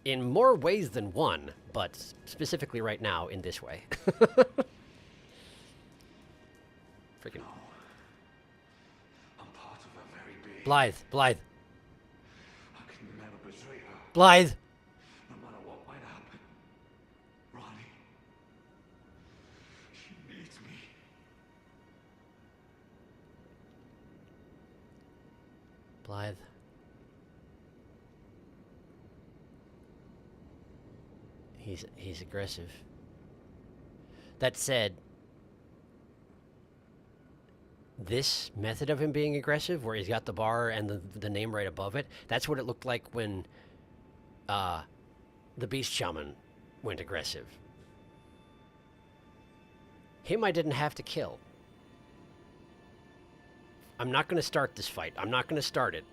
In more ways than one, but specifically right now in this way. Freaking. I'm part of a very big. Blythe. I can never betray her. Blythe. No matter what might happen. Ranni. She needs me. Blythe. He's aggressive. That said, this method of him being aggressive, where he's got the bar and the name right above it, that's what it looked like when the Beast Shaman went aggressive. Him I didn't have to kill. I'm not going to start this fight. I'm not going to start it.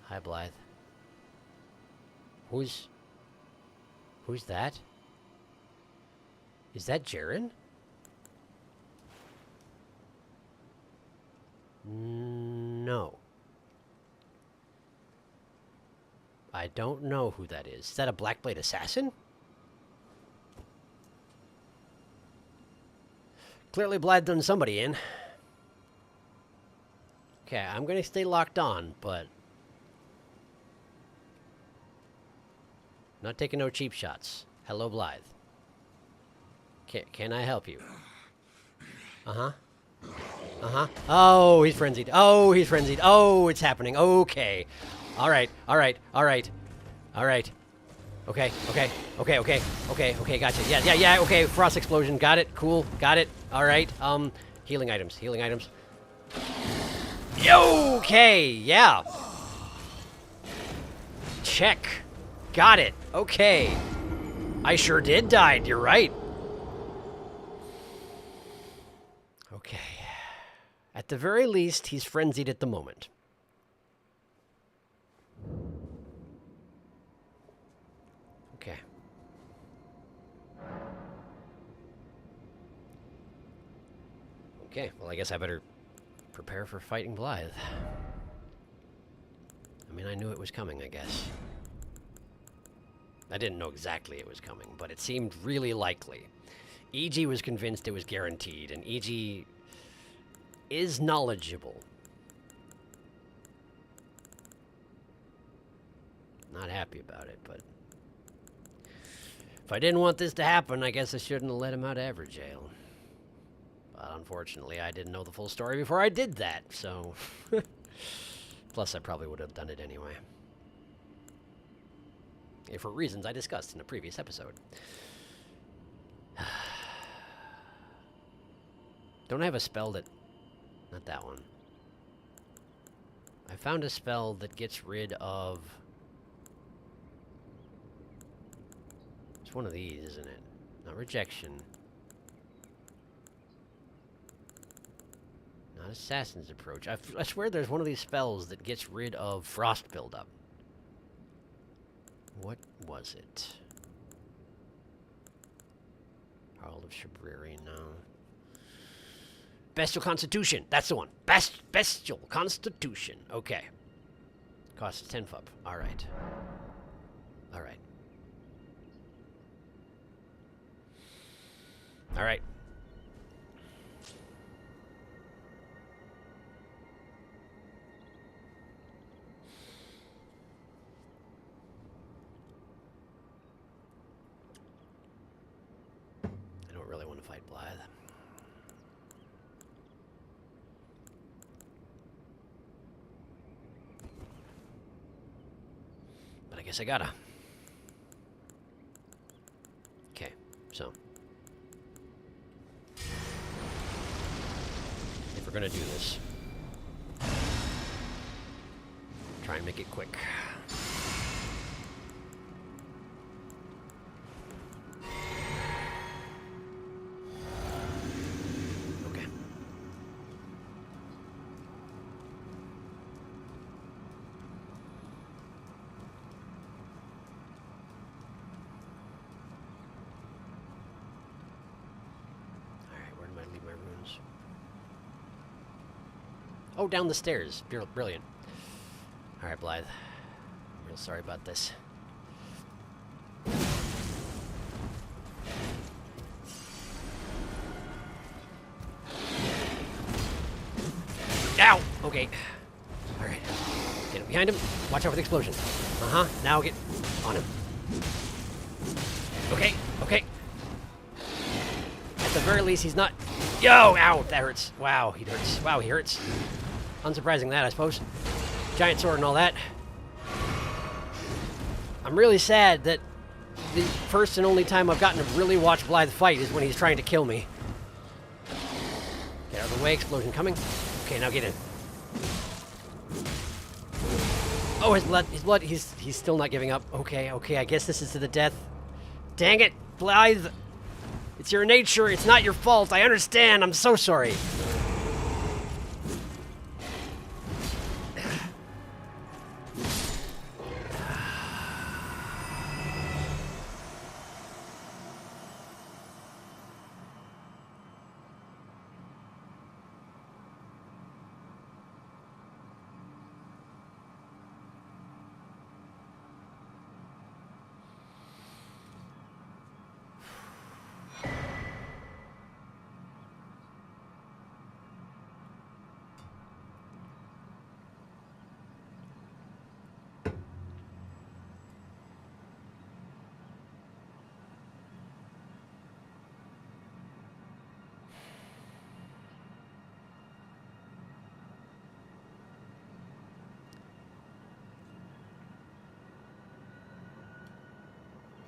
Hi, Blythe. Who's that? Is that Jaren? No. I don't know who that is. Is that a Blackblade assassin? Clearly Blythe done somebody in. Okay, I'm gonna stay locked on, but not taking no cheap shots. Hello, Blythe. Can I help you? Uh-huh. Uh-huh. Oh, he's frenzied. Oh, he's frenzied. Oh, it's happening. Okay. All right. All right. All right. All right. Okay. Okay. Okay. Okay. Okay. Okay. Gotcha. Yeah. Yeah. Yeah. Okay. Frost explosion. Got it. Cool. Got it. All right. Healing items. Healing items. Okay. Yeah. Check. Got it. Okay. I sure did die. You're right. Okay. At the very least, he's frenzied at the moment. Okay. Okay, well, I guess I better prepare for fighting Blythe. I mean, I knew it was coming, I guess. I didn't know exactly it was coming, but it seemed really likely. EG was convinced it was guaranteed, and EG is knowledgeable. Not happy about it, but if I didn't want this to happen, I guess I shouldn't have let him out of Ever Jail. But unfortunately, I didn't know the full story before I did that, so Plus, I probably would have done it anyway. For reasons I discussed in a previous episode. Don't I have a spell that... Not that one. I found a spell that gets rid of... It's one of these, isn't it? Not rejection. Not Assassin's Approach. I swear there's one of these spells that gets rid of frost buildup. What was it? Harald of Shabriri, no. Bestial Constitution. That's the one. Bestial Constitution. Okay. Costs 10 FUP. Alright. Alright. Alright. I don't really want to fight Blythe. But I guess I gotta. Okay, so. If we're gonna do this, try and make it quick. Okay. Alright, where did I leave my runes? Oh, down the stairs. Brilliant. Alright, Blythe. I'm real sorry about this. Ow! Okay. Alright. Get up behind him. Watch out for the explosion. Uh-huh. Now get on him. Okay. Okay. At the very least, he's not... Yo! Ow! That hurts. Wow, he hurts. Wow, he hurts. Unsurprising that, I suppose. Giant sword and all that. I'm really sad that the first and only time I've gotten to really watch Blythe fight is when he's trying to kill me. Get out of the way, explosion coming. Okay, now get in. Oh, his blood, he's still not giving up. Okay, okay, I guess this is to the death. Dang it, Blythe. It's your nature, it's not your fault. I understand, I'm so sorry.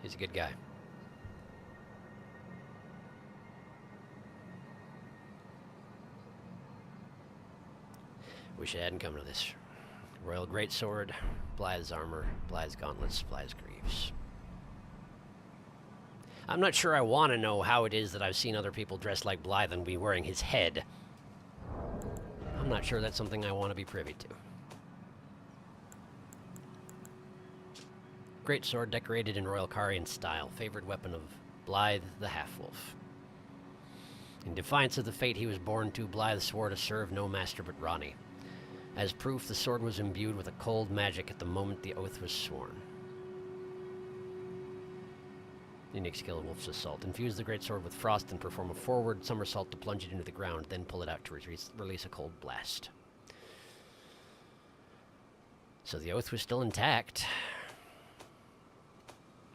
He's a good guy. Wish it hadn't come to this. Royal Greatsword, Blythe's armor, Blythe's gauntlets, Blythe's greaves. I'm not sure I want to know how it is that I've seen other people dressed like Blythe and be wearing his head. I'm not sure that's something I want to be privy to. Great sword decorated in Royal Carian style, favored weapon of Blythe the Half-Wolf. In defiance of the fate he was born to, Blythe swore to serve no master but Ronnie. As proof, the sword was imbued with a cold magic at the moment the oath was sworn. Unique skill of Wolf's Assault. Infuse the great sword with frost and perform a forward somersault to plunge it into the ground, then pull it out to release a cold blast. So the oath was still intact,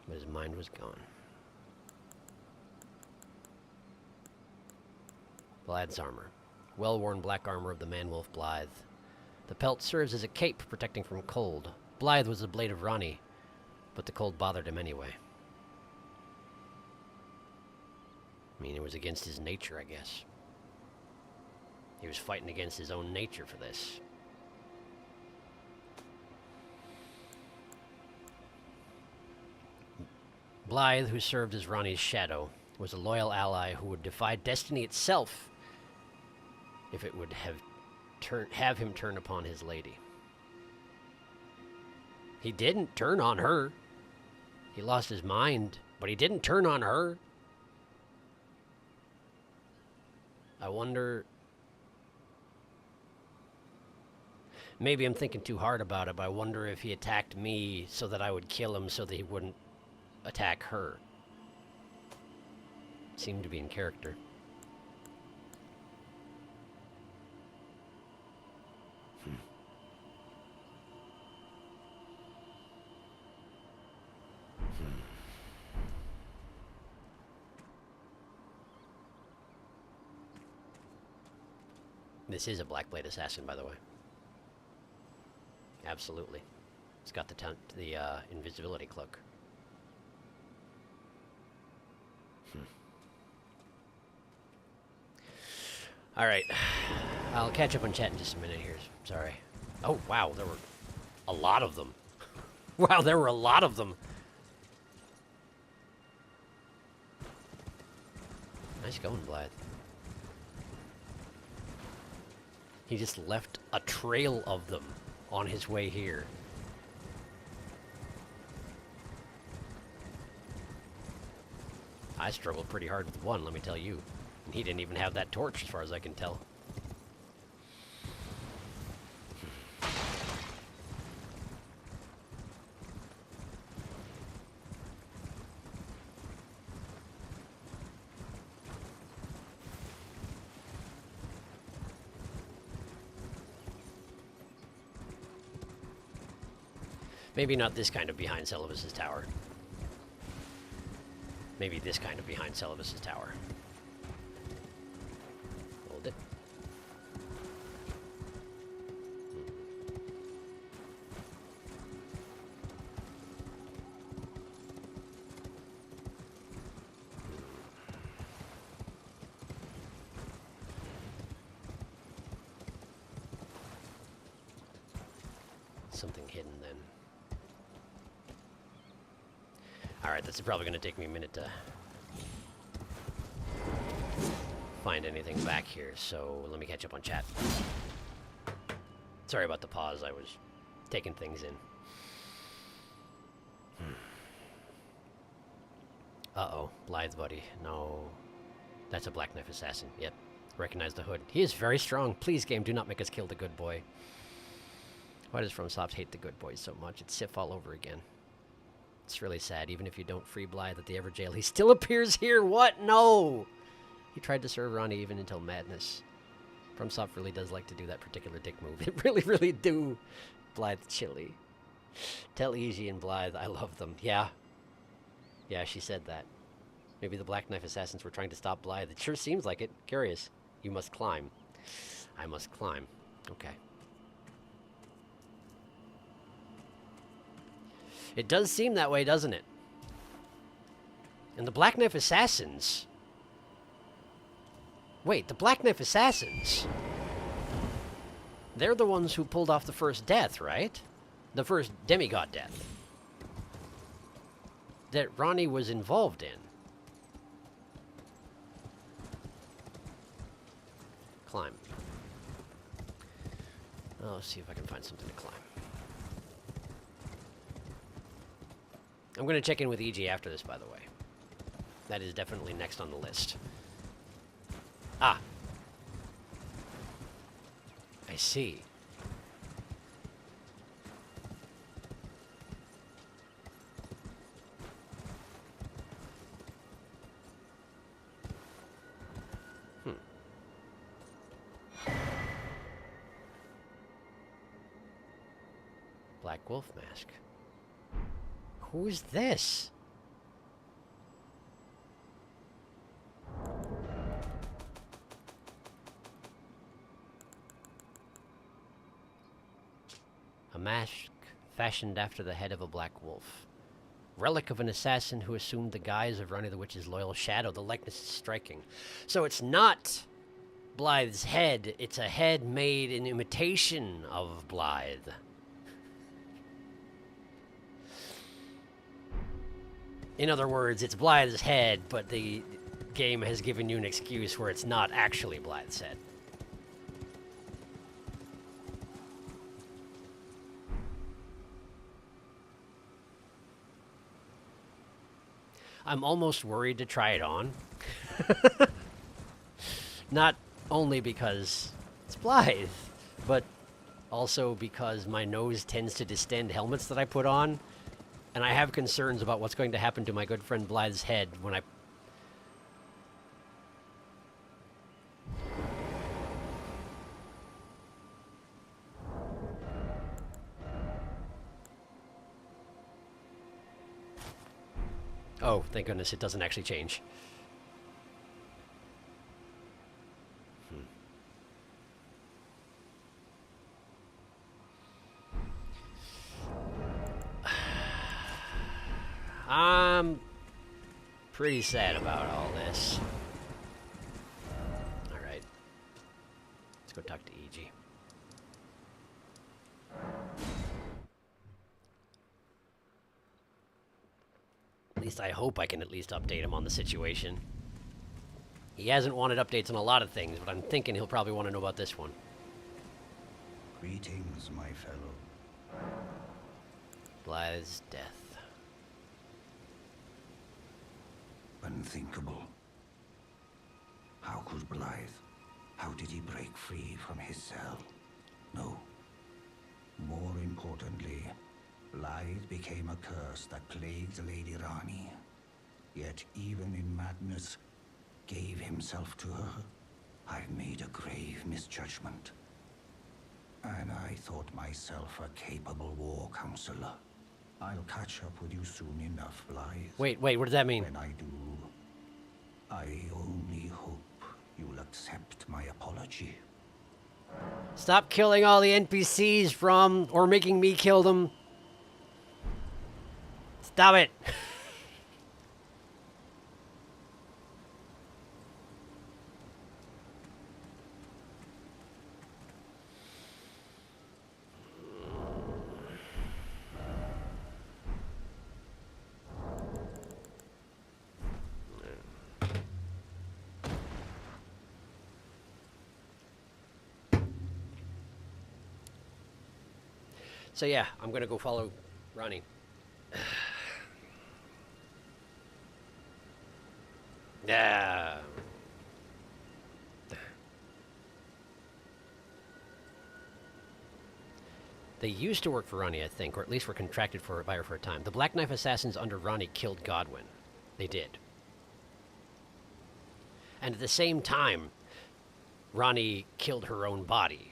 but his mind was gone. Blythe's armor. Well-worn black armor of the man-wolf Blythe. The pelt serves as a cape protecting from cold. Blythe was the blade of Ronnie, but the cold bothered him anyway. I mean, it was against his nature, I guess. He was fighting against his own nature for this. Blythe, who served as Ronnie's shadow, was a loyal ally who would defy destiny itself if it would have him turn upon his lady. He didn't turn on her. He lost his mind, but he didn't turn on her. I wonder... Maybe I'm thinking too hard about it, but I wonder if he attacked me so that I would kill him so that he wouldn't attack her. Seemed to be in character. This is a Black Blade Assassin, by the way. Absolutely. It's got the invisibility cloak. All right. I'll catch up on chat in just a minute here. Sorry. Oh, wow. There were a lot of them. Wow, there were a lot of them. Nice going, Blythe. He just left a trail of them on his way here. I struggled pretty hard with one, let me tell you. And he didn't even have that torch, as far as I can tell. Maybe not this kind of behind Celovus's tower. Maybe this kind of behind Celovus's tower. Hold it. Something hidden then. Alright, that's probably going to take me a minute to find anything back here, so let me catch up on chat. Sorry about the pause, I was taking things in. Uh-oh, Blythe buddy. No, that's a Black Knife Assassin. Yep, recognize the hood. He is very strong. Please, game, do not make us kill the good boy. Why does FromSoft hate the good boys so much? It's Sif all over again. It's really sad. Even if you don't free Blythe at the Everjail, he still appears here. What? No! He tried to serve Ronnie even until madness. FromSoft really does like to do that particular dick move. It really, really do. Blythe chilly. Tell Easy and Blythe I love them. Yeah. Yeah, she said that. Maybe the Black Knife Assassins were trying to stop Blythe. It sure seems like it. Curious. You must climb. I must climb. Okay. It does seem that way, doesn't it? And the Black Knife Assassins... Wait, the Black Knife Assassins... They're the ones who pulled off the first death, right? The first demigod death. That Ronnie was involved in. Climb. Oh, let's see if I can find something to climb. I'm going to check in with EG after this, by the way. That is definitely next on the list. Ah. I see. Black Wolf Mask. Who's this? mask fashioned after the head of a black wolf. Relic of an assassin who assumed the guise of Ranni the Witch's loyal shadow. The likeness is striking. So it's not Blythe's head. It's a head made in imitation of Blythe. In other words, it's Blythe's head, but the game has given you an excuse where it's not actually Blythe's head. I'm almost worried to try it on. Not only because it's Blythe, but also because my nose tends to distend helmets that I put on, and I have concerns about what's going to happen to my good friend Blythe's head when I... Oh, thank goodness it doesn't actually change. I'm pretty sad about all this. Alright. Let's go talk to E.G. At least I hope I can at least update him on the situation. He hasn't wanted updates on a lot of things, but I'm thinking he'll probably want to know about this one. Greetings, my fellow. Blythe's death. Unthinkable. How could Blythe? How did he break free from his cell? No. More importantly, Blythe became a curse that plagued Lady Ranni. Yet even in madness, gave himself to her. I've made a grave misjudgment. And I thought myself a capable war counselor. I'll catch up with you soon enough, Blythe. Wait, what does that mean? When I do, I only hope you'll accept my apology. Stop killing all the NPCs from, or making me kill them. Stop it. So yeah, I'm gonna go follow Ranni. Yeah. They used to work for Ranni, I think, or at least were contracted by her for a time. The Black Knife assassins under Ranni killed Godwyn. They did. And at the same time, Ranni killed her own body.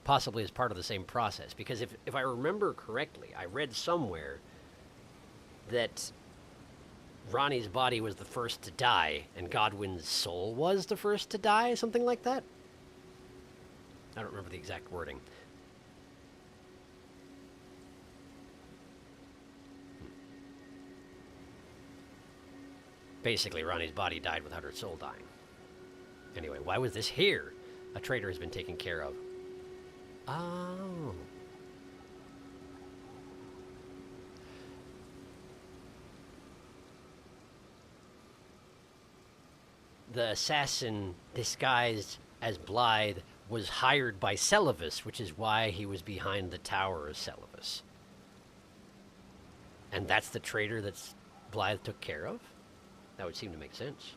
Possibly as part of the same process. Because if I remember correctly, I read somewhere that Ronnie's body was the first to die, and Godwyn's soul was the first to die, something like that. I don't remember the exact wording. Basically, Ronnie's body died without her soul dying. Anyway, why was this here? A traitor has been taken care of. Oh. The assassin disguised as Blythe was hired by Celavus, which is why he was behind the tower of Celavus. And that's the traitor that Blythe took care of? That would seem to make sense.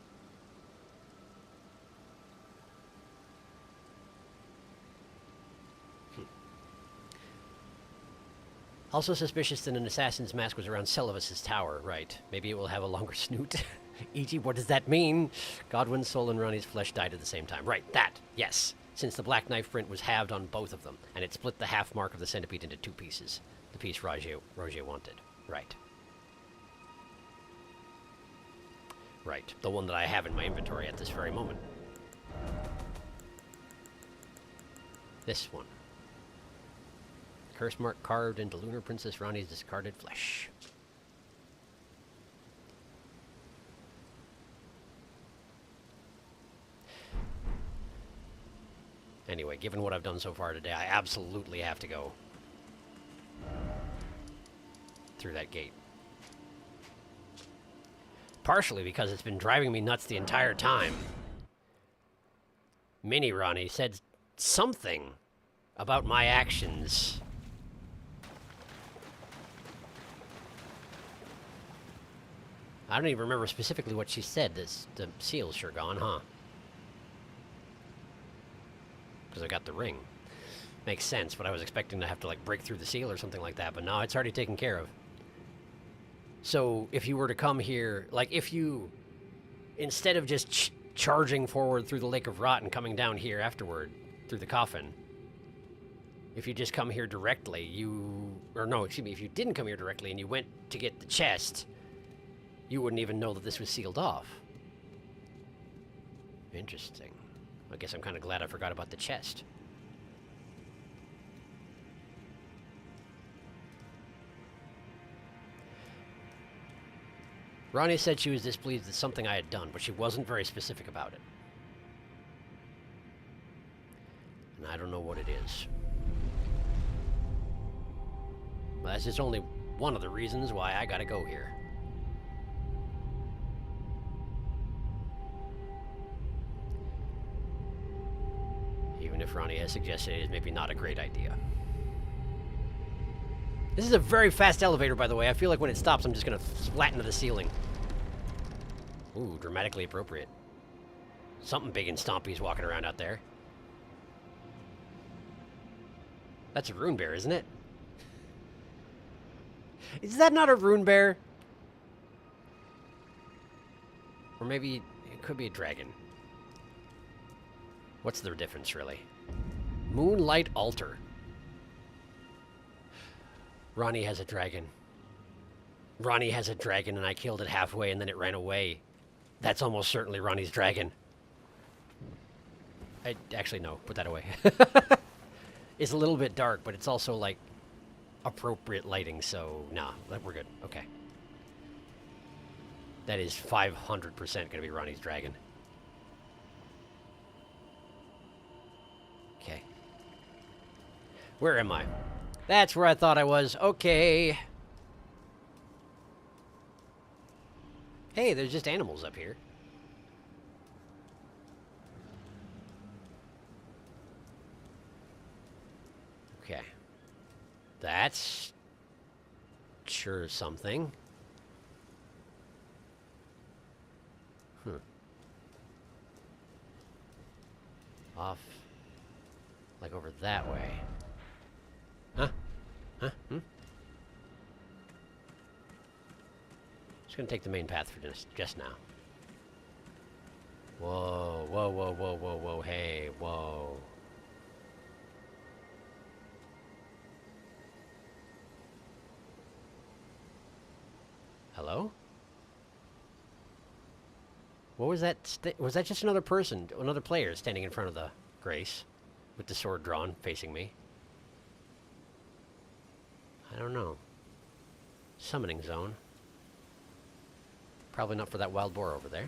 Also suspicious that an assassin's mask was around Celavus' tower, right. Maybe it will have a longer snoot. E.g., what does that mean? Godwyn's soul and Ronnie's flesh died at the same time. Right, that, yes. Since the Black Knife print was halved on both of them, and it split the half mark of the centipede into two pieces. The piece Roger wanted. Right. Right, the one that I have in my inventory at this very moment. Curse mark carved into Lunar Princess Ronnie's discarded flesh. Anyway, given what I've done so far today, I absolutely have to go through that gate. Partially because it's been driving me nuts the entire time. Mini Ronnie said something about my actions. I don't even remember specifically what she said. The seal's sure gone, huh? Because I got the ring. Makes sense, but I was expecting to have to, like, break through the seal or something like that, but no, it's already taken care of. So, if you were to come here, like, if you, instead of just charging forward through the Lake of Rot and coming down here afterward, through the coffin, if you just come here directly, if you didn't come here directly and you went to get the chest, you wouldn't even know that this was sealed off. Interesting. I guess I'm kind of glad I forgot about the chest. Ronnie said she was displeased with something I had done, but she wasn't very specific about it. And I don't know what it is. Well, that's just only one of the reasons why I gotta go here. Even if Ronnie has suggested it is maybe not a great idea. This is a very fast elevator, by the way. I feel like when it stops, I'm just gonna splat into the ceiling. Ooh, dramatically appropriate. Something big and stompy's walking around out there. That's a rune bear, isn't it? Is that not a rune bear? Or maybe it could be a dragon. What's the difference, really? Moonlight Altar. Ronnie has a dragon. Ronnie has a dragon, and I killed it halfway, and then it ran away. That's almost certainly Ronnie's dragon. Actually, no. Put that away. It's a little bit dark, but it's also, like, appropriate lighting, so, nah, we're good. Okay. That is 500% gonna be Ronnie's dragon. Okay. Where am I? That's where I thought I was. Okay. Hey, there's just animals up here. Okay. That's sure something. Off. Like over that way. Huh? Huh? Just gonna take the main path for just now. Whoa, whoa, whoa, whoa, whoa, whoa, hey, whoa. Hello? What was that? Was that just another person, another player standing in front of the Grace with the sword drawn, facing me? I don't know. Summoning zone. Probably not for that wild boar over there.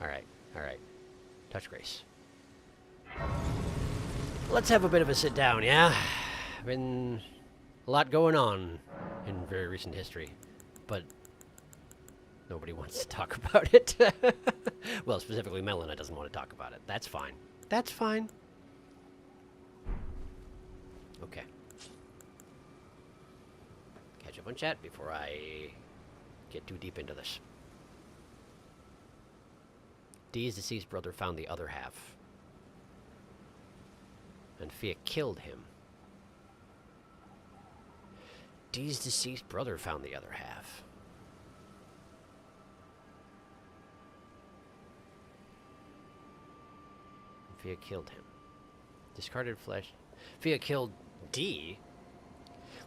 Alright, alright. Touch Grace. Let's have a bit of a sit down, yeah? Been a lot going on in very recent history, but nobody wants to talk about it. Well, specifically Melina doesn't want to talk about it. That's fine. That's fine. Okay. Catch up on chat before I get too deep into this. Dee's deceased brother found the other half. And Fia killed him. Dee's deceased brother found the other half. Fia killed him. Discarded flesh. Fia killed Dee.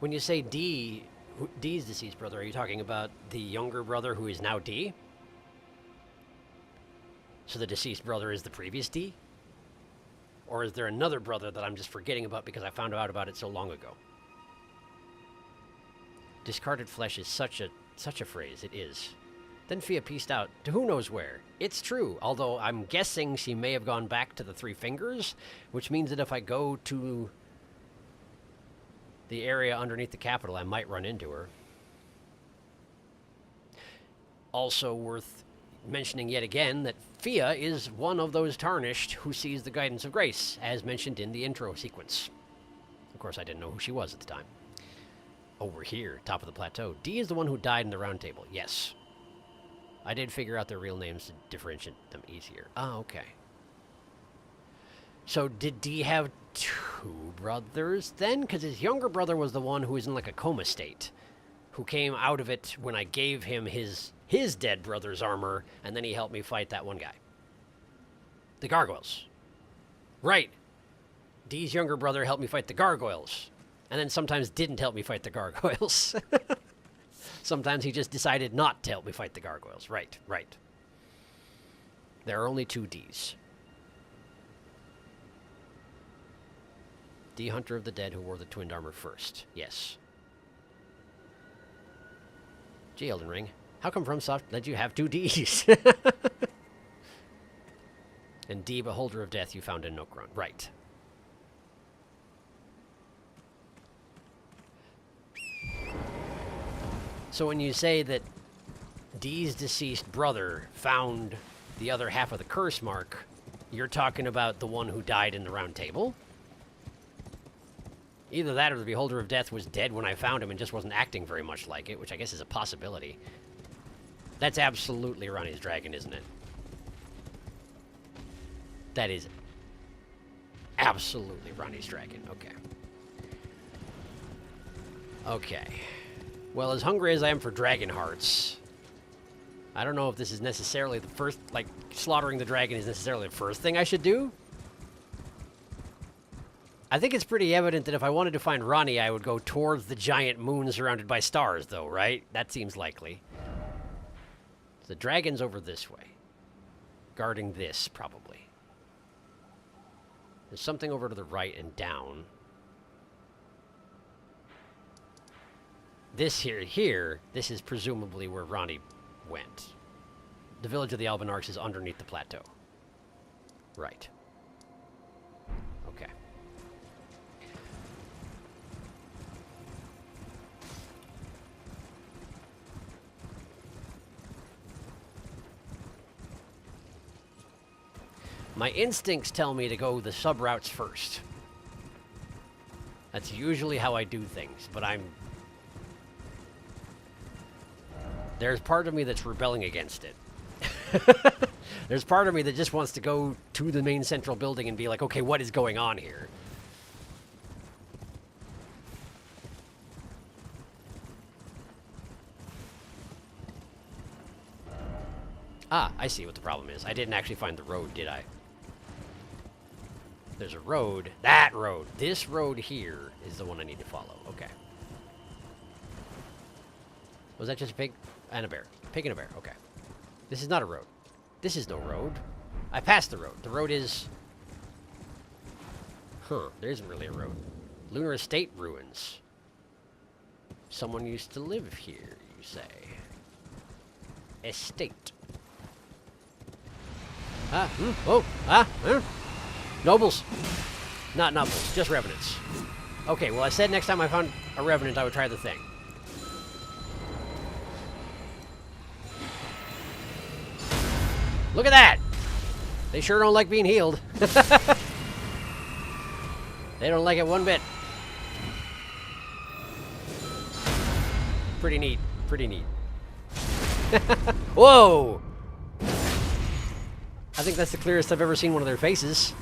When you say Dee, Dee's deceased brother, are you talking about the younger brother who is now Dee? So the deceased brother is the previous Dee? Or is there another brother that I'm just forgetting about because I found out about it so long ago? Discarded flesh is such a phrase. It is. Then Fia pieced out to who knows where. It's true, although I'm guessing she may have gone back to the Three Fingers, which means that if I go to the area underneath the capital, I might run into her. Also worth mentioning yet again that Fia is one of those tarnished who sees the guidance of grace, as mentioned in the intro sequence. Of course, I didn't know who she was at the time. Over here, top of the plateau. D is the one who died in the round table. Yes. I did figure out their real names to differentiate them easier. Ah, okay. So did D have two brothers then? Because his younger brother was the one who was in like a coma state, who came out of it when I gave him his dead brother's armor, and then he helped me fight that one guy. The gargoyles. Right. D's younger brother helped me fight the gargoyles, and then sometimes didn't help me fight the gargoyles. Sometimes he just decided not to help me fight the gargoyles. Right, right. There are only two Ds. D Hunter of the Dead who wore the twinned armor first. Yes. Gee, Elden Ring. How come FromSoft let you have two Ds? And D, Beholder of Death, you found in Nokron. Right. So when you say that D's deceased brother found the other half of the curse mark, you're talking about the one who died in the round table? Either that or the Beholder of Death was dead when I found him and just wasn't acting very much like it, which I guess is a possibility. That's absolutely Ronnie's dragon, isn't it? That is absolutely Ronnie's dragon. Okay. Okay. Well, as hungry as I am for dragon hearts, I don't know if this is necessarily the first, like, slaughtering the dragon is necessarily the first thing I should do. I think it's pretty evident that if I wanted to find Ronnie, I would go towards the giant moon surrounded by stars, though, right? That seems likely. The dragon's over this way. Guarding this, probably. There's something over to the right and down. This here, this is presumably where Ronnie went. The village of the Albinarchs is underneath the plateau. Right. Okay. My instincts tell me to go the sub-routes first. That's usually how I do things, but there's part of me that's rebelling against it. There's part of me that just wants to go to the main central building and be like, okay, what is going on here? Ah, I see what the problem is. I didn't actually find the road, did I? There's a road. That road. This road here is the one I need to follow. Okay. Was that just a pig and a bear? Pig and a bear. Okay. This is not a road. This is no road. I passed the road. The road is... Huh. There isn't really a road. Lunar Estate ruins. Someone used to live here, you say. Estate. Nobles. Not nobles, just revenants. Okay, well I said next time I found a revenant I would try the thing. Look at that! They sure don't like being healed. They don't like it one bit. Pretty neat, pretty neat. Whoa! I think that's the clearest I've ever seen one of their faces.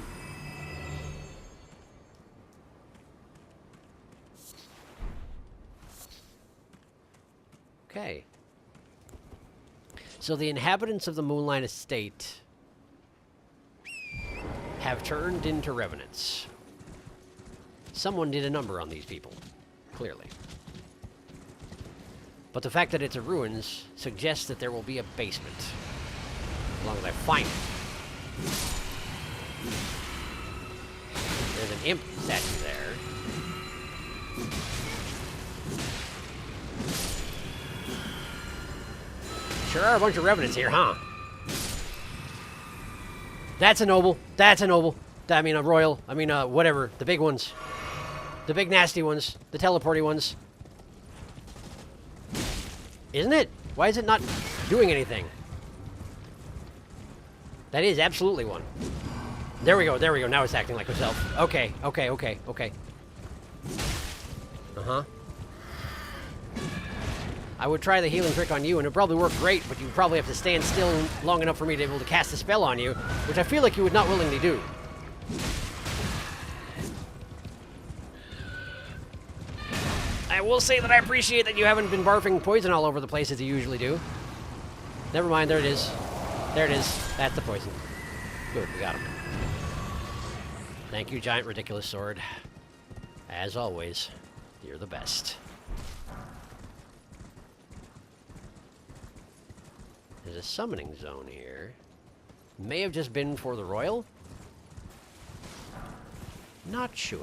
Okay. So the inhabitants of the Moonlight Estate have turned into revenants. Someone did a number on these people, clearly. But the fact that it's a ruins suggests that there will be a basement. As long as I find it. There's an imp statue there. Sure are a bunch of revenants here, huh? That's a noble. That's a noble. I mean, a royal. I mean, whatever. The big ones. The big nasty ones. The teleporty ones. Isn't it? Why is it not doing anything? That is absolutely one. There we go, there we go. Now it's acting like itself. Okay, okay, okay, okay. Uh-huh. I would try the healing trick on you, and it'd probably work great, but you'd probably have to stand still long enough for me to be able to cast a spell on you, which I feel like you would not willingly do. I will say that I appreciate that you haven't been barfing poison all over the place as you usually do. Never mind, there it is. There it is. That's the poison. Good, we got him. Thank you, giant ridiculous sword. As always, you're the best. There's a summoning zone here. May have just been for the royal? Not sure.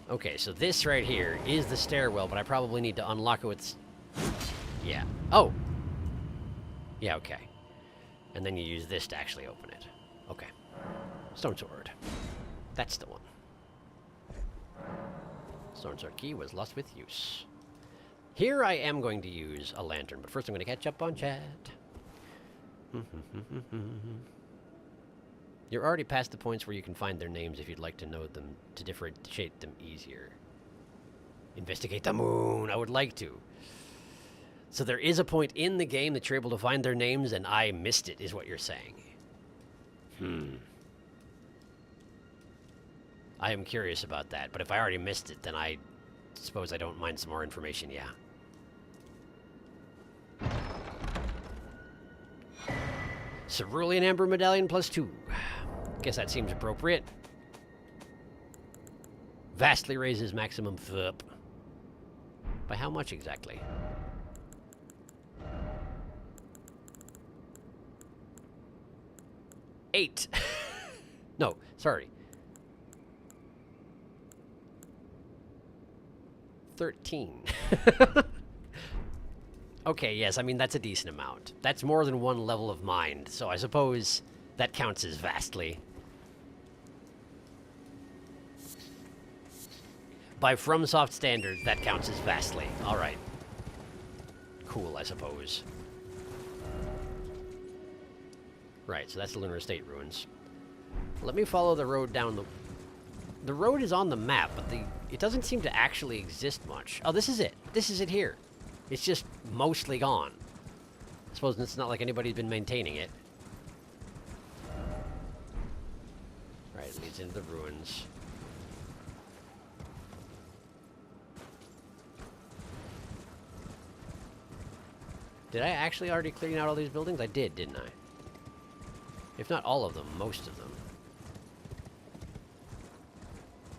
Okay, so this right here is the stairwell, but I probably need to unlock it with... Yeah. Oh! Yeah, okay. And then you use this to actually open it. Okay. Stone sword. That's the one. Stone sword key was lost with use. Here I am going to use a lantern, but first I'm going to catch up on chat. You're already past the points where you can find their names if you'd like to know them to differentiate them easier. Investigate the moon. I would like to. So there is a point in the game that you're able to find their names, and I missed it, is what you're saying. I am curious about that, but if I already missed it, then I suppose I don't mind some more information, yeah. Cerulean Amber Medallion +2. Guess that seems appropriate. Vastly raises maximum FUP. By how much exactly? Eight. No, sorry. 13. Okay, yes, I mean, that's a decent amount. That's more than one level of mind, so I suppose that counts as vastly. By FromSoft standards, that counts as vastly. Alright. Cool, I suppose. Right, so that's the Lunar Estate ruins. Let me follow the road down the... The road is on the map, but it doesn't seem to actually exist much. Oh, this is it. This is it here. It's just mostly gone. I suppose it's not like anybody's been maintaining it. Right, it leads into the ruins. Did I actually already clean out all these buildings? I did, didn't I? If not all of them, most of them.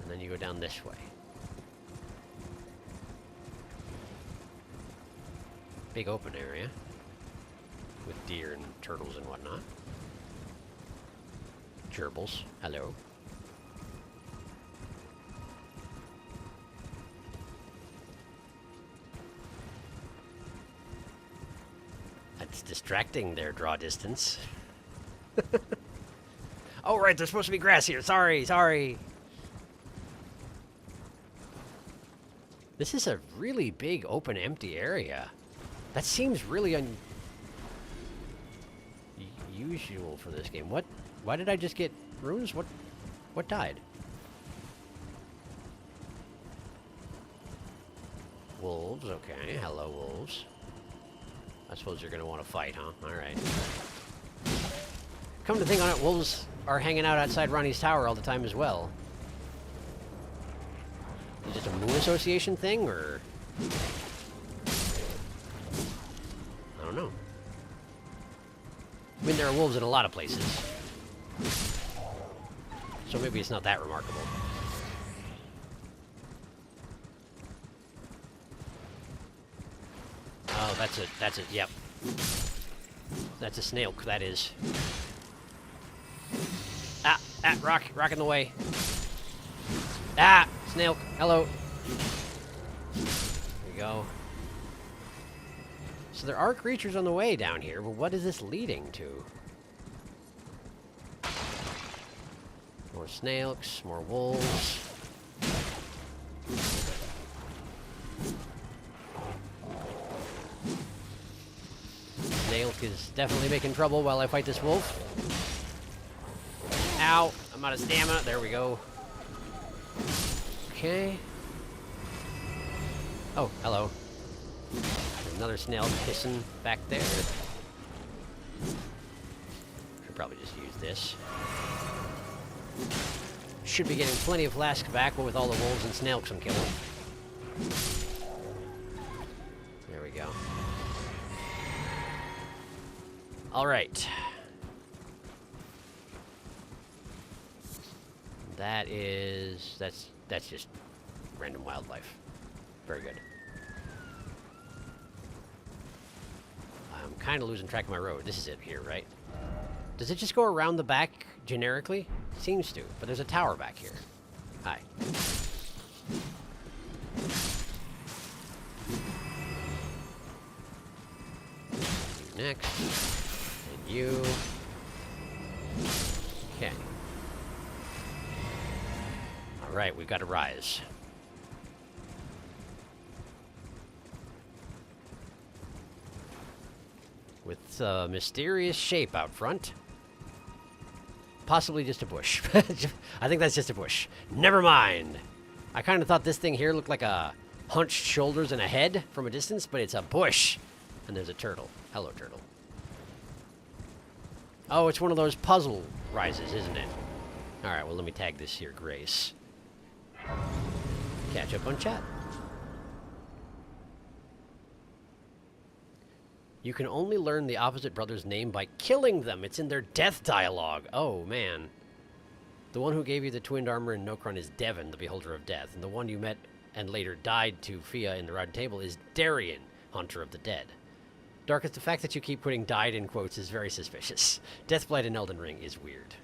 And then you go down this way. Big open area. With deer and turtles and whatnot. Gerbils. Hello. That's distracting there, draw distance. Oh, right, there's supposed to be grass here. Sorry, sorry. This is a really big, open, empty area. That seems really unusual for this game. What? Why did I just get runes? What died? Wolves, okay. Hello, wolves. I suppose you're gonna want to fight, huh? Alright. Come to think on it, wolves are hanging out outside Ronnie's tower all the time as well. Is it a Moon Association thing, or...? I don't know. I mean, there are wolves in a lot of places. So maybe it's not that remarkable. Oh, that's it, yep. That's a snail, that is. Ah, rock in the way. Ah, snail. Hello. There we go. So there are creatures on the way down here, but what is this leading to? More snakes, more wolves. Snailk is definitely making trouble while I fight this wolf. Ow! I'm out of stamina. There we go. Okay. Oh, hello. There's another snail pissing back there. Should probably just use this. Should be getting plenty of flasks back, but with all the wolves and snailks I'm killing. There we go. Alright. That's just random wildlife. Very good. I'm kind of losing track of my road. This is it here, right? Does it just go around the back generically? It seems to, but there's a tower back here. Hi. You next. And you. Okay. Alright, we've got to rise. With a mysterious shape out front. Possibly just a bush. I think that's just a bush. Never mind. I kind of thought this thing here looked like a hunched shoulders and a head from a distance, but it's a bush. And there's a turtle. Hello, turtle. Oh, it's one of those puzzle rises, isn't it? Alright, well, let me tag this here, Grace. Catch up on chat. You can only learn the opposite brother's name by killing them. It's in their death dialogue. Oh, man. The one who gave you the twinned armor in Nokron is Devon, the Beholder of Death. And the one you met and later died to Fia in the Round Table is Darien, Hunter of the Dead. Darkus, the fact that you keep putting died in quotes is very suspicious. Deathblight in Elden Ring is weird.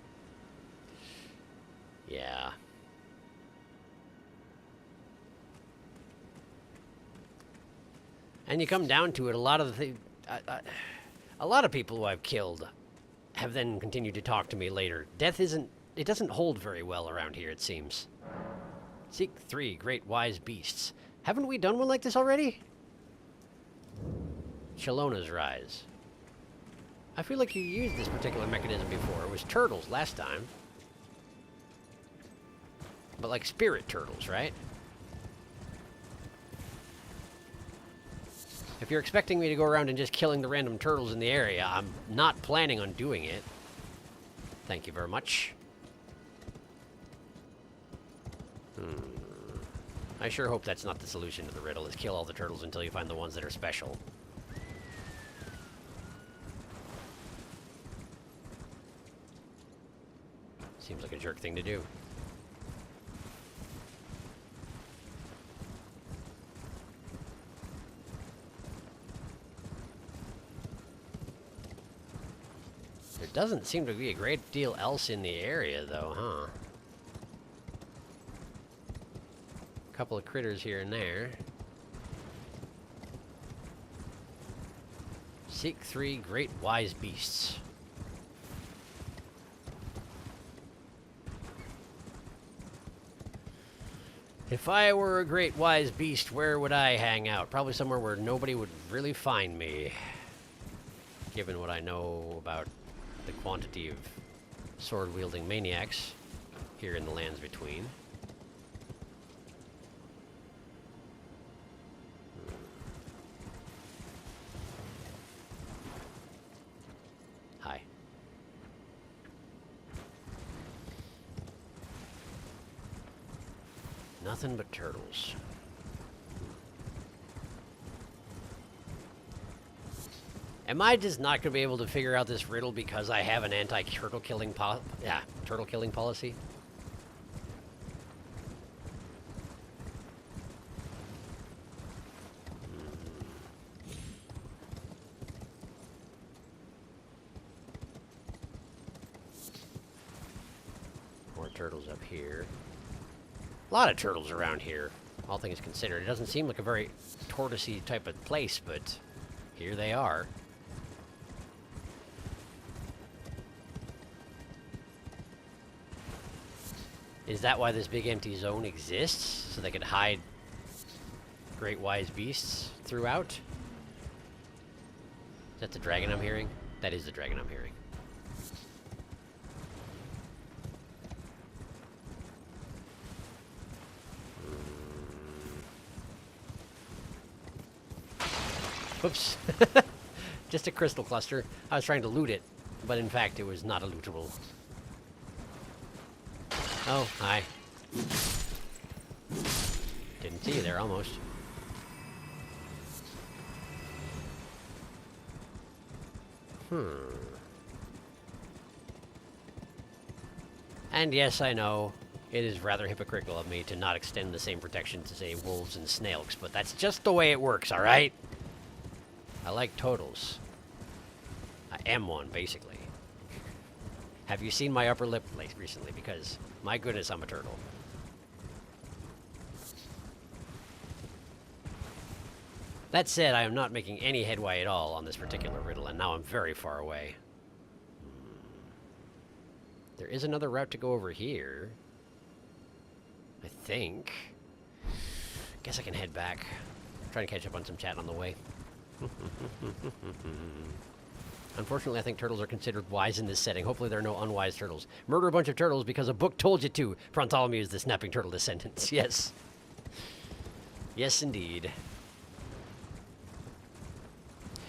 Yeah. And you come down to it, a lot of people who I've killed have then continued to talk to me later. Death doesn't hold very well around here, it seems. Seek 3 great wise beasts. Haven't we done one like this already? Shalona's Rise. I feel like you used this particular mechanism before. It was turtles last time. But like spirit turtles, right? If you're expecting me to go around and just killing the random turtles in the area, I'm not planning on doing it. Thank you very much. I sure hope that's not the solution to the riddle, is kill all the turtles until you find the ones that are special. Seems like a jerk thing to do. There doesn't seem to be a great deal else in the area, though, huh? A couple of critters here and there. Seek 3 great wise beasts. If I were a great wise beast, where would I hang out? Probably somewhere where nobody would really find me. Given what I know about the quantity of sword-wielding maniacs here in the lands between. Hi. Nothing but turtles. Am I just not going to be able to figure out this riddle because I have an anti-turtle killing turtle killing policy? turtles up here. A lot of turtles around here, all things considered. It doesn't seem like a very tortoisey type of place, but here they are. Is that why this big empty zone exists? So they could hide great wise beasts throughout? Is that the dragon I'm hearing? That is the dragon I'm hearing. Whoops. Just a crystal cluster. I was trying to loot it, but in fact it was not a lootable. Oh, hi. Didn't see you there, almost. And yes, I know, it is rather hypocritical of me to not extend the same protection to, say, wolves and snails, but that's just the way it works, alright? I like totals. I am one, basically. Have you seen my upper lip recently? Because, my goodness, I'm a turtle. That said, I am not making any headway at all on this particular riddle, and now I'm very far away. There is another route to go over here. I think. Guess I can head back. Try to catch up on some chat on the way. Unfortunately, I think turtles are considered wise in this setting. Hopefully there are no unwise turtles. Murder a bunch of turtles because a book told you to. PRAWNTHOLEMEW is the snapping turtle descendants. Yes. Yes, indeed.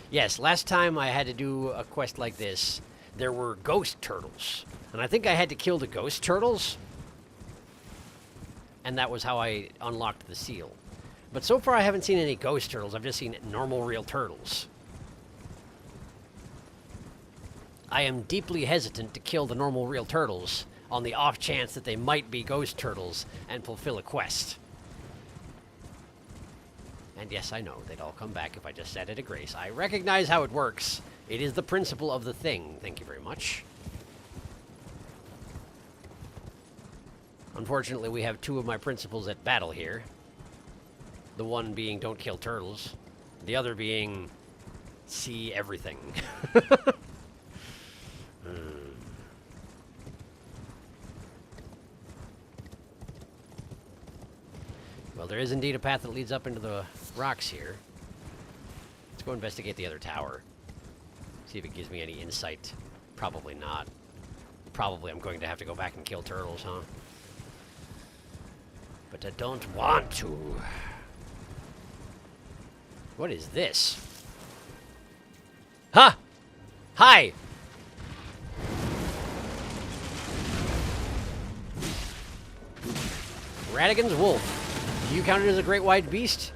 Yes, last time I had to do a quest like this, there were ghost turtles. And I think I had to kill the ghost turtles. And that was how I unlocked the seal. But so far I haven't seen any ghost turtles. I've just seen normal, real turtles. I am deeply hesitant to kill the normal, real turtles on the off chance that they might be ghost turtles and fulfill a quest. And yes, I know, they'd all come back if I just said it a grace. I recognize how it works. It is the principle of the thing. Thank you very much. Unfortunately, we have two of my principles at battle here. The one being don't kill turtles. The other being see everything. Well, there is indeed a path that leads up into the rocks here. Let's go investigate the other tower. See if it gives me any insight. Probably not. Probably I'm going to have to go back and kill turtles, huh? But I don't want to. What is this? Huh! Hi! Radigan's wolf. Do you count it as a great white beast?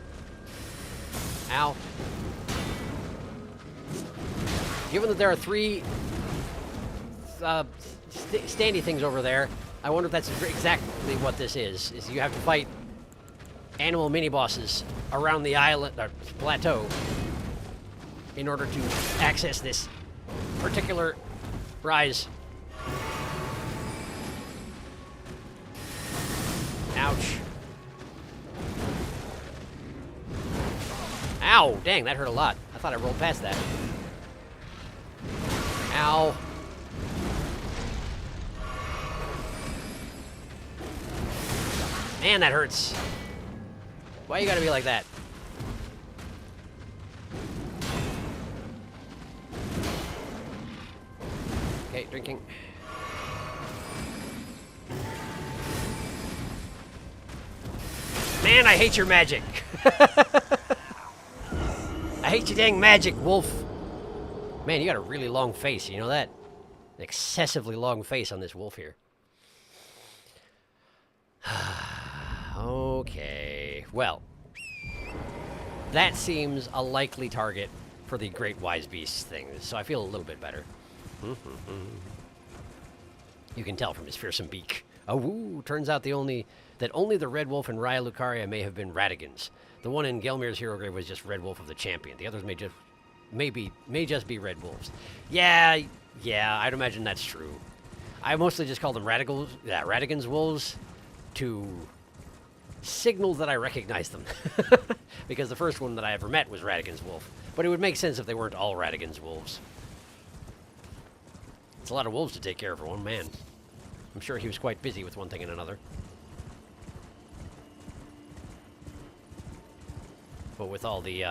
Ow. Given that there are three standy things over there, I wonder if that's exactly what this is you have to fight animal mini-bosses around the island, or plateau, in order to access this particular rise. Ouch. Ow! Dang, that hurt a lot. I thought I rolled past that. Ow. Man, that hurts. Why you gotta be like that? Okay, drinking. Man, I hate your magic. I hate your dang magic, wolf. Man, you got a really long face, you know that? An excessively long face on this wolf here. Okay, well, that seems a likely target for the Great Wise Beasts thing, so I feel a little bit better. You can tell from his fearsome beak. Oh, woo, turns out only the Red Wolf in Raya Lucaria may have been Radigan's. The one in Gelmir's Hero Grave was just Red Wolf of the Champion. The others may just be Red Wolves. Yeah, I'd imagine that's true. I mostly just call them Radigan's wolves to signal that I recognize them. Because the first one that I ever met was Radigan's wolf. But it would make sense if they weren't all Radigan's wolves. It's a lot of wolves to take care of for one man. I'm sure he was quite busy with one thing and another. But with all the,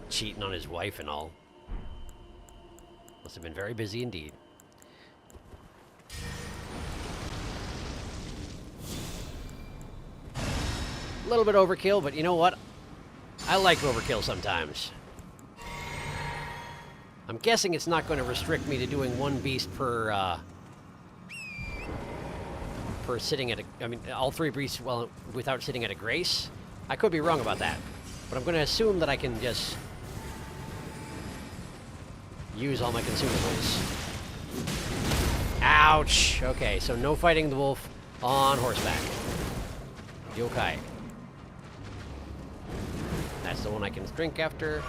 cheating on his wife and all. Must have been very busy indeed. A little bit overkill, but you know what? I like overkill sometimes. I'm guessing it's not going to restrict me to doing one beast per sitting at a... I mean, all 3 beasts, well, without sitting at a grace. I could be wrong about that. But I'm going to assume that I can just use all my consumables. Ouch! Okay, so no fighting the wolf on horseback. Yokai. That's the one I can drink after.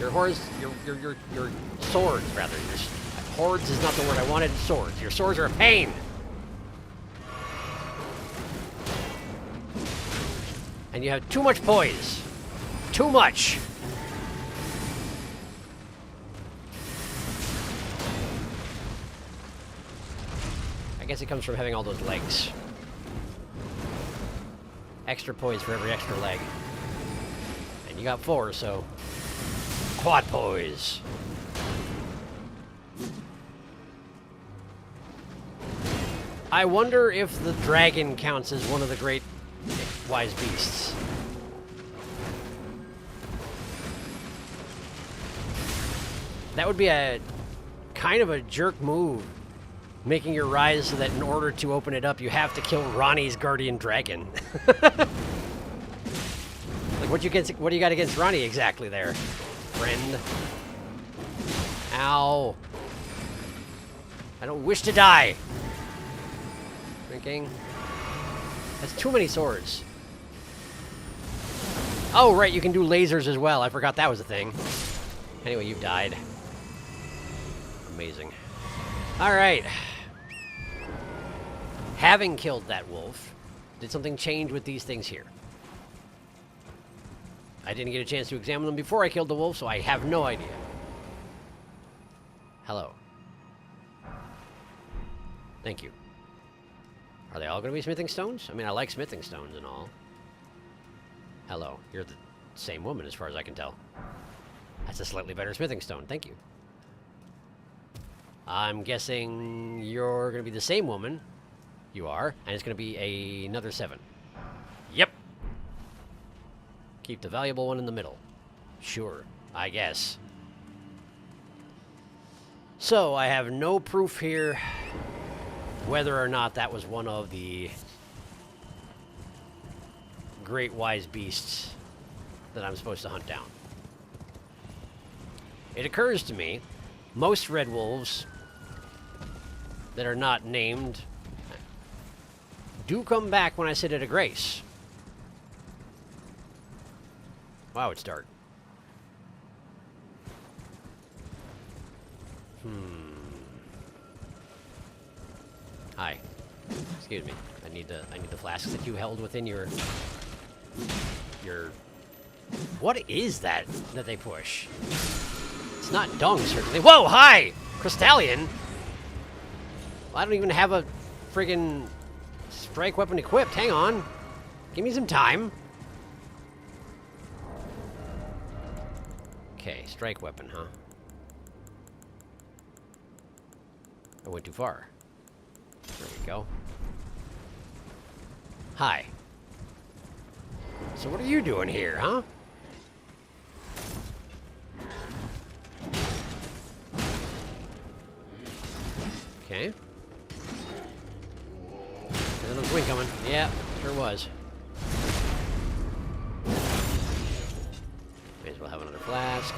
Your swords, rather. Hordes is not the word I wanted. Swords. Your swords are a pain! And you have too much poise. Too much! I guess it comes from having all those legs. Extra poise for every extra leg. And you got 4, so... quad poise. I wonder if the dragon counts as one of the great wise beasts. That would be a kind of a jerk move. Making your rise so that in order to open it up, you have to kill Ronnie's guardian dragon. Like, what do you got against Ronnie exactly there, friend? Ow. I don't wish to die. Drinking. That's too many swords. Oh, right, you can do lasers as well. I forgot that was a thing. Anyway, you've died. Amazing. All right. Having killed that wolf, did something change with these things here? I didn't get a chance to examine them before I killed the wolf, so I have no idea. Hello. Thank you. Are they all going to be smithing stones? I mean, I like smithing stones and all. Hello. You're the same woman as far as I can tell. That's a slightly better smithing stone. Thank you. I'm guessing you're going to be the same woman. You are. And it's going to be another 7. Yep. Keep the valuable one in the middle. Sure. I guess. So, I have no proof here whether or not that was one of the great wise beasts that I'm supposed to hunt down. It occurs to me, most red wolves that are not named do come back when I sit at a grace. Wow, it's dark. Hi. Excuse me. I need the flasks that you held within your... What is that they push? It's not dung, certainly. Whoa, hi! Crystallion? Well, I don't even have a friggin' strike weapon equipped. Hang on. Give me some time. Okay, strike weapon, huh? I went too far. There we go. Hi. So what are you doing here, huh? Okay. There's another swing coming. Yeah, sure was. May as well have another flask.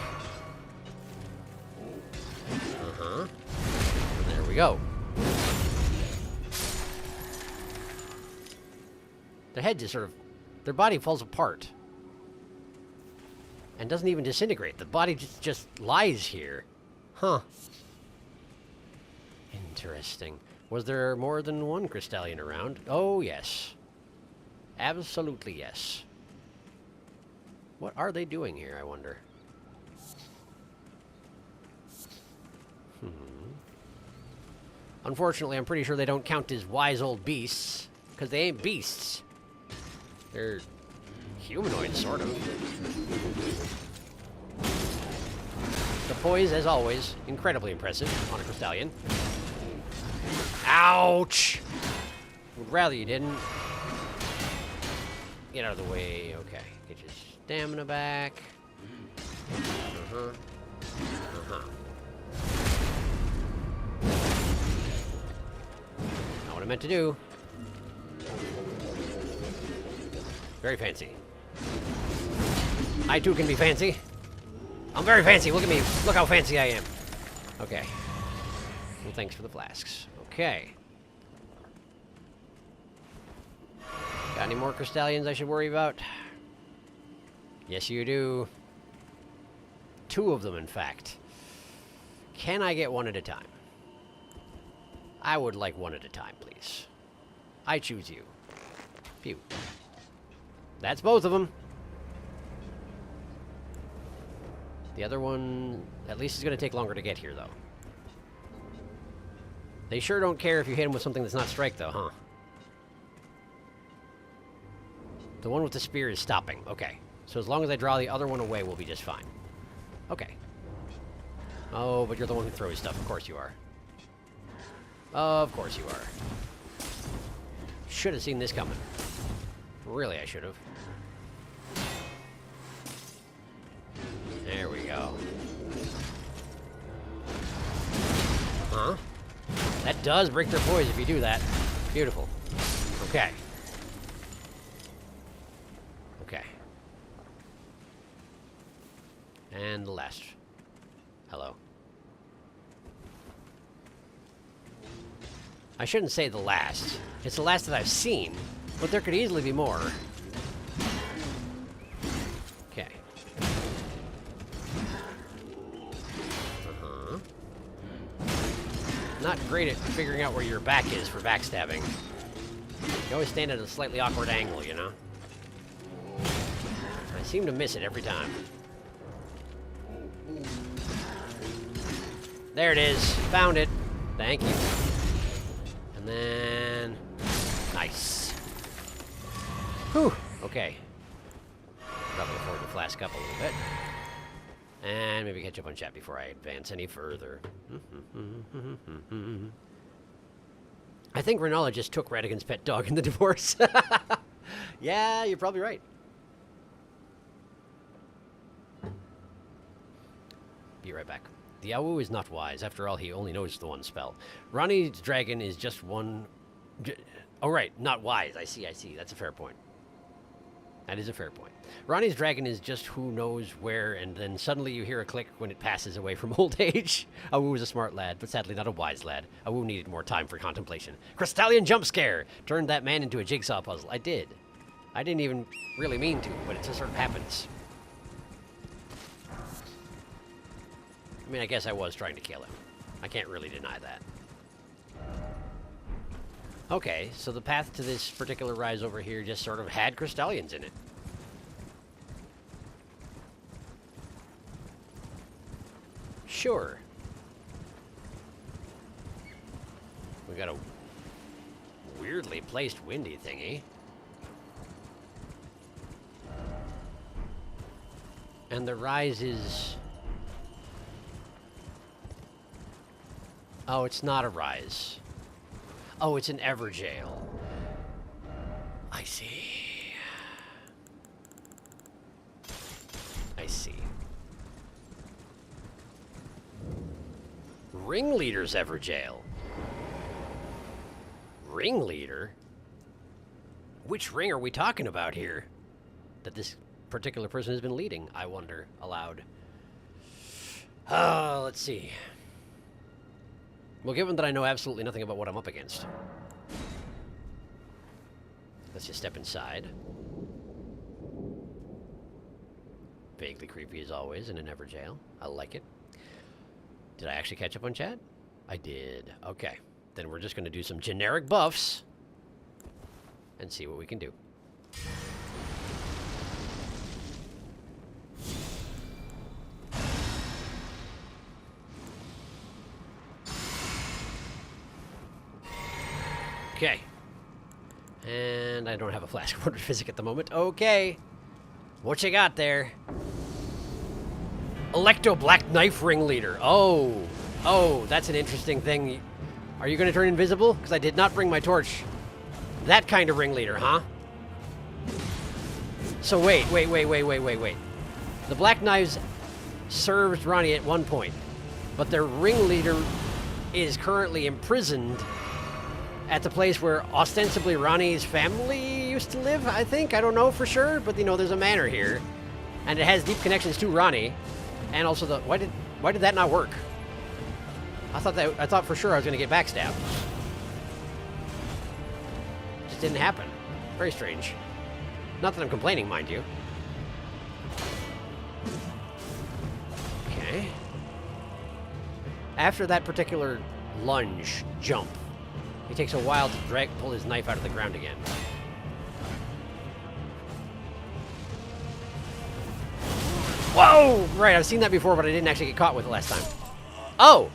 Uh-huh. There we go. Their head just sort of... Their body falls apart. And doesn't even disintegrate. The body just lies here. Huh. Interesting. Was there more than one Crystallian around? Oh, yes. Absolutely yes. What are they doing here, I wonder? Unfortunately, I'm pretty sure they don't count as wise old beasts, because they ain't beasts. They're humanoid, sort of. The poise, as always, incredibly impressive on a Crystallian. Ouch! Would rather you didn't. Get out of the way. Okay. Get your stamina back. Uh-huh. Uh-huh. Not what I meant to do. Very fancy. I too can be fancy. I'm very fancy. Look at me. Look how fancy I am. Okay. Well, thanks for the flasks. Okay. Got any more Crystallians I should worry about? Yes, you do. 2 of them, in fact. Can I get one at a time? I would like one at a time, please. I choose you. Phew. That's both of them. The other one, at least, is going to take longer to get here, though. They sure don't care if you hit him with something that's not strike, though, huh? The one with the spear is stopping. Okay. So as long as I draw the other one away, we'll be just fine. Okay. Oh, but you're the one who throws stuff. Of course you are. Of course you are. Should have seen this coming. Really, I should have. There we go. Huh? That does break their poise if you do that. Beautiful. Okay. Okay. And the last. Hello. I shouldn't say the last. It's the last that I've seen, but there could easily be more. Okay. Uh-huh. Not great at figuring out where your back is for backstabbing. You always stand at a slightly awkward angle, you know? I seem to miss it every time. There it is. Found it. Thank you. And then... Nice. Whew. Okay. Probably afford to flask up a little bit. And maybe catch up on chat before I advance any further. I think Renala just took Radigan's pet dog in the divorce. Yeah, you're probably right. Be right back. The Awu is not wise. After all, he only knows the one spell. Ronnie's dragon is just one... Oh, right. Not wise. I see. That's a fair point. That is a fair point. Ronnie's dragon is just who knows where, and then suddenly you hear a click when it passes away from old age. Awu was a smart lad, but sadly not a wise lad. Awu needed more time for contemplation. Crystallian jump scare! Turned that man into a jigsaw puzzle. I did. I didn't even really mean to, but it just sort of happens. I mean, I guess I was trying to kill him. I can't really deny that. Okay, so the path to this particular rise over here just sort of had Crystallians in it. Sure. We got a weirdly placed windy thingy. And the rise is... Oh, it's not a rise. Oh, it's an Everjail. I see. I see. Ringleader's Everjail. Ringleader? Which ring are we talking about here? That this particular person has been leading, I wonder, aloud. Let's see. Well, given that I know absolutely nothing about what I'm up against, let's just step inside. vaguely creepy as always in a never jail. I like it. Did I actually catch up on chat? I did. Okay. Then we're just going to do some generic buffs and see what we can do. Okay. And I don't have a flask of Wonder Physic at the moment. Okay. What you got there? Electo Black Knife Ringleader. Oh. Oh, that's an interesting thing. Are you going to turn invisible? Because I did not bring my torch. That kind of ringleader, huh? So wait. The Black Knives served Ronnie at one point, but their ringleader is currently imprisoned at the place where ostensibly Ronnie's family used to live, I think. I don't know for sure, but you know, there's a manor here. And it has deep connections to Ronnie. And also the... Why did that not work? I thought for sure I was gonna get backstabbed. Just didn't happen. Very strange. Not that I'm complaining, mind you. Okay. After that particular lunge jump, it takes a while to pull his knife out of the ground again. Whoa! Right, I've seen that before, but I didn't actually get caught with it last time. Oh!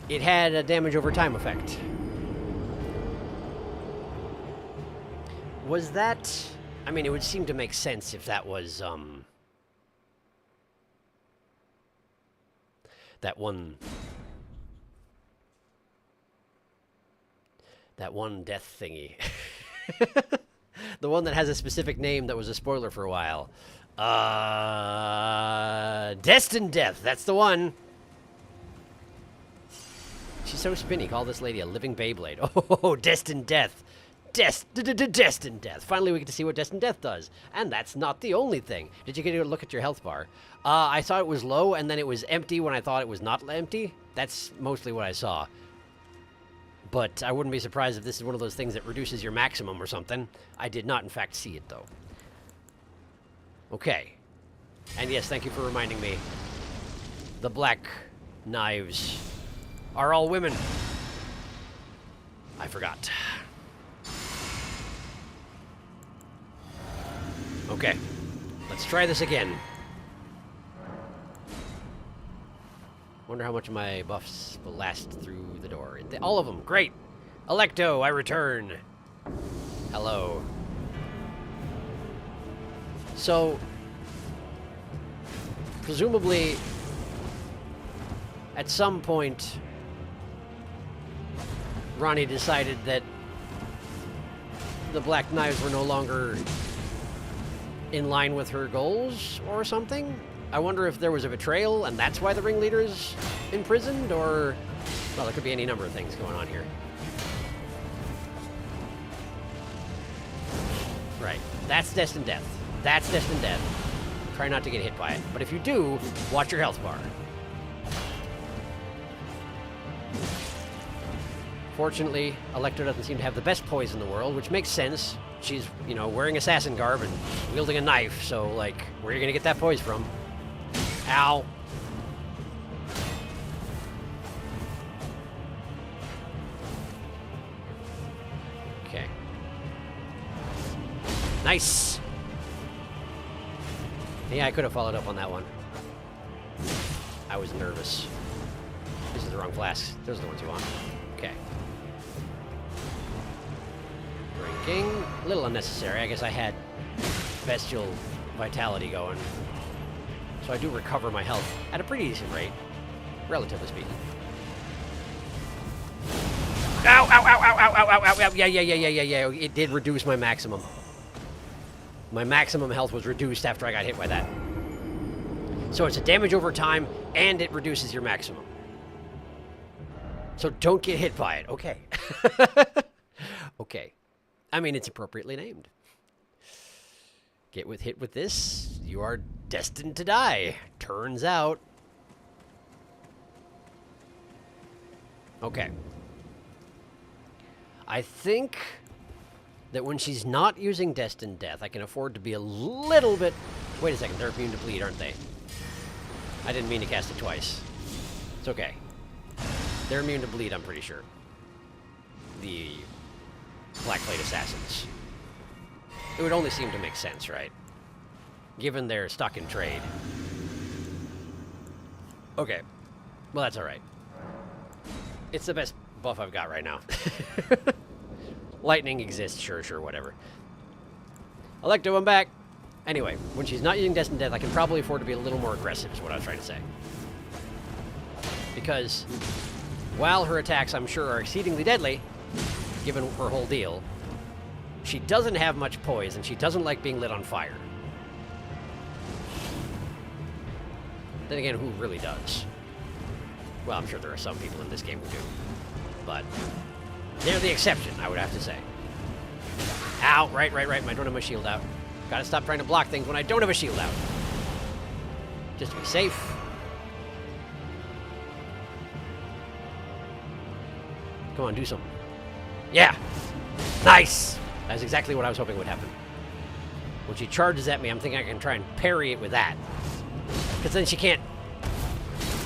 It had a damage over time effect. Was that... I mean, it would seem to make sense if that was, that one death thingy. The one that has a specific name that was a spoiler for a while. Destined Death, that's the one. She's so spinny. Call this lady a living Beyblade. Oh, Destined Death. Destined Death. Finally, we get to see what Destined Death does. And that's not the only thing. Did you get a look at your health bar? I saw it was low, and then it was empty when I thought it was not empty. That's mostly what I saw. But I wouldn't be surprised if this is one of those things that reduces your maximum or something. I did not, in fact, see it, though. Okay. And yes, thank you for reminding me. The Black Knives are all women. I forgot. Okay. Let's try this again. Wonder how much of my buffs will last through the door. All of them. Great. Electo, I return. Hello. So, presumably, at some point, Ronnie decided that the Black Knives were no longer in line with her goals or something. I wonder if there was a betrayal and that's why the ringleader is imprisoned, or... Well, there could be any number of things going on here. Right. That's Destined Death. That's Destined Death. Try not to get hit by it. But if you do, watch your health bar. Fortunately, Electra doesn't seem to have the best poise in the world, which makes sense. She's, you know, wearing assassin garb and wielding a knife, so, like, where are you gonna get that poise from? Ow. Okay. Nice! Yeah, I could have followed up on that one. I was nervous. This is the wrong flask. Those are the ones you want. Okay. Drinking. A little unnecessary. I guess I had bestial vitality going. So I do recover my health at a pretty decent rate, relatively speaking. Ow, ow, ow, ow, ow, ow, ow, ow, ow. Yeah. It did reduce my maximum. My maximum health was reduced after I got hit by that. So it's a damage over time, and it reduces your maximum. So don't get hit by it. Okay. Okay. I mean, it's appropriately named. Get hit with this, you are destined to die. Turns out. Okay. I think that when she's not using Destined Death, I can afford to be a little bit... Wait a second, they're immune to bleed, aren't they? I didn't mean to cast it twice. It's okay. They're immune to bleed, I'm pretty sure. The Blackblade Assassins. It would only seem to make sense, right? Given they're stuck in trade. Okay. Well, that's alright. It's the best buff I've got right now. Lightning exists, sure, whatever. Electo, I'm back! Anyway, when she's not using Destined Death, I can probably afford to be a little more aggressive, is what I was trying to say. Because, while her attacks, I'm sure, are exceedingly deadly, given her whole deal, she doesn't have much poise, and she doesn't like being lit on fire. Then again, who really does? Well, I'm sure there are some people in this game who do. But they're the exception, I would have to say. Ow! Right. I don't have my shield out. Gotta stop trying to block things when I don't have a shield out. Just to be safe. Come on, do something. Yeah! Nice! That's exactly what I was hoping would happen. When she charges at me, I'm thinking I can try and parry it with that. Because then she can't...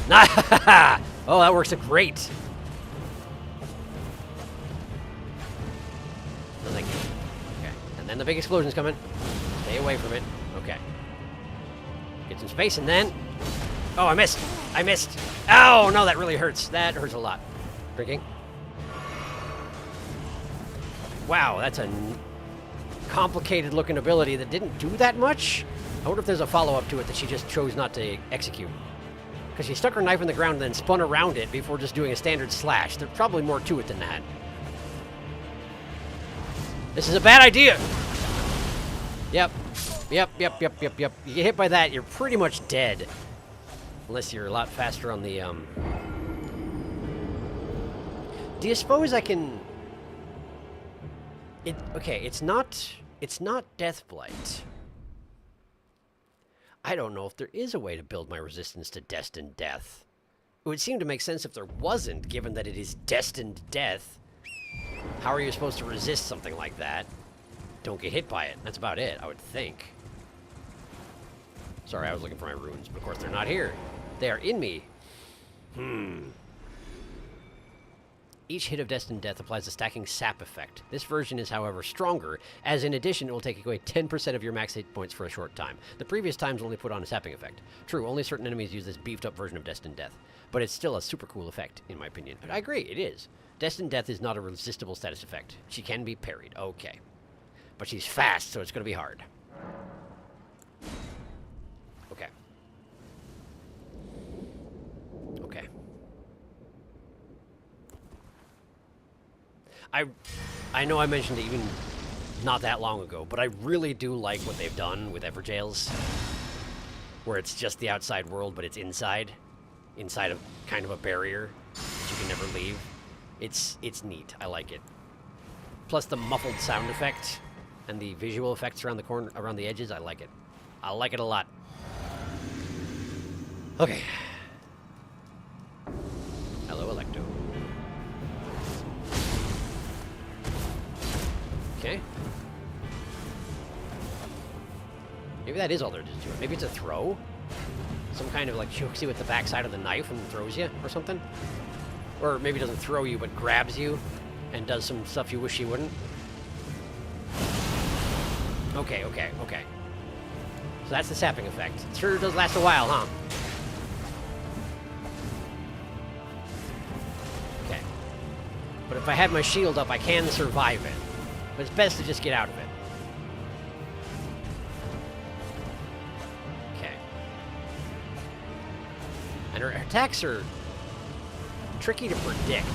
Oh, that works great! No, thank you. Okay, and then the big explosion's coming. Stay away from it. Okay. Get some space, and then... Oh, I missed! I missed! Oh, no, that really hurts. That hurts a lot. Drinking. Wow, that's a complicated-looking ability that didn't do that much. I wonder if there's a follow-up to it that she just chose not to execute. Because she stuck her knife in the ground and then spun around it before just doing a standard slash. There's probably more to it than that. This is a bad idea! Yep. You get hit by that, you're pretty much dead. Unless you're a lot faster on the, Do you suppose I can... Okay, it's not Deathblight. I don't know if there is a way to build my resistance to Destined Death. It would seem to make sense if there wasn't, given that it is Destined Death. How are you supposed to resist something like that? Don't get hit by it. That's about it, I would think. Sorry, I was looking for my runes, but of course they're not here. They are in me. Each hit of Destined Death applies a stacking sap effect. This version is, however, stronger, as in addition it will take away 10% of your max hit points for a short time. The previous times only put on a sapping effect. True, only certain enemies use this beefed-up version of Destined Death, but it's still a super cool effect, in my opinion. I agree, it is. Destined Death is not a resistible status effect. She can be parried, okay. But she's fast, so it's going to be hard. Okay. Okay. I know I mentioned it even not that long ago, but I really do like what they've done with Everjails, where it's just the outside world, but it's inside of kind of a barrier that you can never leave. It's neat. I like it. Plus the muffled sound effect and the visual effects around the edges. I like it. I like it a lot. Okay. Hello, Electo. Okay. Maybe that is all there is to it. Maybe it's a throw? Some kind of like chokes you with the backside of the knife and throws you or something? Or maybe doesn't throw you but grabs you and does some stuff you wish he wouldn't? Okay. So that's the sapping effect. It sure does last a while, huh? Okay. But if I have my shield up, I can survive it. But it's best to just get out of it. Okay. And her attacks are tricky to predict.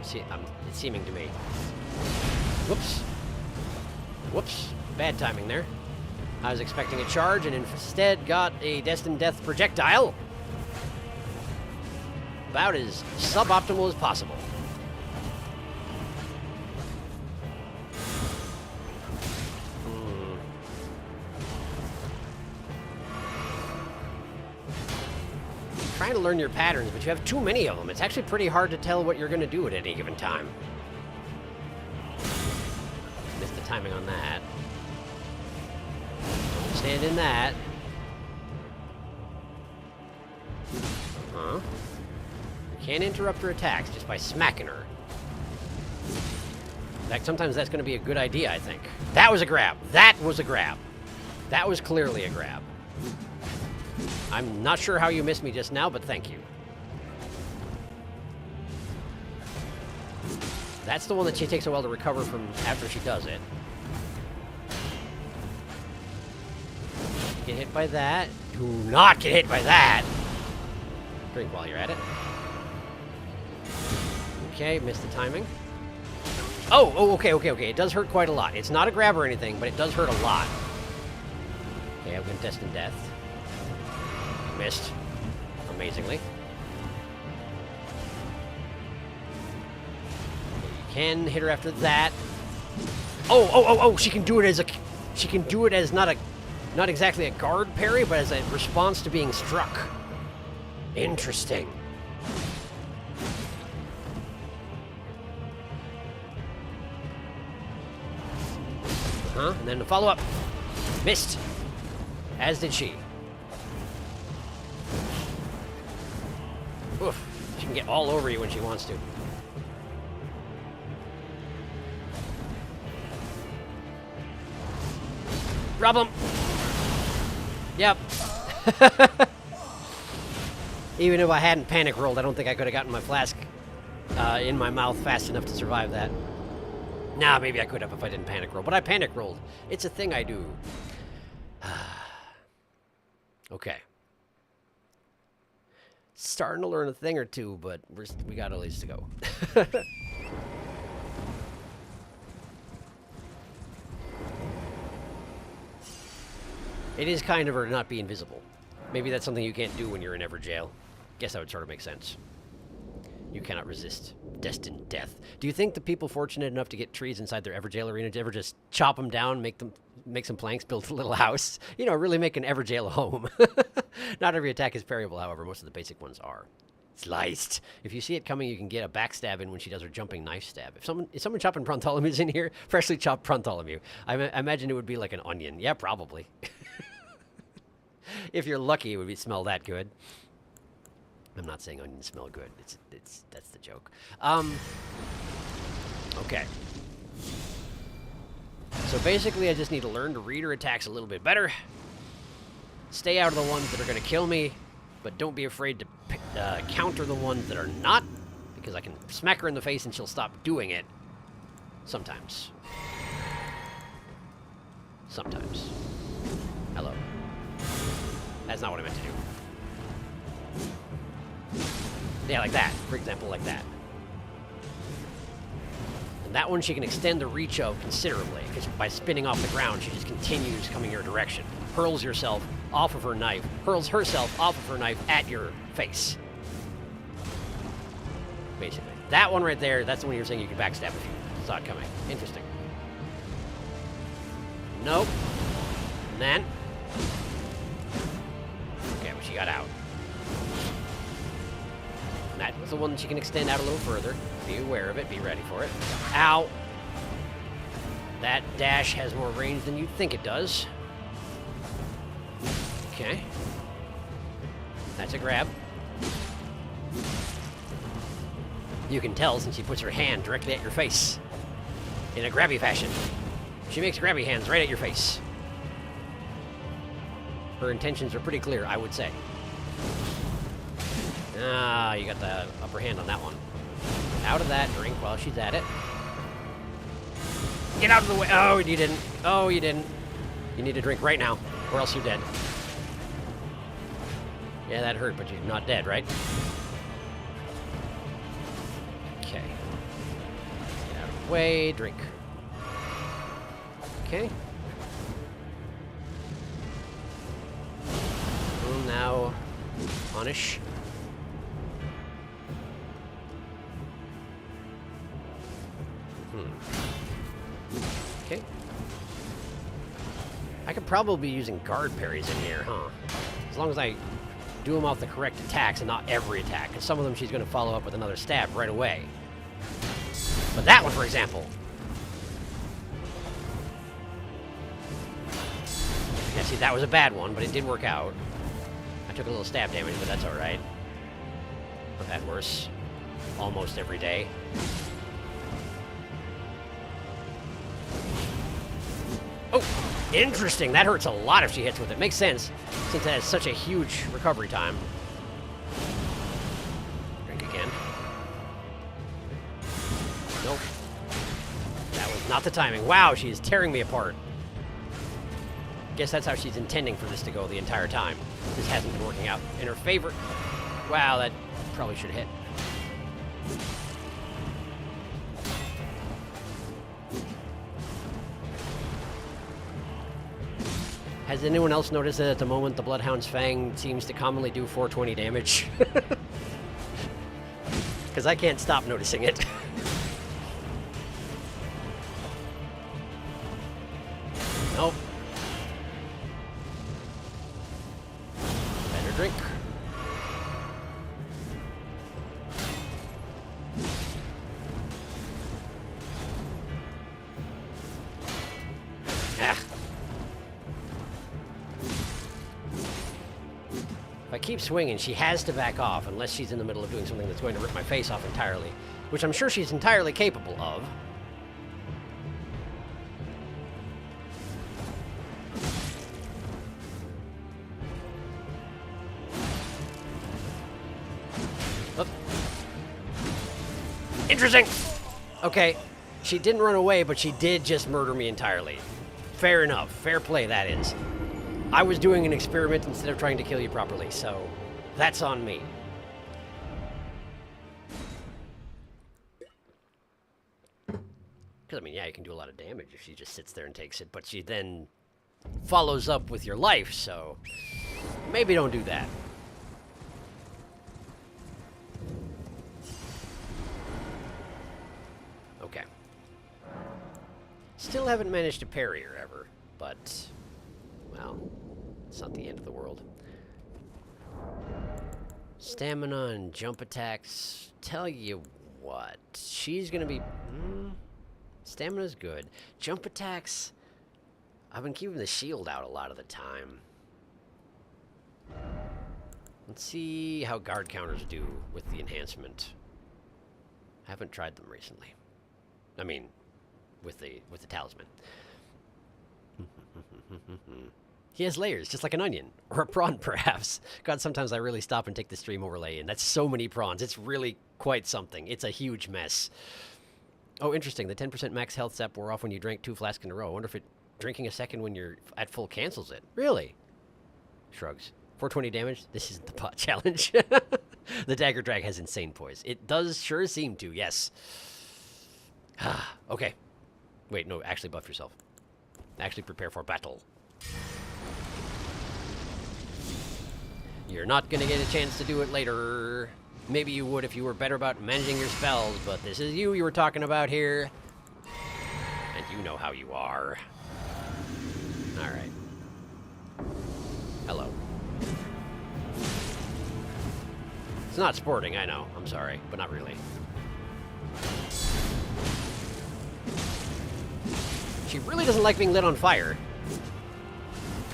It's seeming to me. Whoops. Bad timing there. I was expecting a charge and instead got a Destined Death projectile. About as suboptimal as possible. Trying to learn your patterns, but you have too many of them. It's actually pretty hard to tell what you're going to do at any given time. timing on that. Don't stand in that. Huh? You can't interrupt her attacks just by smacking her. In fact, sometimes that's going to be a good idea, I think. That was a grab. That was a grab. That was clearly a grab. I'm not sure how you missed me just now, but thank you. That's the one that she takes a while to recover from after she does it. Get hit by that. Do not get hit by that. Drink while you're at it. Okay, missed the timing. Oh, okay. It does hurt quite a lot. It's not a grab or anything, but it does hurt a lot. Okay, I'm going to test in death. Missed. Amazingly. You can hit her after that. Oh, she can do it as a... She can do it as not exactly a guard parry, but as a response to being struck. Interesting. And then the follow-up. Missed. As did she. Oof. She can get all over you when she wants to. Rob him. Yep. Even if I hadn't panic rolled, I don't think I could have gotten my flask in my mouth fast enough to survive that. Nah, maybe I could have if I didn't panic roll, but I panic rolled. It's a thing I do. Okay. Starting to learn a thing or two, but we got a ways to go. It is kind of her not be invisible. Maybe that's something you can't do when you're in Ever Jail. Guess that would sort of make sense. You cannot resist destined death. Do you think the people fortunate enough to get trees inside their Ever Jail arena to ever just chop them down, make some planks, build a little house? You know, really make an Ever Jail a home. Not every attack is parryable, however. Most of the basic ones are. Sliced. If you see it coming, you can get a backstab in when she does her jumping knife stab. If someone chopping PRAWNTHOLEMEW's in here, freshly chopped PRAWNTHOLEMEW, I imagine it would be like an onion. Yeah, probably. If you're lucky, it would smell that good. I'm not saying onions smell good. That's the joke. Okay. So basically, I just need to learn to read her attacks a little bit better. Stay out of the ones that are going to kill me, but don't be afraid to counter the ones that are not, because I can smack her in the face and she'll stop doing it. Sometimes. Sometimes. Hello. That's not what I meant to do. Yeah, like that. For example, like that. And that one she can extend the reach of considerably, because by spinning off the ground, she just continues coming your direction. Hurls yourself off of her knife, hurls herself off of her knife at your face. Basically. That one right there, that's the one you're saying you can backstab if you saw it coming. Interesting. Nope. And then... Okay, well, she got out. And that was the one that she can extend out a little further. Be aware of it. Be ready for it. Ow! That dash has more range than you'd think it does. Okay. That's a grab. You can tell since she puts her hand directly at your face. In a grabby fashion. She makes grabby hands right at your face. Her intentions are pretty clear, I would say. Ah, you got the upper hand on that one. Out of that, drink while she's at it. Get out of the way. Oh, you didn't. Oh, you didn't. You need to drink right now, or else you're dead. Yeah, that hurt, but you're not dead, right? Okay. Get out of the way, drink. Okay. Well, now, punish. Okay. I could probably be using guard parries in here, huh? As long as I do them off the correct attacks and not every attack, because some of them she's going to follow up with another stab right away. But that one, for example. see, that was a bad one, but it did work out. I took a little stab damage, but that's alright. I've had worse. Almost every day. Oh! Interesting! That hurts a lot if she hits with it. Makes sense, since it has such a huge recovery time. Drink again. Nope. That was not the timing. Wow, she is tearing me apart. Guess that's how she's intending for this to go the entire time. This hasn't been working out in her favor. Wow, that probably should hit. Has anyone else noticed that at the moment the Bloodhound's Fang seems to commonly do 420 damage? Because I can't stop noticing it. Nope. Better drink. Ah. If I keep swinging, she has to back off unless she's in the middle of doing something that's going to rip my face off entirely, which I'm sure she's entirely capable of. Oop. Interesting! Okay, she didn't run away, but she did just murder me entirely. Fair enough. Fair play, that is. I was doing an experiment instead of trying to kill you properly, so that's on me. Because, I mean, yeah, you can do a lot of damage if she just sits there and takes it, but she then follows up with your life, so maybe don't do that. Okay. Still haven't managed to parry her ever, but, well, it's not the end of the world. Stamina and jump attacks. Tell you what, she's gonna be... Stamina's good. Jump attacks, I've been keeping the shield out a lot of the time. Let's see how guard counters do with the enhancement. I haven't tried them recently. I mean, with the talisman. He has layers, just like an onion. Or a prawn, perhaps. God, sometimes I really stop and take the stream overlay in. That's so many prawns. It's really quite something. It's a huge mess. Oh, interesting. The 10% max health sap wore off when you drank 2 flasks in a row. I wonder if drinking a second when you're at full cancels it. Really? Shrugs. 420 damage? This isn't the pot challenge. The dagger drag has insane poise. It does sure seem to, yes. Okay. Wait, no, actually buff yourself. Actually prepare for battle. You're not gonna get a chance to do it later. Maybe you would if you were better about managing your spells, but this is you were talking about here. And you know how you are. Alright. Hello. It's not sporting, I know. I'm sorry, but not really. She really doesn't like being lit on fire.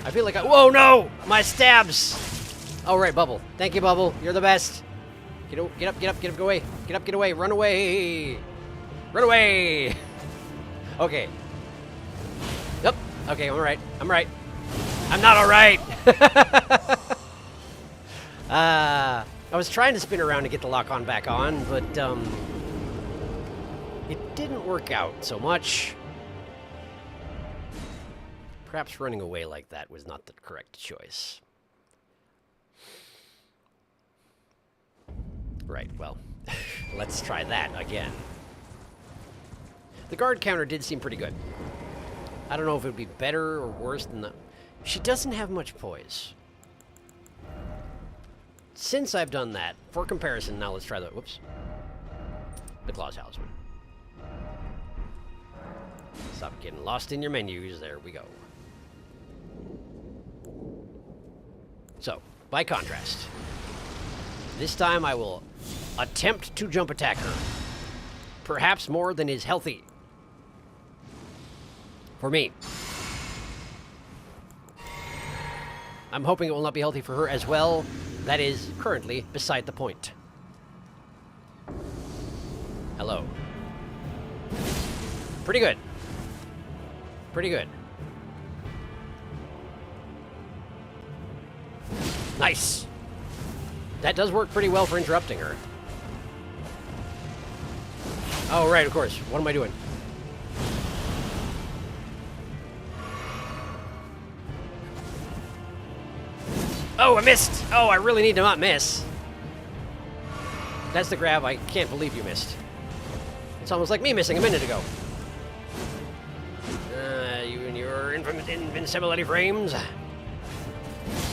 I feel like whoa, no! My stabs! Oh, right, Bubble. Thank you, Bubble. You're the best. Get up, get up, get away. Get up, get away. Run away. Run away. Okay. Yep. Okay, I'm alright. I'm right. I'm not alright. I was trying to spin around to get the lock-on back on, but, it didn't work out so much. Perhaps running away like that was not the correct choice. Right, well, let's try that again. The guard counter did seem pretty good. I don't know if it would be better or worse than the... She doesn't have much poise. Since I've done that, for comparison, now let's try the... Whoops. The Claw Talisman. Stop getting lost in your menus. There we go. So, by contrast, this time I will attempt to jump attack her. Perhaps more than is healthy. For me. I'm hoping it will not be healthy for her as well. That is currently beside the point. Hello. Pretty good. Pretty good. Nice. That does work pretty well for interrupting her. Oh, right, of course. What am I doing? Oh, I missed! Oh, I really need to not miss. That's the grab. I can't believe you missed. It's almost like me missing a minute ago. You and your invincibility frames.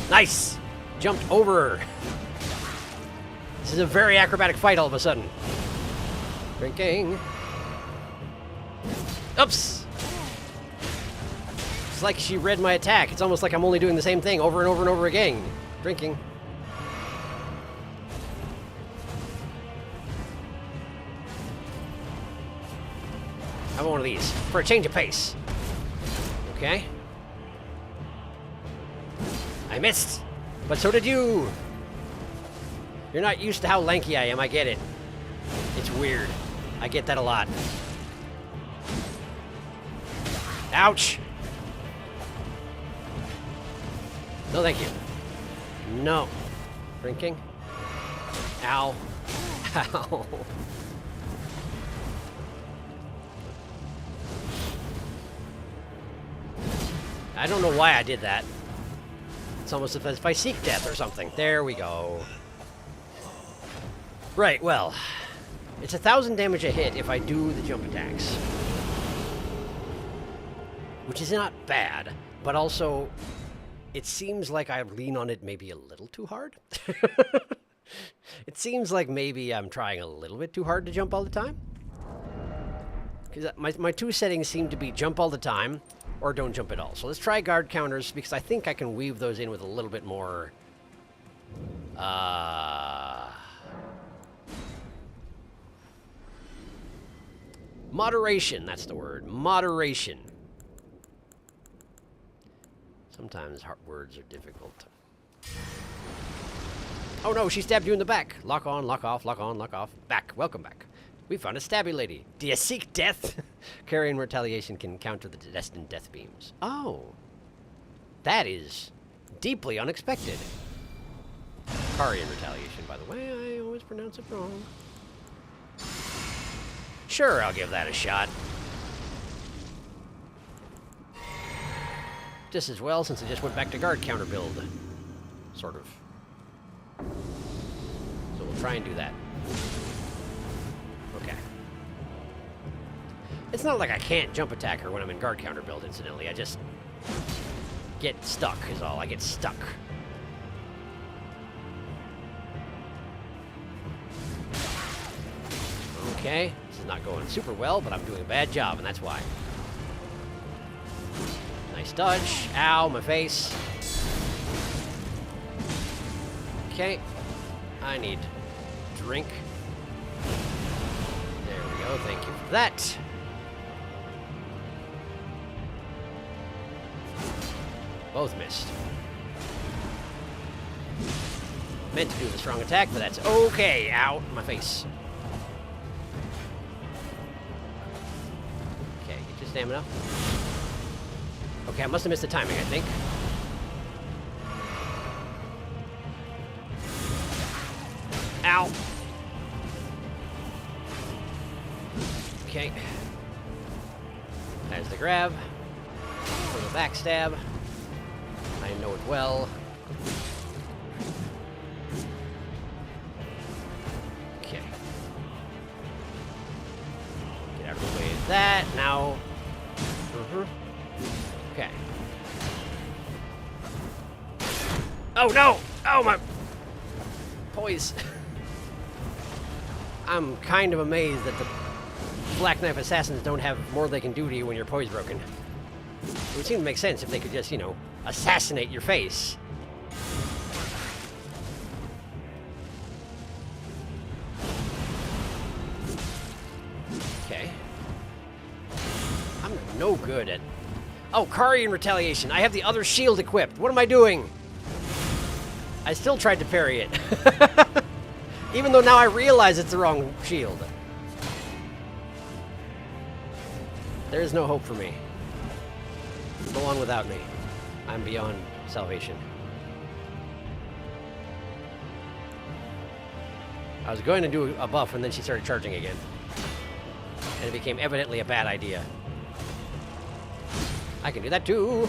Nice! Jumped over her. This is a very acrobatic fight all of a sudden. Drinking. Oops! It's like she read my attack. It's almost like I'm only doing the same thing over and over and over again. Drinking. I want one of these for a change of pace. Okay. I missed, but so did you. You're not used to how lanky I am. I get it. It's weird. I get that a lot. Ouch. No, thank you. No. Drinking. Ow. Ow. I don't know why I did that. It's almost as if I seek death or something. There we go. Right, well, it's 1,000 damage a hit if I do the jump attacks. Which is not bad, but also, it seems like I lean on it maybe a little too hard. It seems like maybe I'm trying a little bit too hard to jump all the time. Because my two settings seem to be jump all the time, or don't jump at all. So let's try guard counters, because I think I can weave those in with a little bit more... moderation, that's the word. Moderation. Sometimes words are difficult. Oh no, she stabbed you in the back. Lock on, lock off, lock on, lock off. Back, welcome back. We found a stabby lady. Do you seek death? Carrying retaliation can counter the destined death beams. Oh. That is deeply unexpected. Carrion retaliation, by the way. I always pronounce it wrong. Sure, I'll give that a shot. Just as well, since I just went back to guard counter build. Sort of. So we'll try and do that. Okay. It's not like I can't jump attack her when I'm in guard counter build, incidentally. I just get stuck, is all. I get stuck. Okay. This is not going super well, but I'm doing a bad job, and that's why. Nice dodge. Ow, my face. Okay. I need drink. There we go. Thank you for that. Both missed. Meant to do the strong attack, but that's okay. Ow, my face. Okay, get your stamina. Okay, I must have missed the timing, I think. Ow. Okay. There's the grab. For the backstab. I know it well. Okay. Get out of the way of that. Now. Okay. Oh no! Oh my... Poise. I'm kind of amazed that the Black Knife Assassins don't have more they can do to you when your poise broken. It would seem to make sense if they could just, you know, assassinate your face. Okay. I'm no good at... Oh, Carrion retaliation. I have the other shield equipped. What am I doing? I still tried to parry it. Even though now I realize it's the wrong shield. There is no hope for me. Go on without me. I'm beyond salvation. I was going to do a buff and then she started charging again. And it became evidently a bad idea. I can do that too.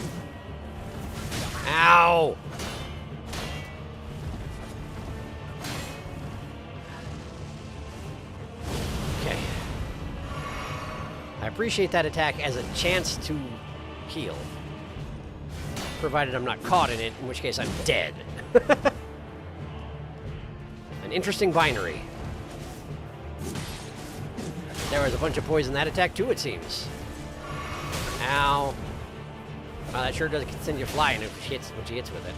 Ow! Okay. I appreciate that attack as a chance to heal. Provided I'm not caught in it, in which case I'm dead. An interesting binary. There was a bunch of poison in that attack too, it seems. Ow. Well, that sure does send you flying if she hits, when she hits with it.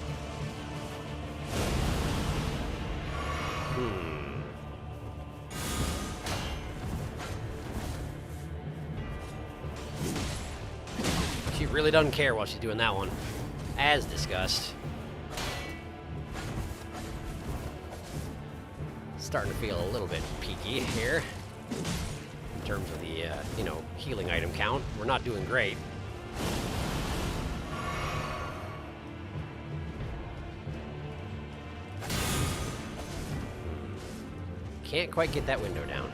She really doesn't care while she's doing that one. As discussed. Starting to feel a little bit peaky here. In terms of the, you know, healing item count. We're not doing great. Can't quite get that window down.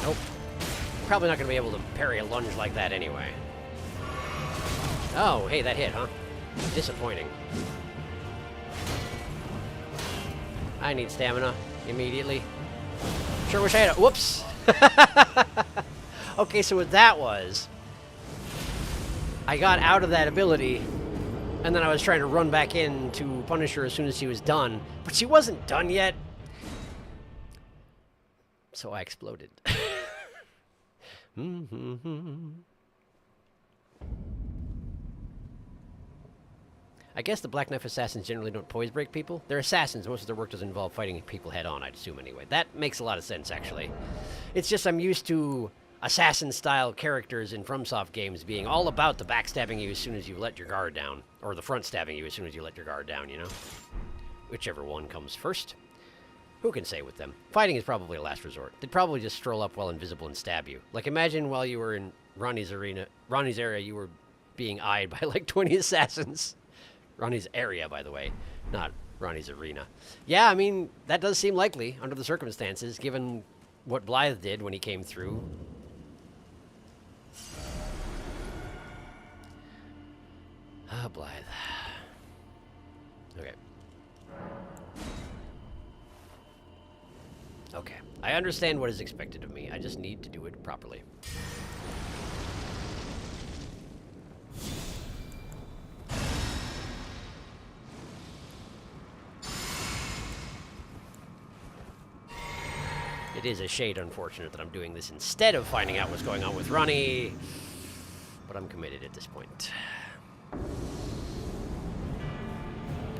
Nope. Probably not going to be able to parry a lunge like that anyway. Oh, hey, that hit, huh? Disappointing. I need stamina immediately. Sure wish I had a... Whoops! Okay, so what that was... I got out of that ability, and then I was trying to run back in to punish her as soon as she was done. But she wasn't done yet. So I exploded. I guess the Black Knife Assassins generally don't poise break people. They're assassins. Most of their work doesn't involve fighting people head on, I'd assume anyway. That makes a lot of sense, actually. It's just I'm used to assassin-style characters in FromSoft games being all about the backstabbing you as soon as you let your guard down. Or the front stabbing you as soon as you let your guard down, you know? Whichever one comes first. Who can say with them? Fighting is probably a last resort. They'd probably just stroll up while invisible and stab you. Like, imagine while you were in Ronnie's area, you were being eyed by like 20 assassins. Ronnie's area, by the way, not Ronnie's arena. Yeah, I mean, that does seem likely under the circumstances, given what Blythe did when he came through. Ah, Blythe. Okay. Okay. I understand what is expected of me. I just need to do it properly. It is a shade unfortunate that I'm doing this instead of finding out what's going on with Ronnie, but I'm committed at this point.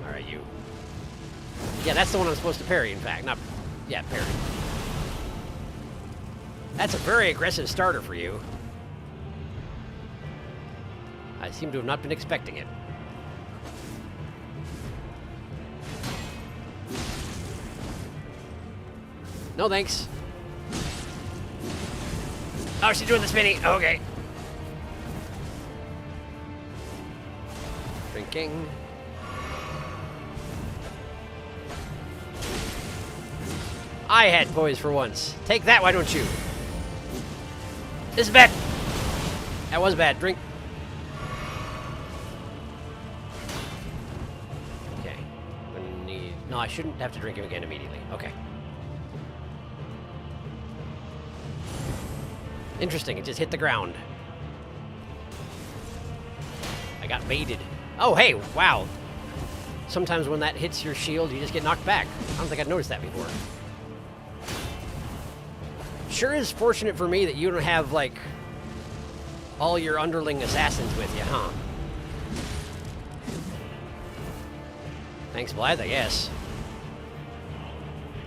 Alright, you. Yeah, that's the one I'm supposed to parry, in fact. Not... Yeah, parry. That's a very aggressive starter for you. I seem to have not been expecting it. No thanks. Oh, she's doing the spinny. Okay. Drinking. I had poise for once. Take that, why don't you? This is bad. That was bad. Drink. Okay. No, I shouldn't have to drink him again immediately. Okay. Interesting, it just hit the ground. I got baited. Oh, hey, wow. Sometimes when that hits your shield, you just get knocked back. I don't think I'd noticed that before. Sure is fortunate for me that you don't have, like, all your underling assassins with you, huh? Thanks, Blythe, I guess.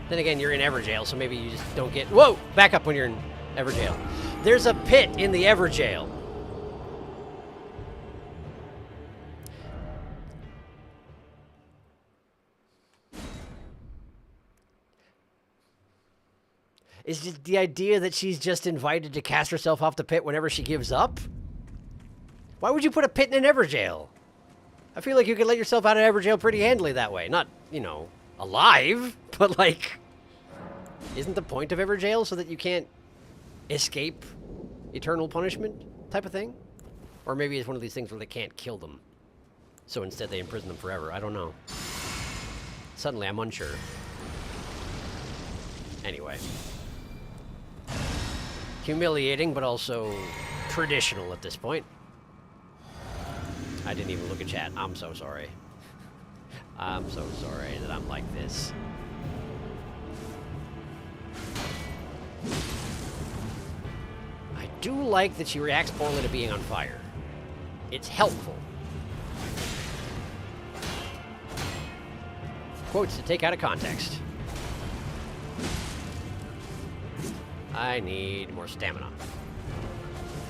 Then again, you're in Everjail, so maybe you just don't get... Whoa! Back up when you're in Everjail. There's a pit in the Everjail. is just the idea that she's just invited to cast herself off the pit whenever she gives up? Why would you put a pit in an Everjail? I feel like you could let yourself out of Everjail pretty handily that way. Not, you know, alive, but like, isn't the point of Everjail so that you can't escape eternal punishment type of thing? Or maybe it's one of these things where they can't kill them. So instead they imprison them forever. I don't know. Suddenly I'm unsure. Anyway. Humiliating, but also traditional at this point. I didn't even look at chat. I'm so sorry. I'm so sorry that I'm like this. I do like that she reacts poorly to being on fire. It's helpful. Quotes to take out of context. I need more stamina.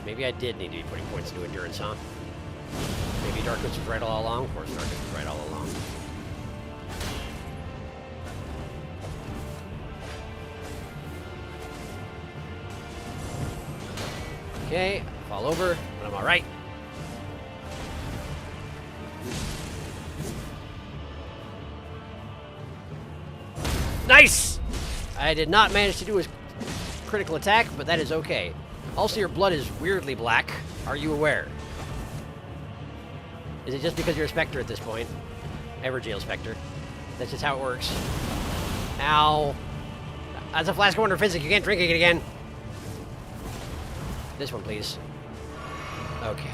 Maybe I did need to be putting points into endurance, huh? Maybe Darkness was right all along? Of course, Darkness was right all along. Okay, fall over, but I'm alright. Nice! I did not manage to do his critical attack, but that is okay. Also, your blood is weirdly black. Are you aware? Is it just because you're a Spectre at this point? Everjail Spectre. That's just how it works. Ow. That's a flask of Wonder Physic. You can't drink it again. This one, please. Okay.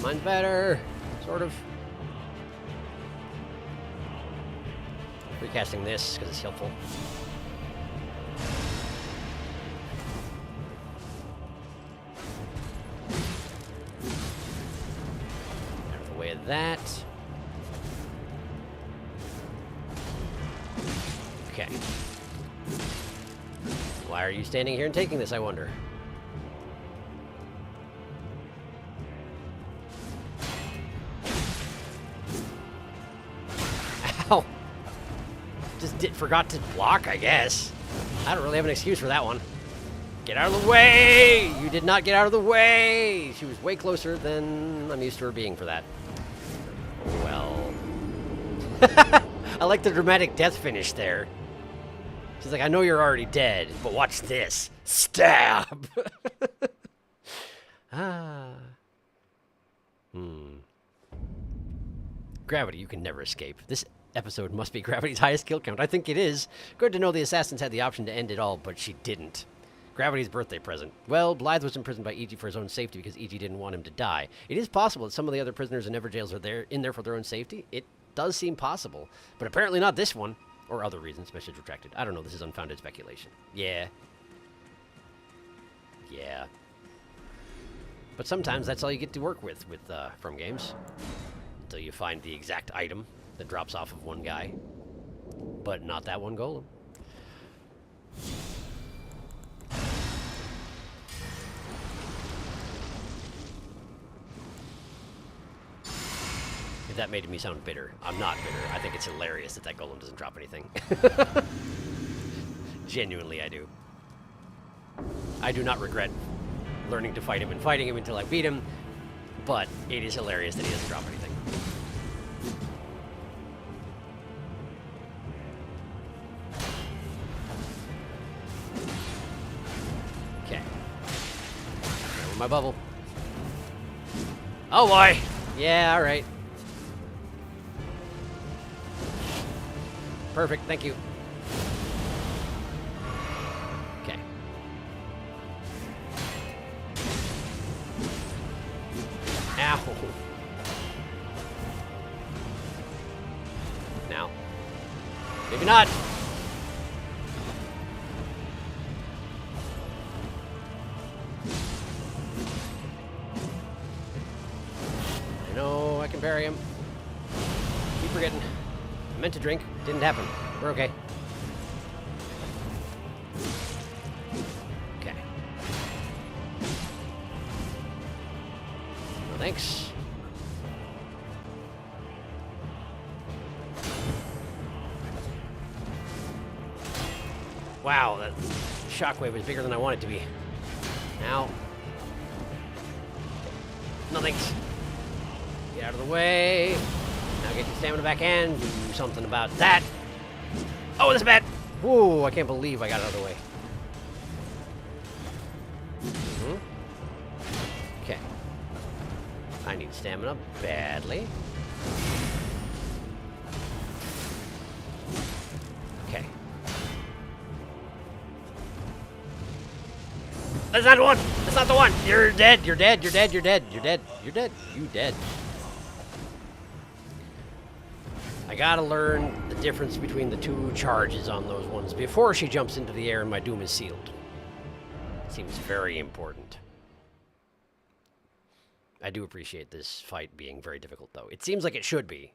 Mine's better. Sort of. Recasting this, because it's helpful. Out of the way of that. Okay. Why are you standing here and taking this, I wonder? Ow! Forgot to block, I guess. I don't really have an excuse for that one. Get out of the way! You did not get out of the way! She was way closer than I'm used to her being for that. Well. I like the dramatic death finish there. She's like, I know you're already dead, but watch this. Stab! Gravity, you can never escape. This episode must be Gravity's highest kill count. I think it is. Good to know the assassins had the option to end it all, but she didn't. Gravity's birthday present. Well, Blythe was imprisoned by E.G. for his own safety because E.G. didn't want him to die. It is possible that some of the other prisoners in Everjails are in there for their own safety. It does seem possible, but apparently not this one. Or other reasons. Message retracted. I don't know. This is unfounded speculation. Yeah. Yeah. But sometimes that's all you get to work with From Games. Until you find the exact item that drops off of one guy. But not that one golem. If that made me sound bitter, I'm not bitter. I think it's hilarious that golem doesn't drop anything. Genuinely, I do. I do not regret learning to fight him and fighting him until I beat him, but it is hilarious that he doesn't drop anything. Okay. With my bubble. Oh boy! Yeah, alright. Perfect, thank you. Okay. Ow. Now. Maybe not. I know I can parry him. Keep forgetting. I meant to drink. Didn't happen. We're okay. Okay. No thanks. Wow, that shockwave was bigger than I want it to be. Now. Nothing's. Get out of the way. Now get your stamina back and do something about that. Oh, that's bad. Whoa, I can't believe I got out of the way. Okay. I need stamina badly. Okay. That's not the one! That's not the one! You're dead, you're dead, you're dead, you're dead, you're dead, you're dead, you dead. I gotta learn the difference between the two charges on those ones before she jumps into the air and my doom is sealed. Seems very important. I do appreciate this fight being very difficult, though. It seems like it should be.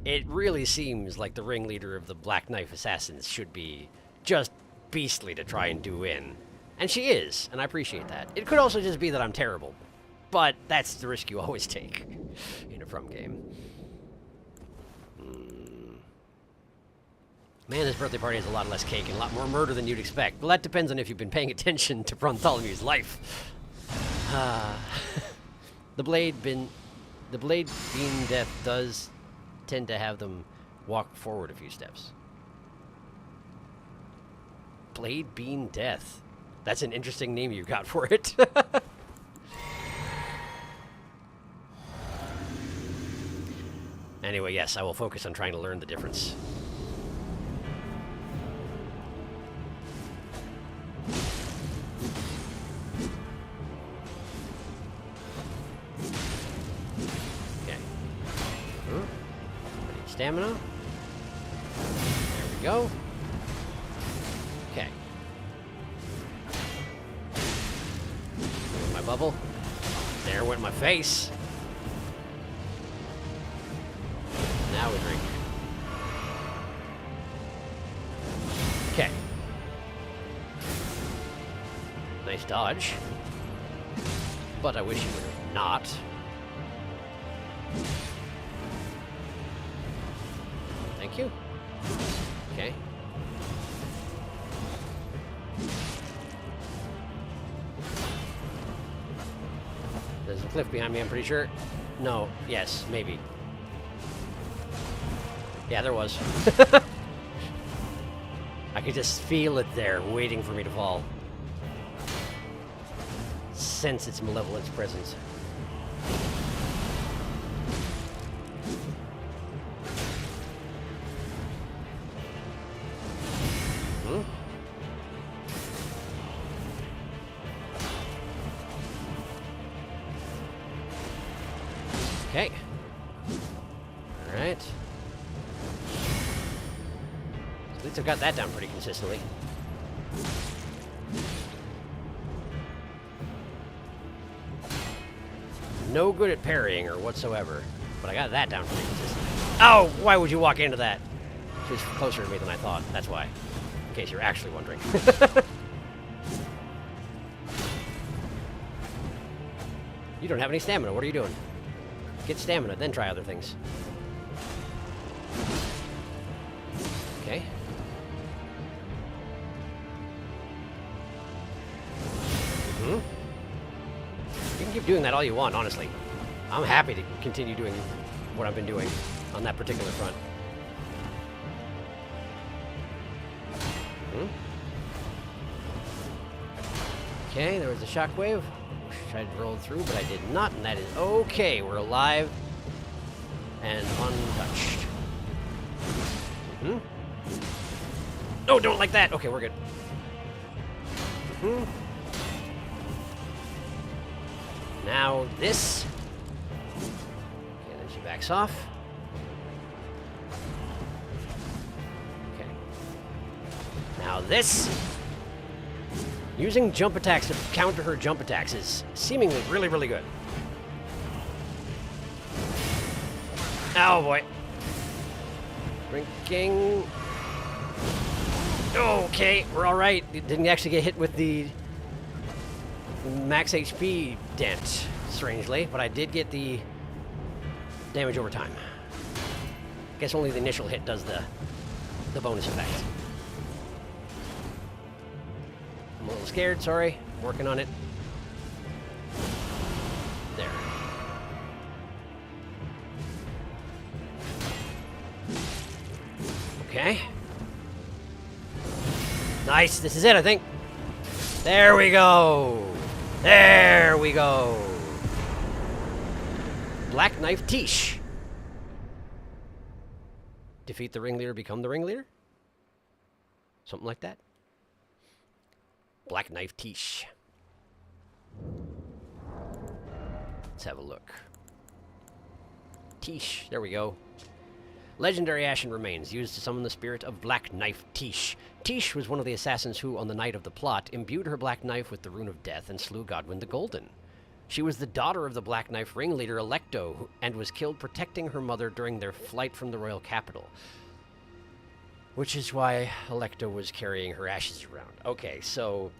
It really seems like the ringleader of the Black Knife Assassins should be just beastly to try and do in. And she is, and I appreciate that. It could also just be that I'm terrible. But that's the risk you always take in a From game. Man, this birthday party has a lot less cake and a lot more murder than you'd expect. Well, that depends on if you've been paying attention to PRAWNTHOLEMEW's life. The Blade Bean Death does tend to have them walk forward a few steps. Blade Bean Death. That's an interesting name you've got for it. Anyway, yes, I will focus on trying to learn the difference. Stamina. There we go. Okay. There went my bubble. There went my face. Now we drink. Okay. Nice dodge. But I wish you would have not. Thank you. Okay. There's a cliff behind me, I'm pretty sure. No. Yes. Maybe. Yeah, there was. I could just feel it there, waiting for me to fall. Sense its malevolent presence. Okay. All right. At least I've got that down pretty consistently. No good at parrying or whatsoever, but I got that down pretty consistently. Oh, why would you walk into that? She was closer to me than I thought. That's why. In case you're actually wondering. You don't have any stamina. What are you doing? Get stamina, then try other things. Okay. You can keep doing that all you want, honestly. I'm happy to continue doing what I've been doing on that particular front. Okay, there was a shockwave. Tried to roll through, but I did not, and that is okay. We're alive and untouched. No, don't like that. Okay, we're good. Now this. Okay, then she backs off. Okay. Now this. Using jump attacks to counter her jump attacks is seemingly really, really good. Oh, boy. Drinking. Okay, we're all right. It didn't actually get hit with the max HP dent, strangely, but I did get the damage over time. Guess only the initial hit does the bonus effect. I'm a little scared, sorry. I'm working on it. There. Okay. Nice, this is it, I think. There we go. There we go. Black Knife Tish. Defeat the ringleader, become the ringleader? Something like that. Black Knife Tish. Let's have a look. Tish, there we go. Legendary ashen remains used to summon the spirit of Black Knife Tish. Tish was one of the assassins who, on the night of the plot, imbued her black knife with the rune of death and slew Godwyn the Golden. She was the daughter of the Black Knife ringleader Electo, and was killed protecting her mother during their flight from the royal capital. Which is why Electo was carrying her ashes around. Okay, so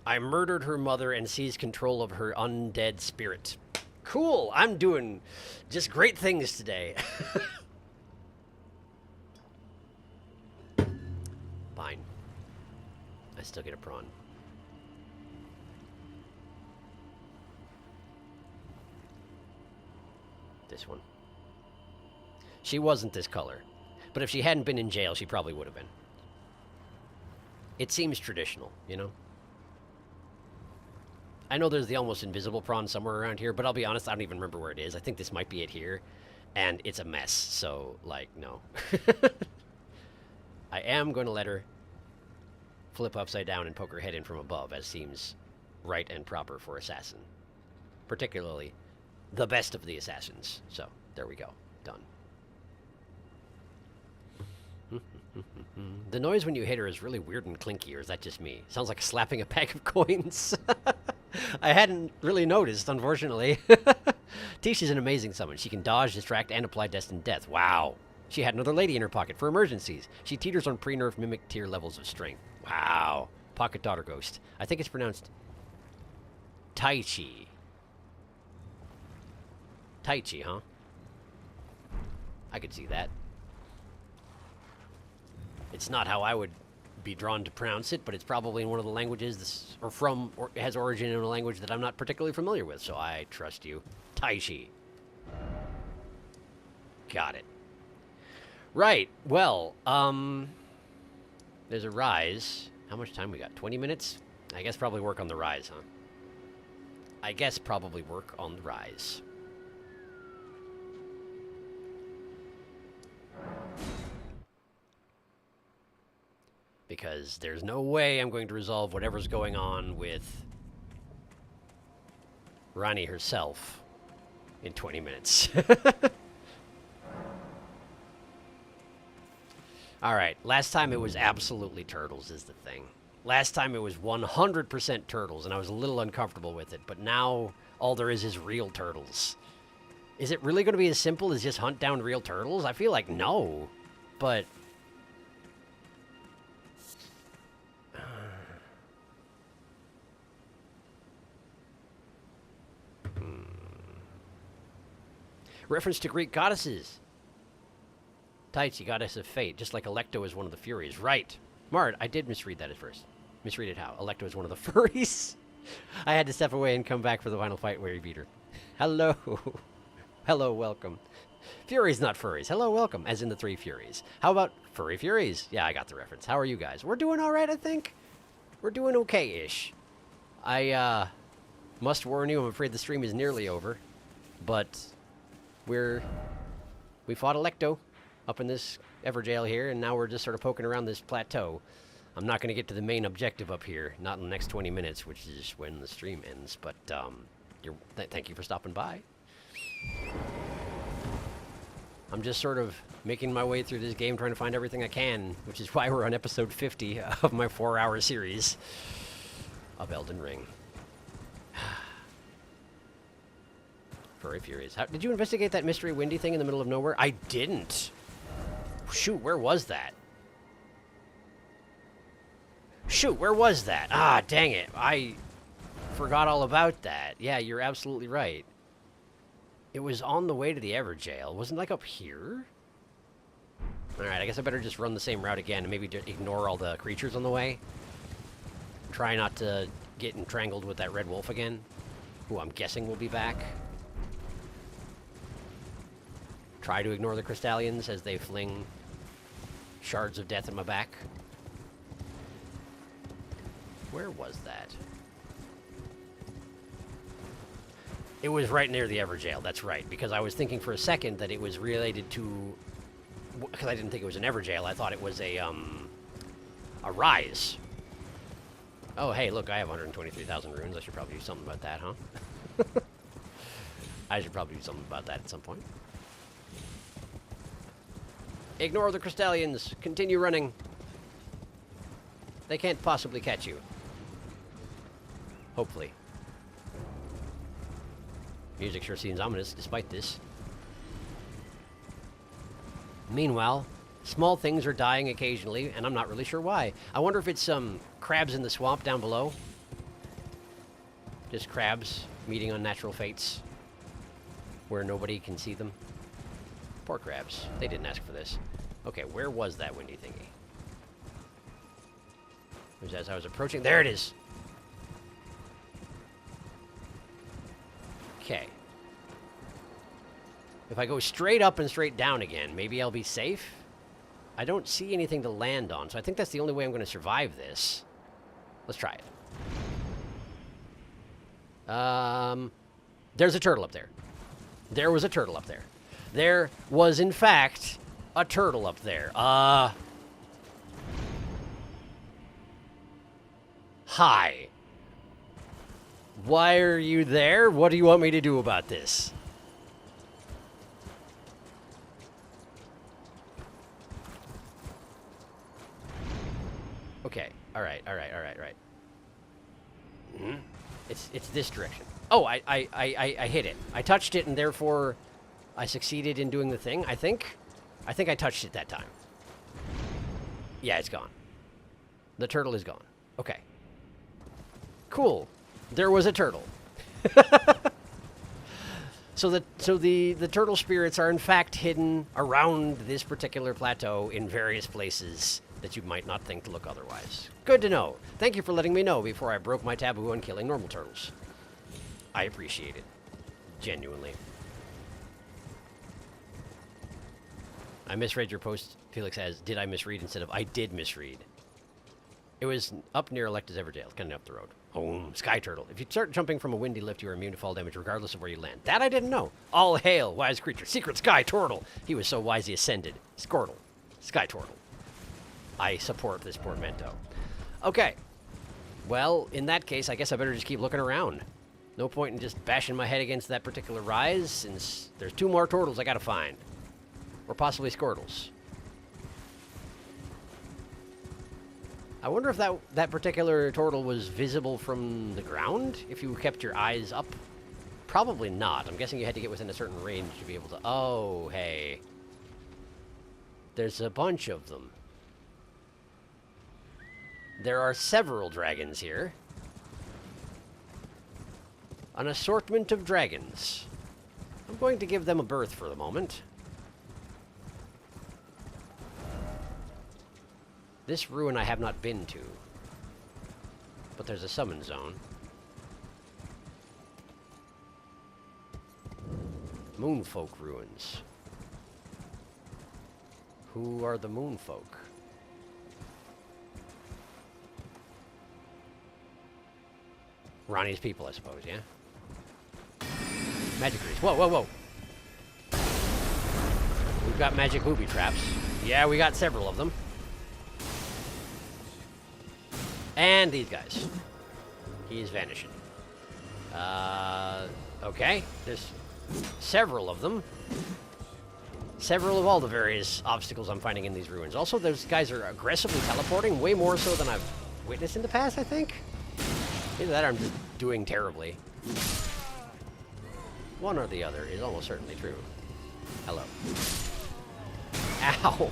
I murdered her mother and seized control of her undead spirit. Cool, I'm doing just great things today. Fine. I still get a prawn. This one. She wasn't this color. But if she hadn't been in jail, she probably would have been. It seems traditional, you know? I know there's the almost invisible prawn somewhere around here, but I'll be honest, I don't even remember where it is. I think this might be it here, and it's a mess, so, like, no. I am going to let her flip upside down and poke her head in from above, as seems right and proper for assassin. Particularly the best of the assassins. So, there we go. Done. The noise when you hit her is really weird and clinky, or is that just me? Sounds like slapping a pack of coins. I hadn't really noticed, unfortunately. Tish is an amazing summon. She can dodge, distract, and apply Destined Death. Wow. She had another lady in her pocket for emergencies. She teeters on pre-nerf mimic tier levels of strength. Wow. Pocket Daughter Ghost. I think it's pronounced Taichi. Taichi, huh? I could see that. It's not how I would be drawn to pronounce it, but it's probably in one of the languages or has origin in a language that I'm not particularly familiar with, so I trust you. Taichi. Got it. Right, well, there's a rise. How much time we got? 20 minutes? I guess probably work on the rise, huh? I guess probably work on the rise. Because there's no way I'm going to resolve whatever's going on with Rani herself in 20 minutes. Alright, last time it was absolutely turtles is the thing. Last time it was 100% turtles, and I was a little uncomfortable with it, but now all there is real turtles. Is it really going to be as simple as just hunt down real turtles? I feel like no, but... Reference to Greek goddesses. Taichi, goddess of fate, just like Electo is one of the Furies. Right. Mart, I did misread that at first. Misread it how? Electo is one of the furries? I had to step away and come back for the final fight where you beat her. Hello. Hello, welcome. Furies, not furries. Hello, welcome, as in the three Furies. How about furry Furies? Yeah, I got the reference. How are you guys? We're doing all right, I think. We're doing okay-ish. I, must warn you, I'm afraid the stream is nearly over. But... We fought Electo up in this Everjail here, and now we're just sort of poking around this plateau. I'm not going to get to the main objective up here, not in the next 20 minutes, which is when the stream ends, but thank you for stopping by. I'm just sort of making my way through this game, trying to find everything I can, which is why we're on episode 50 of my 4-hour series of Elden Ring. Furry Furies. Did you investigate that mystery windy thing in the middle of nowhere? I didn't. Shoot, where was that? Shoot, where was that? Ah, dang it. I forgot all about that. Yeah, you're absolutely right. It was on the way to the Everjail. Wasn't it like up here? Alright, I guess I better just run the same route again and maybe just ignore all the creatures on the way. Try not to get entrangled with that red wolf again, who I'm guessing will be back. Try to ignore the Crystallians as they fling shards of death at my back. Where was that? It was right near the Everjail, that's right, because I was thinking for a second that it was related to... Because I didn't think it was an Everjail, I thought it was a Rise. Oh, hey, look, I have 123,000 runes. I should probably do something about that, huh? I should probably do something about that at some point. Ignore the Crystallians. Continue running. They can't possibly catch you. Hopefully. Music sure seems ominous despite this. Meanwhile, small things are dying occasionally, and I'm not really sure why. I wonder if it's some crabs in the swamp down below. Just crabs meeting unnatural fates where nobody can see them. Poor crabs. They didn't ask for this. Okay, where was that windy thingy? It was as I was approaching. There it is! Okay. If I go straight up and straight down again, maybe I'll be safe? I don't see anything to land on, so I think that's the only way I'm going to survive this. Let's try it. There's a turtle up there. There was a turtle up there. There was, in fact, a turtle up there. Hi. Why are you there? What do you want me to do about this? Okay. All right. It's this direction. Oh, I hit it. I touched it, and therefore I succeeded in doing the thing, I think. I think I touched it that time. Yeah, it's gone. The turtle is gone. Okay. Cool. There was a turtle. So the turtle spirits are in fact hidden around this particular plateau in various places that you might not think to look otherwise. Good to know. Thank you for letting me know before I broke my taboo on killing normal turtles. I appreciate it. Genuinely. I misread your post, Felix, as did I misread instead of I did misread. It was up near Electa's Everjail, kind of up the road. Home, Sky Turtle. If you start jumping from a windy lift, you are immune to fall damage regardless of where you land. That I didn't know. All hail, wise creature. Secret Sky Turtle. He was so wise he ascended. Squirtle. Sky Turtle. I support this portmanteau. Okay. Well, in that case, I guess I better just keep looking around. No point in just bashing my head against that particular rise, since there's 2 more turtles I gotta find. Or possibly Squirtles. I wonder if that particular turtle was visible from the ground, if you kept your eyes up. Probably not. I'm guessing you had to get within a certain range to be able to... Oh, hey. There's a bunch of them. There are several dragons here. An assortment of dragons. I'm going to give them a berth for the moment. This ruin I have not been to. But there's a summon zone. Moonfolk ruins. Who are the Moonfolk? Ronnie's people, I suppose, yeah? Magic grease. Whoa, whoa, whoa. We've got magic booby traps. Yeah, we got several of them. And these guys. He's vanishing. Okay. There's several of them. Several of all the various obstacles I'm finding in these ruins. Also, those guys are aggressively teleporting, way more so than I've witnessed in the past, I think. Either that or I'm just doing terribly. One or the other is almost certainly true. Hello. Ow!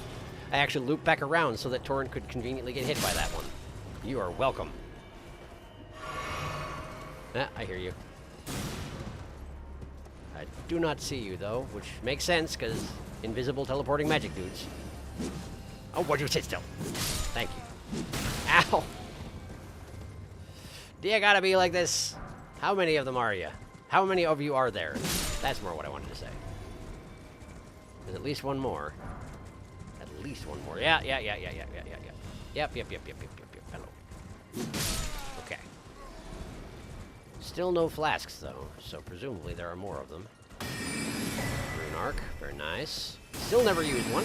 I actually looped back around so that Torrent could conveniently get hit by that one. You are welcome. Ah, I hear you. I do not see you, though, which makes sense, because invisible teleporting magic dudes. Oh, would you sit still? Thank you. Ow! Do you gotta be like this? How many of them are you? How many of you are there? That's more what I wanted to say. There's at least one more. At least one more. Yeah. Yep. Hello. Okay. Still no flasks, though, so presumably there are more of them. Rune arc, very nice. Still never used one.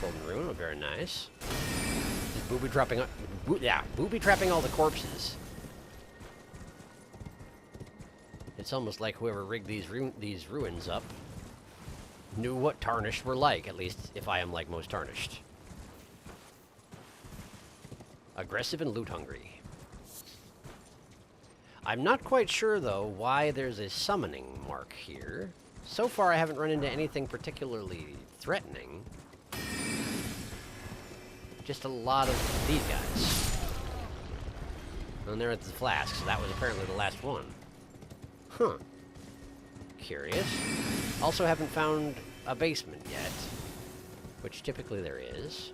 Golden rune, very nice. Just booby trapping, booby trapping all the corpses. It's almost like whoever rigged these ruins up knew what tarnished were like, at least if I am like most tarnished. Aggressive and loot hungry. I'm not quite sure, though, why there's a summoning mark here. So far, I haven't run into anything particularly threatening. Just a lot of these guys. And they're at the flask, so that was apparently the last one. Huh. Curious. Also haven't found a basement yet, which typically there is.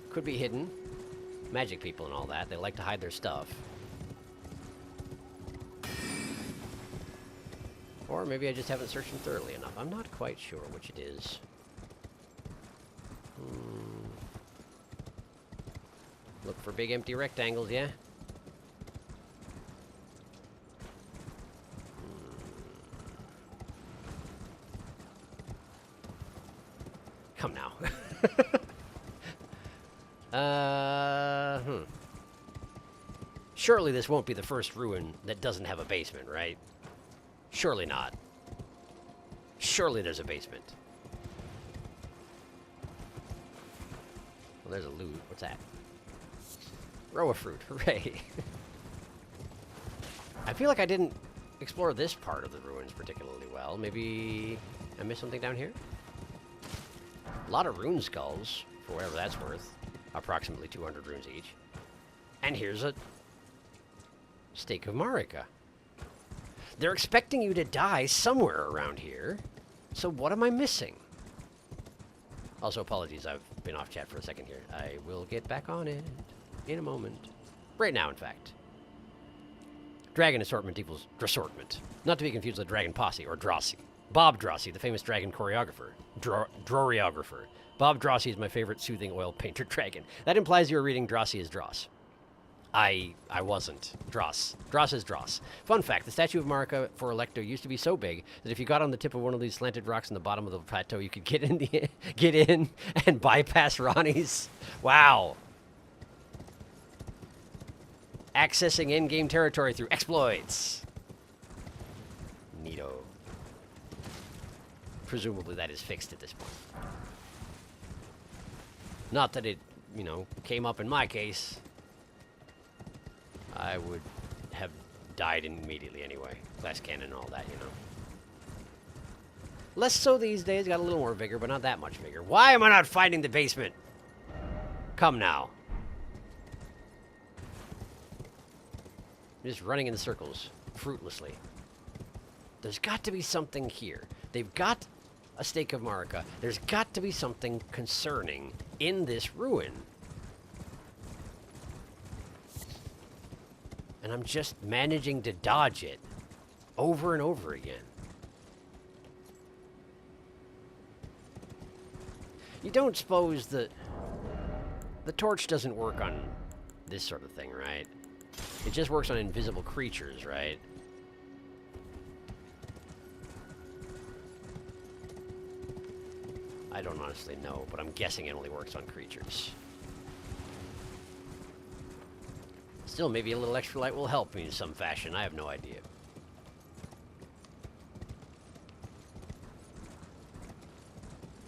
Could be hidden. Magic people and all that. They like to hide their stuff. Or maybe I just haven't searched them thoroughly enough. I'm not quite sure which it is. Look for big empty rectangles, yeah? Come now. Surely this won't be the first ruin that doesn't have a basement, right? Surely not. Surely there's a basement. Well, there's a loot. What's that? Row of fruit. Hooray. I feel like I didn't explore this part of the ruins particularly well. Maybe I missed something down here? A lot of rune skulls, for whatever that's worth. Approximately 200 runes each. And here's a stake of Marika. They're expecting you to die somewhere around here. So what am I missing? Also, apologies, I've been off chat for a second here. I will get back on it in a moment. Right now, in fact. Dragon assortment equals Drassortment. Not to be confused with Dragon Posse or Drossi. Bob Drossi, the famous dragon choreographer. Droriographer. Bob Drossi is my favorite soothing oil painter dragon. That implies you were reading Drossi as Dross. I wasn't. Dross. Dross is Dross. Fun fact, the statue of Marika for Electo used to be so big that if you got on the tip of one of these slanted rocks in the bottom of the plateau, you could get in and bypass Ronnie's. Wow. Accessing in-game territory through exploits. Neato. Presumably that is fixed at this point. Not that it, came up in my case. I would have died immediately anyway. Glass cannon and all that, Less so these days, got a little more vigor, but not that much vigor. Why am I not finding the basement? Come now. I'm just running in circles, fruitlessly. There's got to be something here. They've got a stake of Marika. There's got to be something concerning in this ruin. And I'm just managing to dodge it over and over again. You don't suppose that the torch doesn't work on this sort of thing, right? It just works on invisible creatures, right? I don't honestly know, but I'm guessing it only works on creatures. Still, maybe a little extra light will help me in some fashion. I have no idea.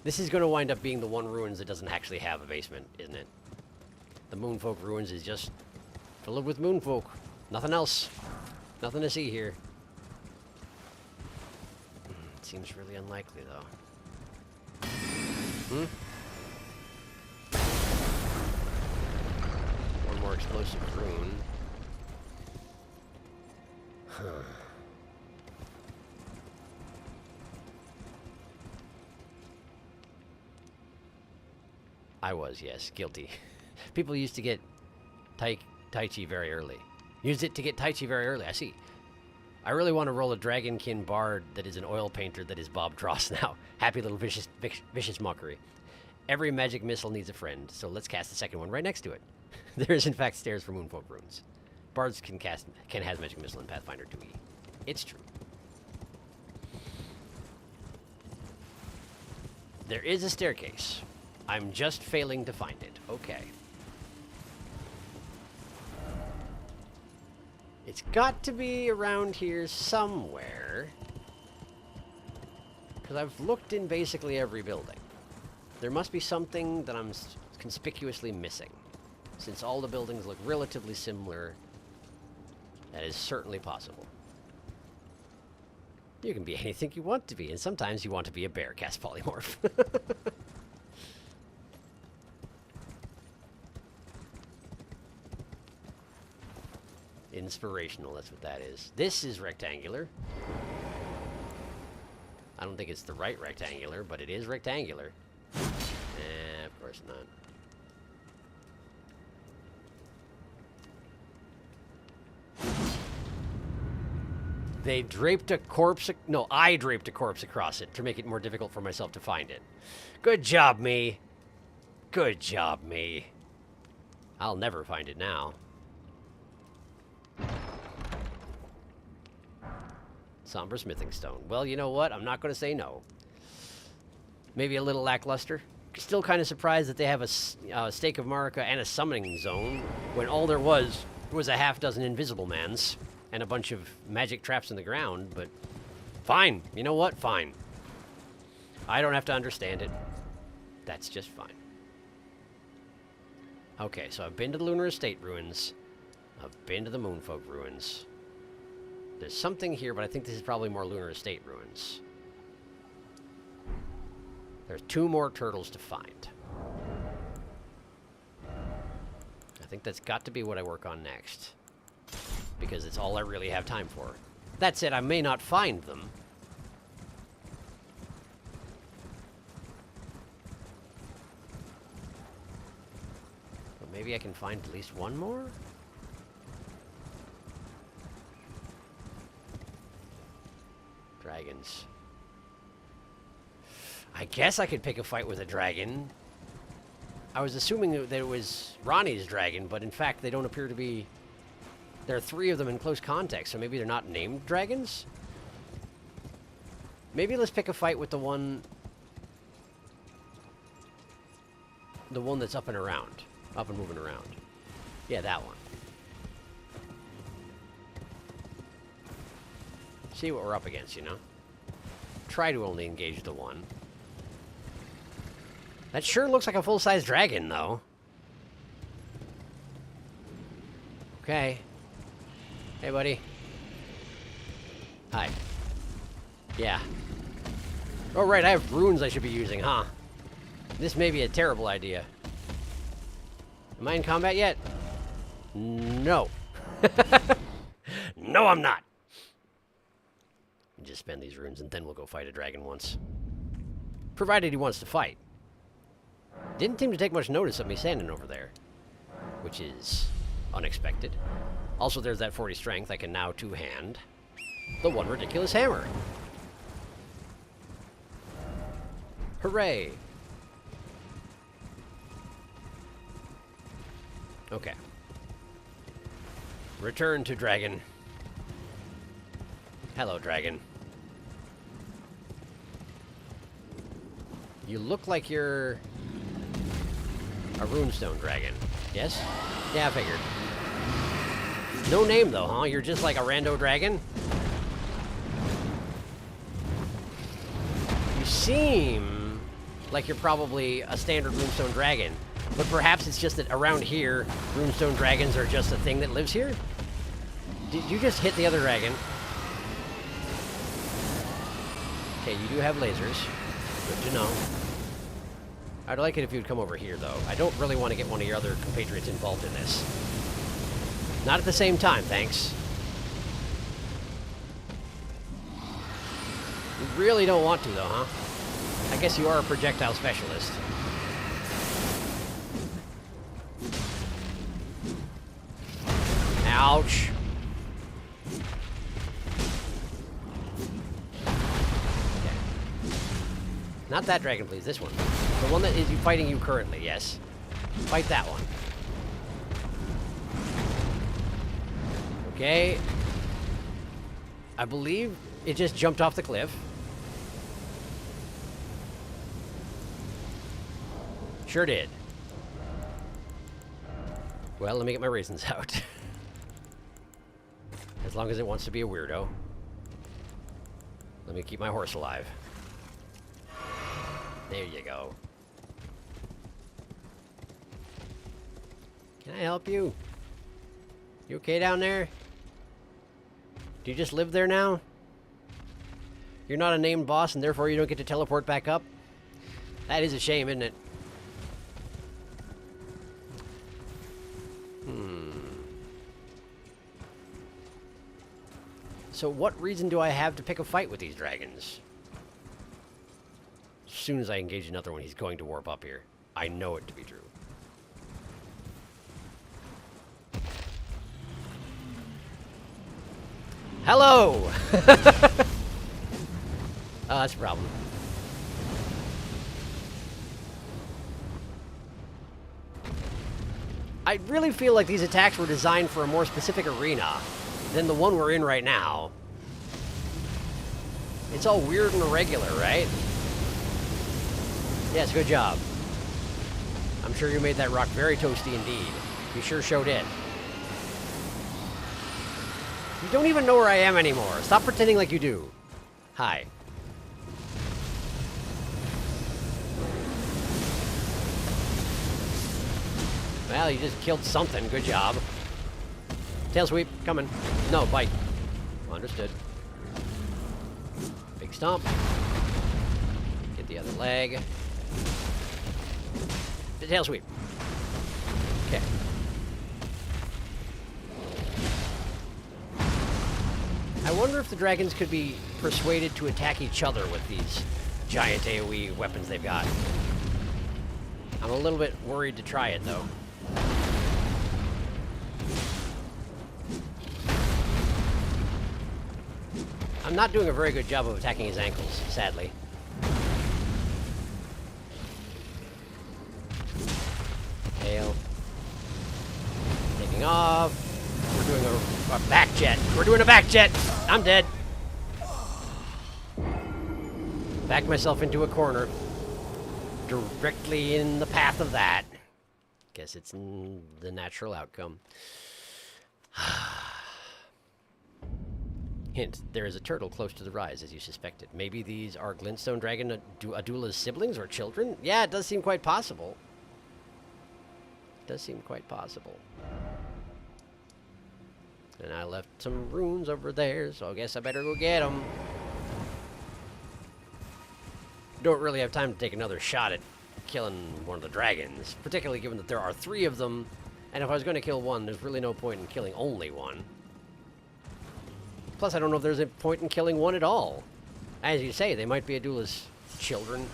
This is going to wind up being the one ruins that doesn't actually have a basement, isn't it? The Moonfolk ruins is just filled with Moonfolk. Nothing else. Nothing to see here. It seems really unlikely, though. One more explosive rune. Huh. I was, yes, guilty. People used to get Tai Chi very early. Used it to get Tai Chi very early, I see. I really want to roll a Dragonkin Bard that is an oil painter that is Bob Dross now. Happy little vicious mockery. Every magic missile needs a friend, so let's cast the second one right next to it. There is in fact stairs for Moonfolk Runes. Bards can has magic missile in Pathfinder 2e. It's true. There is a staircase. I'm just failing to find it. Okay. It's got to be around here somewhere. Because I've looked in basically every building. There must be something that I'm conspicuously missing. Since all the buildings look relatively similar, that is certainly possible. You can be anything you want to be, and sometimes you want to be a bear cast polymorph. Inspirational, that's what that is. This is rectangular. I don't think it's the right rectangular, but it is rectangular. Of course not. They draped a corpse... No, I draped a corpse across it to make it more difficult for myself to find it. Good job, me. Good job, me. I'll never find it now. Somber smithing stone. Well, you know what? I'm not going to say no. Maybe a little lackluster. Still kind of surprised that they have a Stake of Marika and a summoning zone when all there was a half dozen invisible mans and a bunch of magic traps in the ground, but fine. You know what? Fine. I don't have to understand it. That's just fine. Okay, so I've been to the Lunar Estate ruins. I've been to the Moonfolk ruins. There's something here, but I think this is probably more Lunar Estate ruins. There's 2 more turtles to find. I think that's got to be what I work on next. Because it's all I really have time for. That said, I may not find them. But maybe I can find at least one more? Dragons. I guess I could pick a fight with a dragon. I was assuming that it was Ronnie's dragon, but in fact they don't appear to be... There are 3 of them in close context, so maybe they're not named dragons? Maybe let's pick a fight with the one that's up and around. Up and moving around. Yeah, that one. See what we're up against, you know? Try to only engage the one. That sure looks like a full-size dragon, though. Okay. Hey, buddy. Hi. Yeah. Oh, right, I have runes I should be using, huh? This may be a terrible idea. Am I in combat yet? No. No, I'm not. Just spend these runes, and then we'll go fight a dragon once. Provided he wants to fight. Didn't seem to take much notice of me standing over there. Which is unexpected. Also, there's that 40 strength I can now two-hand. The one ridiculous hammer. Hooray. Okay. Return to dragon. Hello, dragon. You look like you're a runestone dragon. Yes? Yeah, I figured. No name, though, huh? You're just like a rando dragon? You seem like you're probably a standard runestone dragon, but perhaps it's just that around here, runestone dragons are just a thing that lives here? Did you just hit the other dragon? Okay, you do have lasers. Good to know. I'd like it if you'd come over here, though. I don't really want to get one of your other compatriots involved in this. Not at the same time, thanks. You really don't want to, though, huh? I guess you are a projectile specialist. Ouch. Okay. Not that dragon, please. This one. The one that is fighting you currently, yes. Fight that one. Okay. I believe it just jumped off the cliff. Sure did. Well, let me get my raisins out. As long as it wants to be a weirdo. Let me keep my horse alive. There you go. Can I help you? You okay down there? Do you just live there now? You're not a named boss and therefore you don't get to teleport back up? That is a shame, isn't it? So what reason do I have to pick a fight with these dragons? As soon as I engage another one, he's going to warp up here. I know it to be true. Hello! Oh, that's a problem. I really feel like these attacks were designed for a more specific arena than the one we're in right now. It's all weird and irregular, right? Yes, good job. I'm sure you made that rock very toasty indeed. You sure showed it. You don't even know where I am anymore. Stop pretending like you do. Hi. Well, you just killed something. Good job. Tail sweep, coming. No, bite. Understood. Big stomp. Get the other leg. The tail sweep. Okay. I wonder if the dragons could be persuaded to attack each other with these giant AoE weapons they've got. I'm a little bit worried to try it, though. I'm not doing a very good job of attacking his ankles, sadly. Tail. Taking off. We're doing a back jet. We're doing a back jet! I'm dead. Backed myself into a corner. Directly in the path of that. Guess it's the natural outcome. Hint, there is a turtle close to the rise, as you suspected. Maybe these are Glintstone Dragon Adula's siblings or children? Yeah, it does seem quite possible. It does seem quite possible. And I left some runes over there, so I guess I better go get them. Don't really have time to take another shot at killing one of the dragons, particularly given that there are 3 of them, and if I was going to kill one, there's really no point in killing only one. Plus, I don't know if there's a point in killing one at all. As you say, they might be Adula's children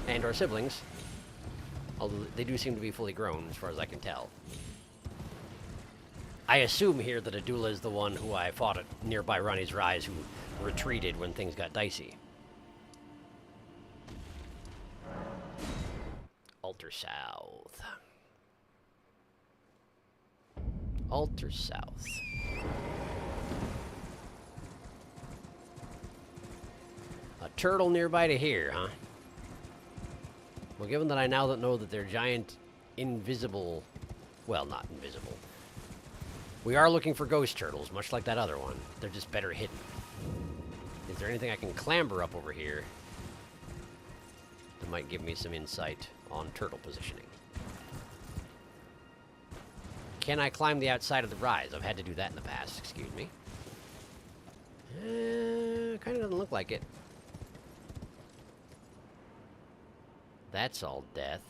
and or siblings, although they do seem to be fully grown, as far as I can tell. I assume here that Adula is the one who I fought at nearby Ronnie's Rise, who retreated when things got dicey. Altar South. Altar South. A turtle nearby to here, huh? Well, given that I now know that they're giant, invisible... Well, not invisible. We are looking for ghost turtles, much like that other one. They're just better hidden. Is there anything I can clamber up over here that might give me some insight on turtle positioning? Can I climb the outside of the rise? I've had to do that in the past, excuse me. Kind of doesn't look like it. That's all death.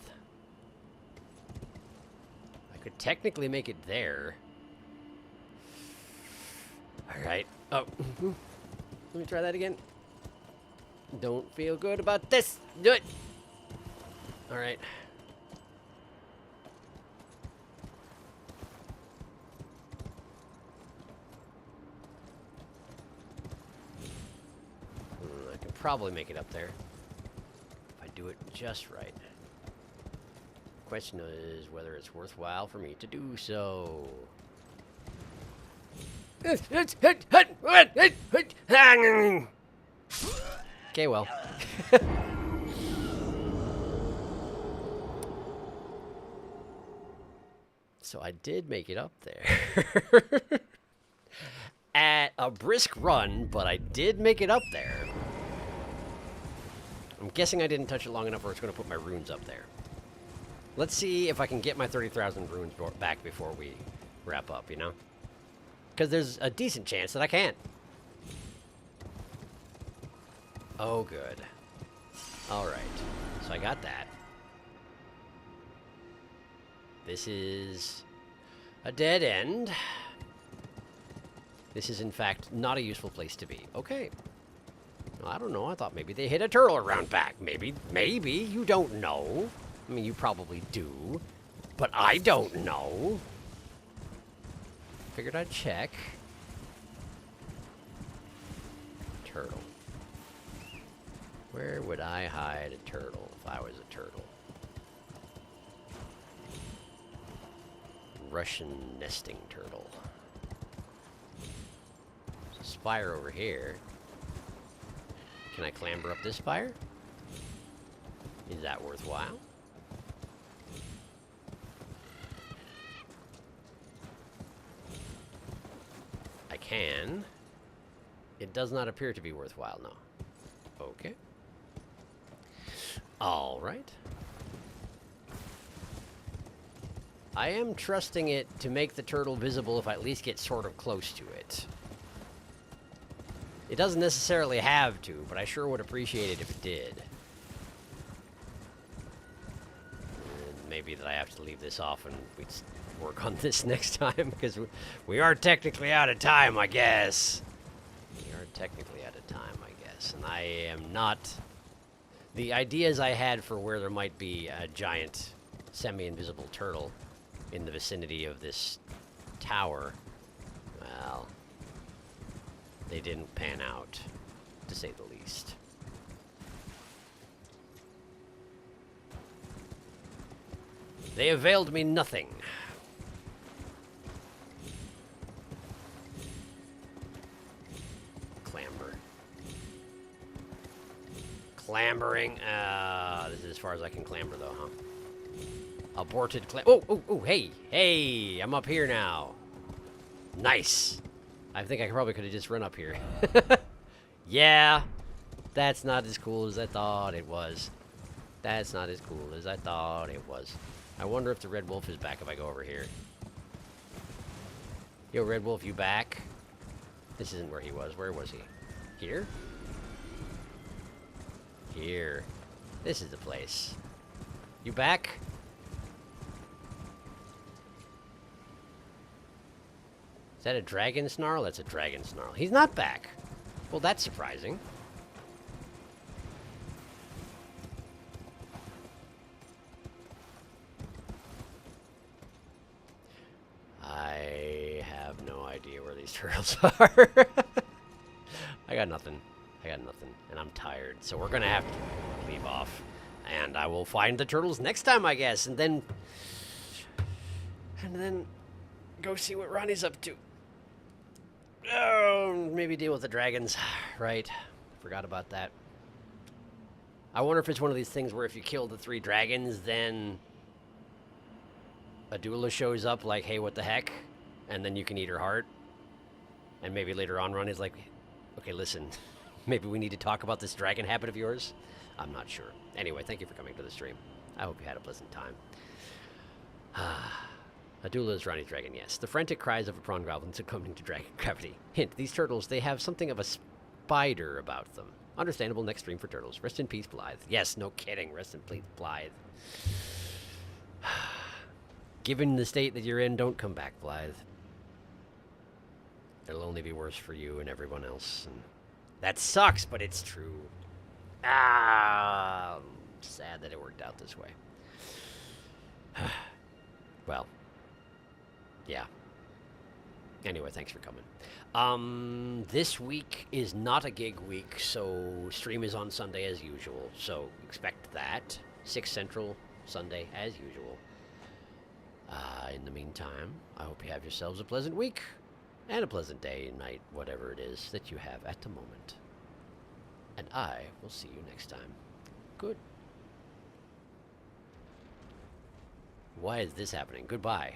I could technically make it there. Alright. Oh. Let me try that again. Don't feel good about this. Do it. Alright. probably make it up there. If I do it just right. Question is whether it's worthwhile for me to do so. Okay, well. So I did make it up there. At a brisk run, but I did make it up there. I'm guessing I didn't touch it long enough where it's going to put my runes up there. Let's see if I can get my 30,000 runes back before we wrap up, you know? Because there's a decent chance that I can't. Oh, good. Alright. So I got that. This is a dead end. This is, in fact, not a useful place to be. Okay. Well, I don't know. I thought maybe they hit a turtle around back. Maybe. You don't know. I mean, you probably do. But I don't know. Figured I'd check. Turtle. Where would I hide a turtle if I was a turtle? Russian nesting turtle. There's a spire over here. Can I clamber up this spire? Is that worthwhile? I can. It does not appear to be worthwhile, no. Okay. All right. I am trusting it to make the turtle visible if I at least get sort of close to it. It doesn't necessarily have to, but I sure would appreciate it if it did. And maybe that I have to leave this off and we work on this next time, because we are technically out of time, I guess. We are technically out of time, I guess. And I am not... The ideas I had for where there might be a giant semi-invisible turtle in the vicinity of this tower, well, they didn't pan out, to say the least. They availed me nothing. Clamber. Clambering. This is as far as I can clamber, though, huh? Aborted oh, hey, I'm up here now. Nice. I think I probably could have just run up here. Yeah, that's not as cool as I thought it was. That's not as cool as I thought it was. I wonder if the Red Wolf is back if I go over here. Yo, Red Wolf, you back? This isn't where he was. Where was he? Here? Here. This is the place. You back? Is that a dragon snarl? That's a dragon snarl. He's not back. Well, that's surprising. I have no idea where these turtles are. I got nothing. And I'm tired. So we're going to have to leave off. And I will find the turtles next time, I guess. And then go see what Ronnie's up to. Oh, maybe deal with the dragons. Right. Forgot about that. I wonder if it's one of these things where if you kill the 3 dragons, then Adula shows up like, hey, what the heck? And then you can eat her heart. And maybe later on Ronnie's like, okay, listen, maybe we need to talk about this dragon habit of yours. I'm not sure. Anyway, thank you for coming to the stream. I hope you had a pleasant time. Adula is Ronnie's dragon, yes. The frantic cries of a prawn goblin succumbing to dragon gravity. Hint, these turtles, they have something of a spider about them. Understandable next stream for turtles. Rest in peace, Blythe. Yes, no kidding. Rest in peace, Blythe. Given the state that you're in, don't come back, Blythe. It'll only be worse for you and everyone else. And that sucks, but it's true. I'm sad that it worked out this way. Well, yeah. Anyway, thanks for coming. This week is not a gig week, so stream is on Sunday as usual. So expect that. 6 Central, Sunday as usual. In the meantime, I hope you have yourselves a pleasant week and a pleasant day, night, whatever it is that you have at the moment. And I will see you next time. Good. Why is this happening? Goodbye.